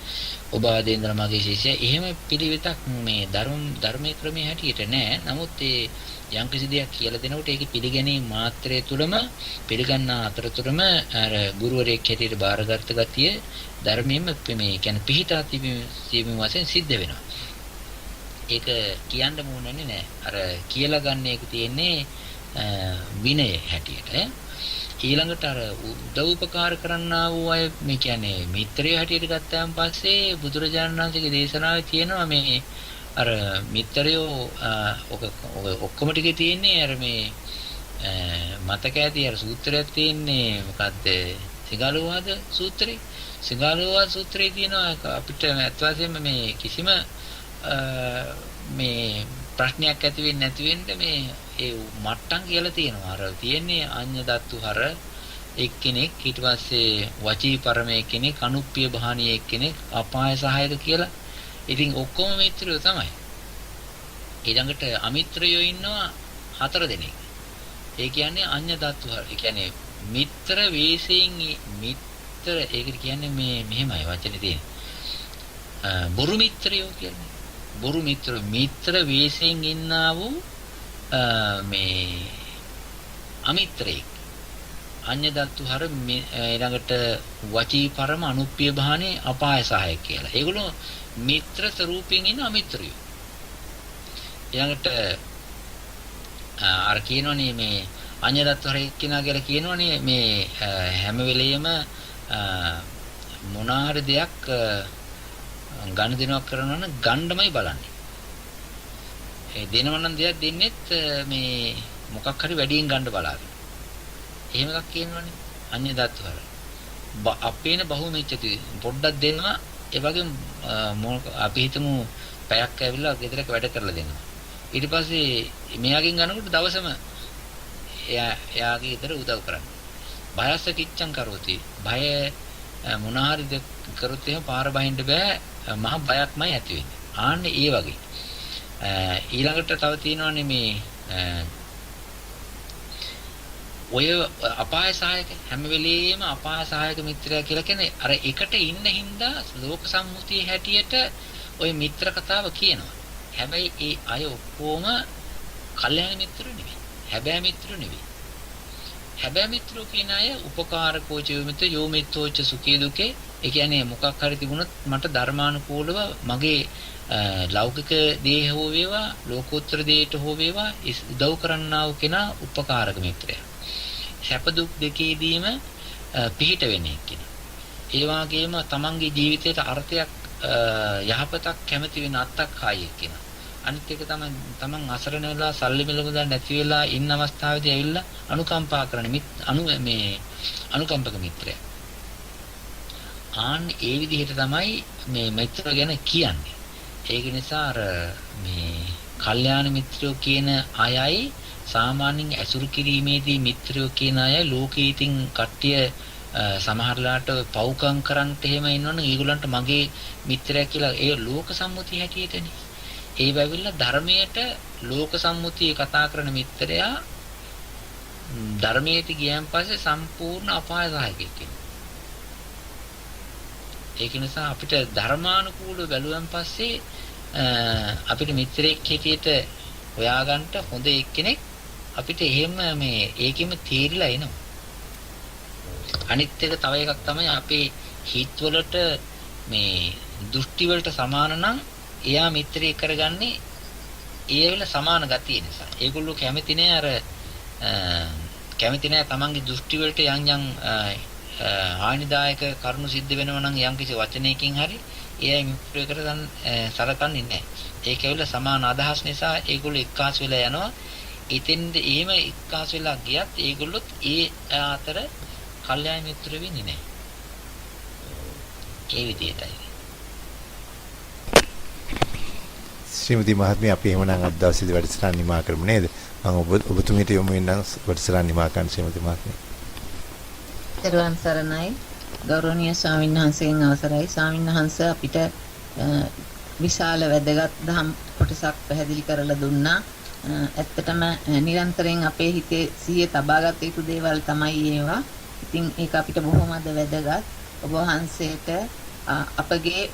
ඔබ අද ඉඳලා මගේ ශිෂ්‍යයා. එහෙම පිළිවෙතක් මේ ධර්මයේ ක්‍රමයේ හැටියට නෑ. නමුත් ඒ යම්කිසි දෙයක් කියලා දෙනකොට ඒක පිළිගැනීම මාත්‍රය තුළම පිළිගන්න අතරතුරම අර ගුරුවරයෙක් හැටියට බාරගත් ගතිය ධර්මයෙන්ම මේ කියන්නේ පිහිටා තිබීම වශයෙන් සිද්ධ වෙනවා. ඒක කියන්න මොනන්නේ නෑ. අර කියලා ගන්න එක තියෙන්නේ විනය හැටියට. ඊළඟට අර උදව් උපකාර කරන්නා වූ අය මේ කියන්නේ මිත්‍රය හැටියට ගත්තාන් පස්සේ බුදුරජාණන් වහන්සේගේ දේශනාවේ තියෙනවා මේ අර මිත්‍රයෝ ඔක්කොම ටිකේ තියෙන්නේ අර මේ මතක ඇති අර සූත්‍රයක් තියෙන්නේ මොකද්ද? සිගාලෝවාද සූත්‍රය. සිගාලෝවාද සූත්‍රයේ තියෙනවා අපිට අත් වශයෙන්ම මේ කිසිම මේ ප්‍රශ්නයක් ඇති වෙන්නේ නැති වෙන්න මේ ඒ මට්ටම් කියලා තියෙනවා. අර තියෙන්නේ අඤ්ඤ දත්තු හර එක්කෙනෙක් ඊට පස්සේ වචී පරමේ කෙනෙක් අනුප්පිය බහානිය එක්කෙනෙක් අපාය සහායක කියලා. ඉතින් ඔක්කොම මිත්‍රයෝ තමයි. ඊළඟට අමිත්‍රයෝ ඉන්නවා 4 දෙනෙක්. ඒ කියන්නේ අඤ්ඤ දත්තු හර. ඒ කියන්නේ මිත්‍ර වේසයෙන් මිත්‍ර ඒකට කියන්නේ මේ මෙහෙමයි වචනේ තියෙන්නේ. බොරු මිත්‍රයෝ කියන්නේ. බොරු මිත්‍ර වේසයෙන් ඉන්නා වූ මේ අමිත්‍රයෙක්. අඤ්ඤ දත්තු හර ඊළඟට වචී පරම අනුප්පිය බහානේ අපාය සහායක කියලා. ඒගොල්ලෝ මිත්‍ර ස්වරූපයෙන් ඉන්න අමිත්‍රයෝ. ඊළඟට අර කියනෝනේ මේ අඤ්ඤ දත්තු හර එක්කිනා කියලා කියනෝනේ මේ හැම වෙලෙම මොනාහරි දෙයක් ගන්න දෙනවක් කරනවා නම් ගණ්ඩමයි බලන්නේ. ඒ දෙනවනම් දෙයක් දෙන්නෙත් මේ මොකක් හරි වැඩියෙන් ගන්න බලාගෙන. එහෙම එකක් කියනවනේ අඤ්ඤ දත්තු හර. අපේන බහුමිච්ඡති පොඩ්ඩක් දෙනවා ඒ වගේ අපි හිතමු පැයක් ඇවිල්ලා ගෙදරක වැඩ කරලා දෙනවා. ඊට පස්සේ මෙයාගෙන් ගන්නකොට දවසම එයාගේ ගෙදර උදව් කරන්න. භයස්ස කිච්ඡං කරෝති. භය මොනාහරි දෙයක් කරොත් එහෙම පාර බහින්න බෑ. මහ බයක්මයි ඇති වෙන්නේ. ආන්නේ ඒ වගේ. ඊළඟට තව තියෙනවානේ මේ ඔය අපාය සහායක හැම වෙලෙම අපාය සහායක මිත්‍රයා කියලා කියන්නේ අර එකට ඉන්න හින්දා ලෝක සම්මුතියේ හැටියට ඔය මිත්‍ර කතාව කියනවා. හැබැයි ඒ අය ඔක්කොම කල්යාණ මිත්‍රෝ නෙවෙයි. හැබැයි මිත්‍රෝ නෙවෙයි. හැබැයි මිත්‍රෝ කියන අය උපකාරකෝච යොමිත යෝමිතෝච සුඛී දුකේ ඒ කියන්නේ මොකක් හරි තිබුණොත් මට ධර්මානුකූලව මගේ ලෞකික දේ හෝ වේවා ලෝකෝත්තර දේට හෝ වේවා උදව් කරන්නා වූ කෙනා උපකාරක මිත්‍රයා. සැප දුක් දෙකේදීම පිහිට වෙන්නේ කෙනා. ඒ වගේම තමන්ගේ ජීවිතයට අර්ථයක් යහපතක් කැමති වෙන අත්තක් ආයේ කෙනා. අනිත් එක තමයි තමන් අසරණ වෙලා සල්ලි මිලමුදල් නැති වෙලා ඉන්න අවස්ථාවේදී ඇවිල්ලා අනුකම්පා කරන අනුකම්පක මිත්‍රයා. ආන් ඒ විදිහට තමයි මේ මිත්‍ර ගැන කියන්නේ. ඒක නිසා අර මේ කල්යාණ මිත්‍රයෝ කියන අයයි සාමාන්‍යයෙන් ඇසුරු කිරීමේදී මිත්‍රයෝ කියන අය ලෝකේ ඉතින් කට්ටිය සමහරලාට පව්කම් කරන්ට එහෙම ඉන්නවනේ ඒගොල්ලන්ට මගේ මිත්‍රයා කියලා ඒ ලෝක සම්මුතිය හැටියටනේ. ඒ වෙවිලා ධර්මයට ලෝක සම්මුතිය කතා කරන මිත්‍රයා ධර්මයට ගියන් පස්සේ සම්පූර්ණ අපාය සහායකයෙක් වෙනවා. ඒක නිසා අපිට ධර්මානුකූලව බැලුවන් පස්සේ අපිට මිත්‍රයෙක් හැටියට හොයාගන්න හොඳ එක්කෙනෙක් අපිට එහෙම මේ ඒකෙම තීරිලා එනවා. අනිත් එක තව එකක් තමයි අපේ හිත වලට මේ දෘෂ්ටි වලට සමාන නම් එයා මිත්‍රයෙක් කරගන්නේ ඒ වෙල සමාන ගතිය නිසා. ඒගොල්ලෝ කැමති නෑ අර කැමති නෑ තමන්ගේ දෘෂ්ටි වලට යම් හානිදායක කරුණු සිද්ධ වෙනවා නම් යම් කිසි වචනයකින් හරි එයා මිත්‍රයෙක් කරගන්න සලකන්නේ නෑ. ඒක ඇවිල්ලා සමාන අදහස් නිසා ඒගොල්ලෝ එක්කාස් වෙලා යනවා. ඉතින්ද එහෙම එක්කාස් වෙලා ගියත් ඒගොල්ලොත් ඒ අතර කල්යාණ මිත්‍ර වෙන්නේ නෑ. ඒ විදිහටයි. ශ්‍රීමති මහත්මිය අපි එහෙමනම් අද දවසේදී වැඩසටහන නිමා කරමු නේද? මම ඔබතුමීට යොමු වෙන වැඩසටහන නිමා කරන්න ශ්‍රීමති මහත්මිය. දරුවන් සරණයි ගෞරවනීය ස්වාමීන් වහන්සේගෙන් අවසරයි. ස්වාමීන් වහන්සේ අපිට විශාල වැදගත් දහම් කොටසක් පැහැදිලි කරලා දුන්නා. ඇත්තටම නිරන්තරයෙන් අපේ හිතේ සිහිය තබාගත යුතු දේවල් තමයි ඒවා. ඉතින් ඒක අපිට බොහොමද වැදගත්. ඔබ වහන්සේට අපගේ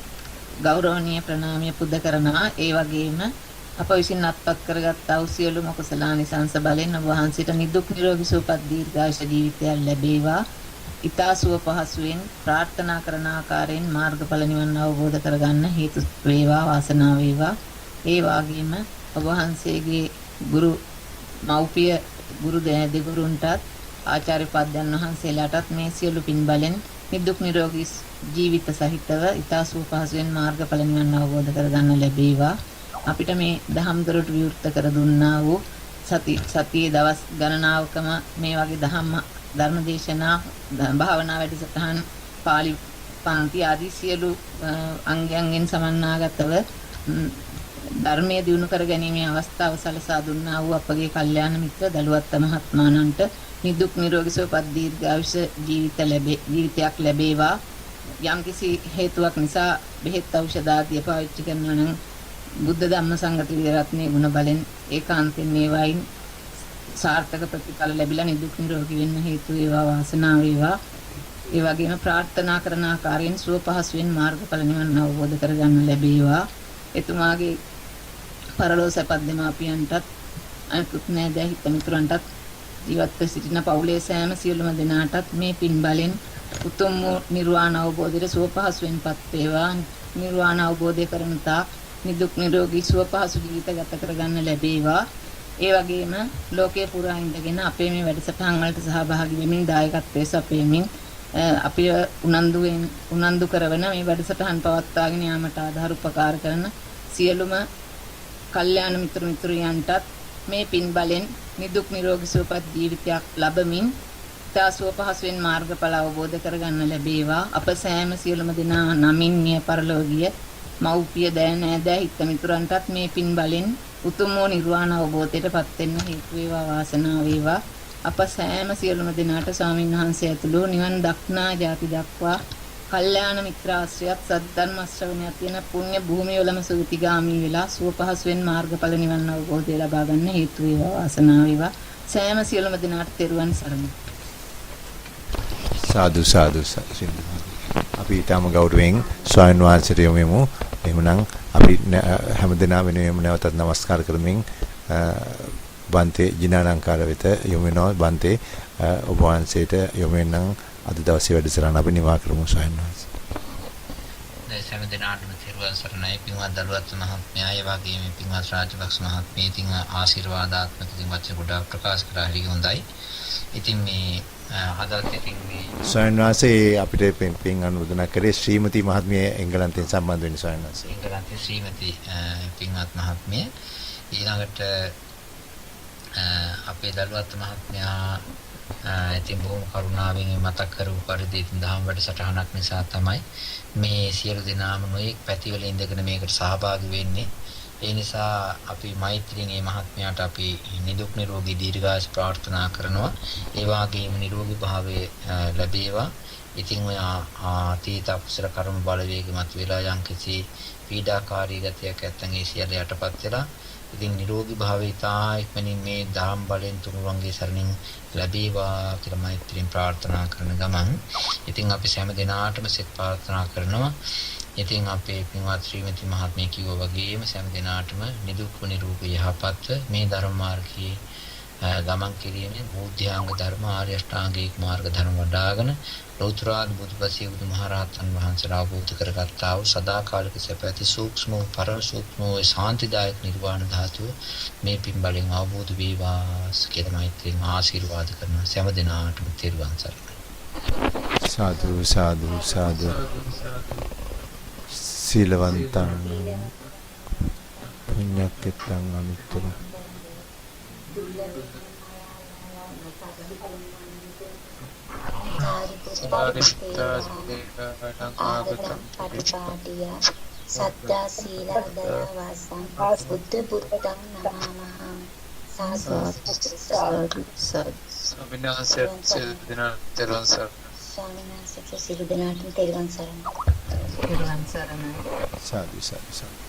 ගෞරවනීය ප්‍රණාමය පුද කරනවා. ඒ වගේම අප විසින් අත්පත් කරගත් වූ සියලුම කුසලානිසංස බලෙන් ඔබ වහන්සේට නිදුක් නිරෝගී සුවපත් දීර්ඝායුෂ ජීවිතයක් ලැබේවා. ඊතාසුව පහසුවෙන් ප්‍රාර්ථනා කරන ආකාරයෙන් මාර්ගඵල නිවන් අවබෝධ කරගන්න හේතු වේවා වාසනාව වේවා. ඒ වගේම ඔබ වහන්සේගේ ගුරු මෞපිය ගුරු දෙගුරුන්ටත් ආචාර්ය පද්යන් වහන්සේලාටත් මේ සියලු පින් බලෙන් නිදුක් නිරෝගී ජීවිත සහිතව ඊතාසුව පහසුවෙන් මාර්ගඵල නිවන් අවබෝධ කරගන්න ලැබේවා. අපිට මේ දහම් දොරටු විවෘත කර දුන්නා වූ සතියේ දවස් ගණනාවකම මේ වගේ ධර්මදේශනා භාවනා වැඩසටහන් පාලි පන්ති ආදී සියලු අංගයන්ගෙන් සමන්නාගතව ධර්මයේ දියුණු කර ගැනීමේ අවස්ථාව සලසා දුන්නා වූ අපගේ කල්යාණ මිත්‍ර දලුවත් මහත්මයාණන්ට නිදුක් නිරෝගී සුවපත් දීර්ඝායුෂ ජීවිතයක් ලැබේවා. යම්කිසි හේතුවක් නිසා බෙහෙත් ඖෂධ ආදිය පාවිච්චි කරනවා නම් බුද්ධ ධම්ම සංඝ ත්‍රිරත්නයේ ගුණ බලෙන් ඒකාන්තයෙන් මේවායින් සාර්ථක ප්‍රතිඵල ලැබිලා නිදුක් නිරෝගී වෙන්න හේතු වේවා, වාසනාව වේවා. ඒ වගේම ප්‍රාර්ථනා කරන ආකාරයෙන් සුව පහසුවෙන් මාර්ගඵල නිවන් අවබෝධ කරගන්න ලැබේවා. එතුමාගේ පරලෝ සැපත් දෙමාපියන්ටත් අනිකුත් නෑදෑ හිත මිතුරන්ටත් ජීවත්ව සිටින පවුලේ සෑම සියලුම දෙනාටත් මේ පින් බලෙන් උතුම් නිර්වාණ අවබෝධයට සුව පහසුවෙන්පත් වේවා. නිර්වාණ අවබෝධය කරන තාක් නිදුක් නිරෝගී සුව පහසු ජීවිත ගත කරගන්න ලැබේවා. ඒ වගේම ලෝකයේ පුරා ඉඳගෙන අපේ මේ වැඩසටහන් වලට සහභාගී වෙමින් දායකත්වයේ සපයමින් අපිව උනන්දු කරන මේ වැඩසටහන් පවත්වාගෙන යාමට ආධාර උපකාර කරන සියලුම කල්යාණ මිත්‍ර මිත්‍රයන්ටත් මේ පින් බලෙන් නිදුක් නිරෝගී සුවපත් ජීවිතයක් ලැබමින් තාසුව පහසුවෙන් මාර්ගඵල අවබෝධ කරගන්න ලැබේවා. අප සෑම සියලුම දෙනා නමින් මිය පරලෝකීය මව්පිය දෑ නෑදෑ හිත මිතුරන්ටත් මේ පින් බලෙන් උතුම් වූ නිර්වාණ අවබෝධයටපත් වෙන්න හේතු වේවා, වාසනාව වේවා. අප සෑම සියලුම දෙනාට ස්වාමීන් වහන්සේ ඇතුළු නිවන් දක්නා ජාති දක්වා කල්යාණ මිත්‍ර ආශ්‍රයත් සද්ධර්ම ශ්‍රවණය තියෙන පුණ්‍ය භූමියවලම සුගතිගාමී වෙලා සුව පහසුවෙන් මාර්ගඵල නිවන් අවබෝධය ලබා ගන්න හේතු වේවා, වාසනාව වේවා. සෑම සියලුම දෙනාට තෙරුවන් සරණයි. සාදු සාදු අපි ඊටම ගෞරවයෙන් ස්වාමීන් වහන්සේට යොමුමු. එහෙමනම් අපි හැමදෙනා වෙනුවෙන් නැවතත් නමස්කාර කරමින් බන්තේ ජිනාලංකාර වෙත යොමු වෙනවා. බන්තේ ඔබ වහන්සේට යොමු වෙනනම් අද දවසේ වැඩසටහන අපි නිමා කරමු ස්වාමීන් වහන්සේ. දැන් හැමදෙනාටම තෙරුවන් සරණයි. පින්වත් දලුවත් මහත්මයා, ඒ වගේම පින්වත් රාජපක්ෂ මහත්මිය ඉතින් ආශිර්වාදාත්මක ඉතින් වචන ගොඩාක් ප්‍රකාශ කරා. හරි හොඳයි. ඉතින් මේ අදත් ඉතින් මේ ස්වාමීන් වහන්සේ අපිට පින් අනුමೋದනා කරේ ශ්‍රීමති මහත්මිය එංගලන්තයෙන් සම්බන්ධ වෙන ස්වාමීන් වහන්සේ. එංගලන්තයේ ශ්‍රීමති පින්වත් මහත්මිය ඊළඟට අපේ දලුවත් මහත්මයා ඉතින් බොහොම කරුණාවෙන් මතක් කරපු පරිදි ඉතින් දහම් වැඩසටහනක් නිසා තමයි මේ සියලු දෙනාම නොයෙක් පැතිවල ඉඳගෙන මේකට සහභාගී වෙන්නේ. ඒ නිසා අපි මෛත්‍රියෙන් මේ මහත්මයාට අපි නිදුක් නිරෝගී දීර්ඝායුෂ ප්‍රාර්ථනා කරනවා. ඒ වගේම නිරෝගී භාවය ලැබේවා. ඉතින් ඔය අතීත අකුසල කර්ම බලවේග මත වෙලා යම්කිසි පීඩාකාරී ගතියක් නැත්නම් ඒ සියල්ල යටපත් වෙලා ඉතින් නිරෝගී භාවය තා ඉක්මනින් මේ දාම් බලෙන් තුනුරුවන්ගේ සරණින් ලැබේවා කියලා මෛත්‍රියෙන් ප්‍රාර්ථනා කරන ගමන් ඉතින් අපි හැම දිනාටම සෙත් ප්‍රාර්ථනා කරනවා. ඉතින් අපේ පින්වත් ශ්‍රීමති මහත්මිය කිව්වා වගේම හැම දිනාටම නිදුක් නිරෝගී යහපත් මේ ධර්ම මාර්ගයේ ගමන් කිරීමෙන් බෝධ්‍යාංග ධර්ම ආර්ය අෂ්ටාංගික මාර්ග ධර්ම වඩාගෙන ලෞතර බුදුපසේ බුදුමහරහතන් වහන්සේලා අවබෝධ කරගත්තා වූ සදාකාලික සැපැති සූක්ෂම පරම සූක්ෂම ශාන්තිදායක නිර්වාණ ධාතුව මේ පින් බලෙන් අවබෝධ වේවා කියලා මෛත්‍රියෙන් ආශිර්වාද කරන හැම දිනාටම තෙරුවන් සරණයි. සාදු සාදු සාදු. සීලවන්තං පුඤ්ඤක්කෙත්තං අනුත්තර සත්තා සීලා දයා වාසං බුද්ධ පුත්තං නමාමහං ස්වාමීන් වහන්සේ සියලු දෙනාට තෙරුවන් සරණයි. සාදු සාදු සාදු.